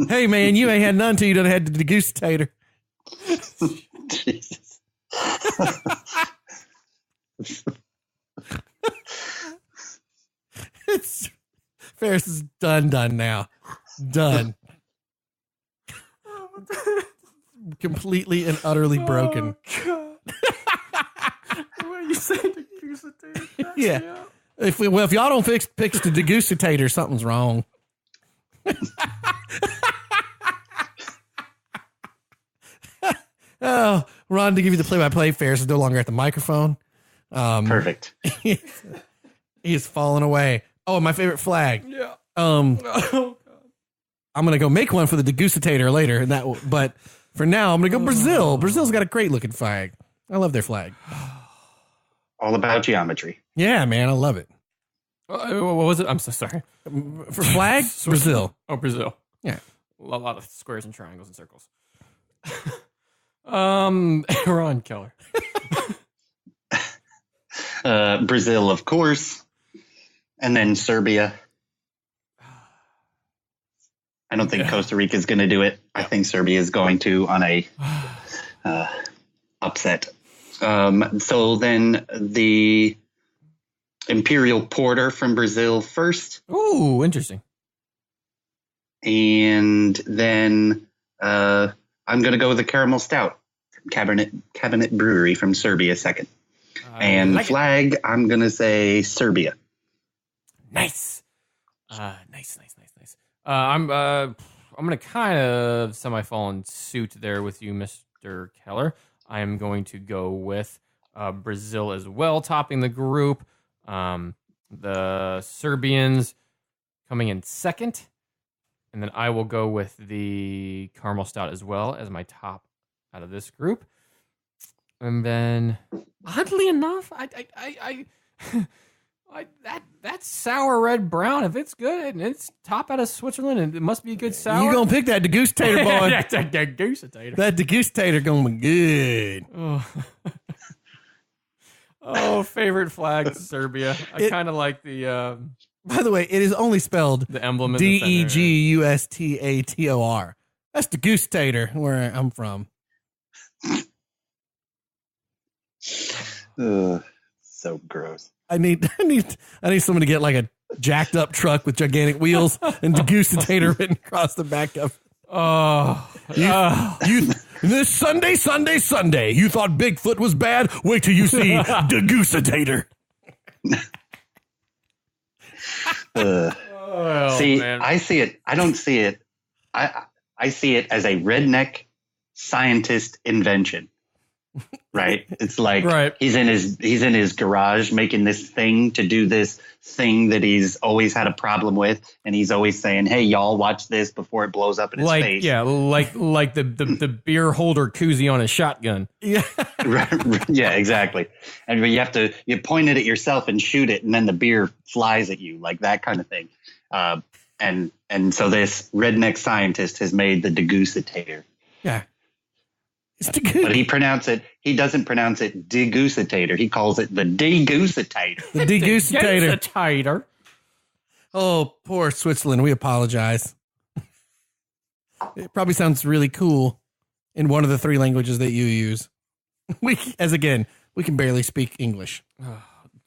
Hey man, you ain't had none till you done had the degustator. Jesus. It's Ferris is done now. Done. Completely and utterly broken. God. What you say degustator? Yeah. If y'all don't fix the degustator, something's wrong. Oh, Ron, to give you the play-by-play, Ferris is no longer at the microphone. Perfect. He is falling away. Oh, and my favorite flag. Yeah. I'm gonna go make one for the degustator later, but for now, I'm gonna go Brazil. Brazil's got a great looking flag. I love their flag. All about geometry. Yeah, man, I love it. What was it? I'm so sorry. For flag, Brazil. Oh, Brazil. Yeah. A lot of squares and triangles and circles. Ron Keller. Brazil, of course. And then Serbia. I don't think Costa Rica is going to do it. I think Serbia is going to on a upset. So then the Imperial Porter from Brazil first. Ooh, interesting. And then I'm going to go with the Caramel Stout from Cabinet Brewery from Serbia second. And like flag, I'm going to say Serbia. Nice. Nice. I'm gonna kind of semi-fall in suit there with you, Mr. Keller. I am going to go with Brazil as well, topping the group. The Serbians coming in second, and then I will go with the Caramel Stout as well as my top out of this group. And then, oddly enough, that sour red brown, if it's good and it's top out of Switzerland and it must be a good sour. You gonna pick that degustator, boy? that degustator. That degustator gonna be good. Oh, favorite flag, Serbia. I kind of like the By the way, it is only spelled emblem in the center. Degustator. That's degustator where I'm from. So gross. I need someone to get like a jacked up truck with gigantic wheels and degustator written across the back of. You this Sunday, you thought Bigfoot was bad? Wait till you see degustator. See, man. I see it. I don't see it. I see it as a redneck scientist invention. Right? It's like Right. he's in his garage making this thing to do this thing that he's always had a problem with, and he's always saying, "Hey, y'all, watch this before it blows up in his face." Yeah, like the beer holder koozie on a shotgun. Yeah. Right, yeah, exactly. And you point it at yourself and shoot it, and then the beer flies at you, like that kind of thing. And so this redneck scientist has made the degustator. Yeah. But he doesn't pronounce it degustator. He calls it the degustator. The degustator. Degustator. Oh, poor Switzerland. We apologize. It probably sounds really cool. in one of the 3 languages that you use. We can barely speak English.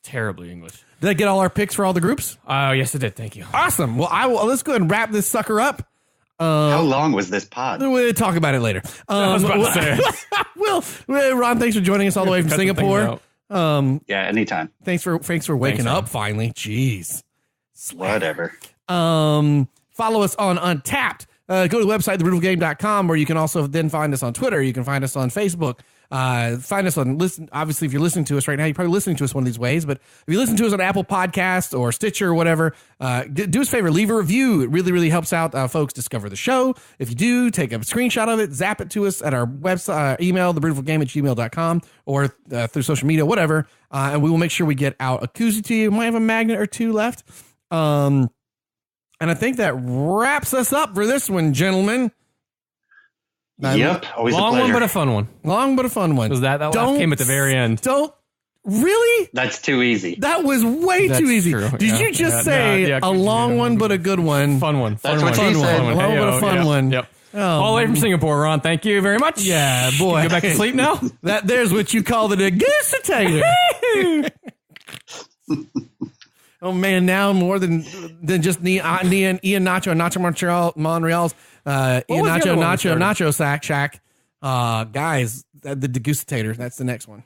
Terribly English. Did I get all our picks for all the groups? Oh, yes, it did. Thank you. Awesome. Well, let's go ahead and wrap this sucker up. How long was this pod? We'll talk about it later. I was about to say. Ron, thanks for joining us all the way from Singapore. Yeah, anytime. Thanks for waking up finally. Jeez. Whatever. Follow us on Untapped. Go to the website, thebrewtifulgame.com, where you can also then find us on Twitter. You can find us on Facebook. Find us on listen. Obviously, if you're listening to us right now, you're probably listening to us one of these ways. But if you listen to us on Apple Podcasts or Stitcher or whatever, do us a favor, leave a review. It really, really helps out folks discover the show. If you do, take a screenshot of it, zap it to us at our website, email, thebrewtifulgame@gmail.com, or through social media, whatever. And we will make sure we get out a koozie to you. We might have a magnet or 2 left. And I think that wraps us up for this one, gentlemen. Yep. Always Long a pleasure. one, but a fun one. Long but a fun one. Was that laugh came at the very end? Really? That's too easy. That was way That's too easy. true. Did you just say a long one but a good one? Fun one. That's what she said. A long but a fun one. Yep. Oh, All the way from Singapore, Ron. Thank you very much. yeah, boy. Go back to sleep now. There's what you call the degustator. Oh man, now more than just Ian Nacho and Nacho Montreal's Ian Nacho Shack. Guys, the degustator. That's the next one.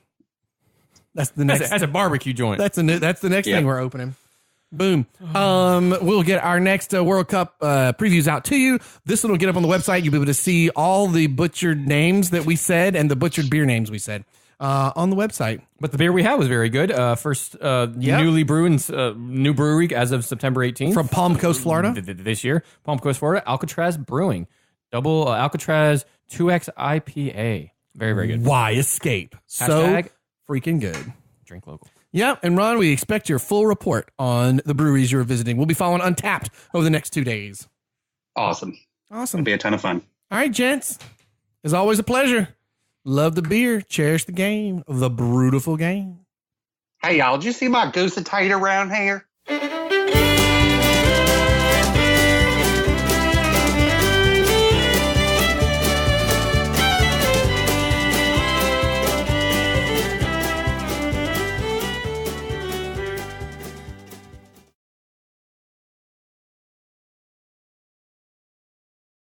That's the next. That's a barbecue joint. That's the next thing we're opening. Boom. We'll get our next World Cup previews out to you. This one will get up on the website. You'll be able to see all the butchered names that we said and the butchered beer names we said on the website. But the beer we had was very good. First newly brewed new brewery as of September 18th. From Palm Coast, Florida. This year. Palm Coast, Florida. Alcatraz Brewing. Double Alcatraz 2X IPA. Very, very good. Why escape? Hashtag so freaking good. Drink local. Yep. And Ron, we expect your full report on the breweries you're visiting. We'll be following Untapped over the next 2 days. Awesome. It'll be a ton of fun. All right, gents. It's always a pleasure. Love the beer. Cherish the game. The Brewtiful Game. Hey, y'all, did you see my goose and tater around here?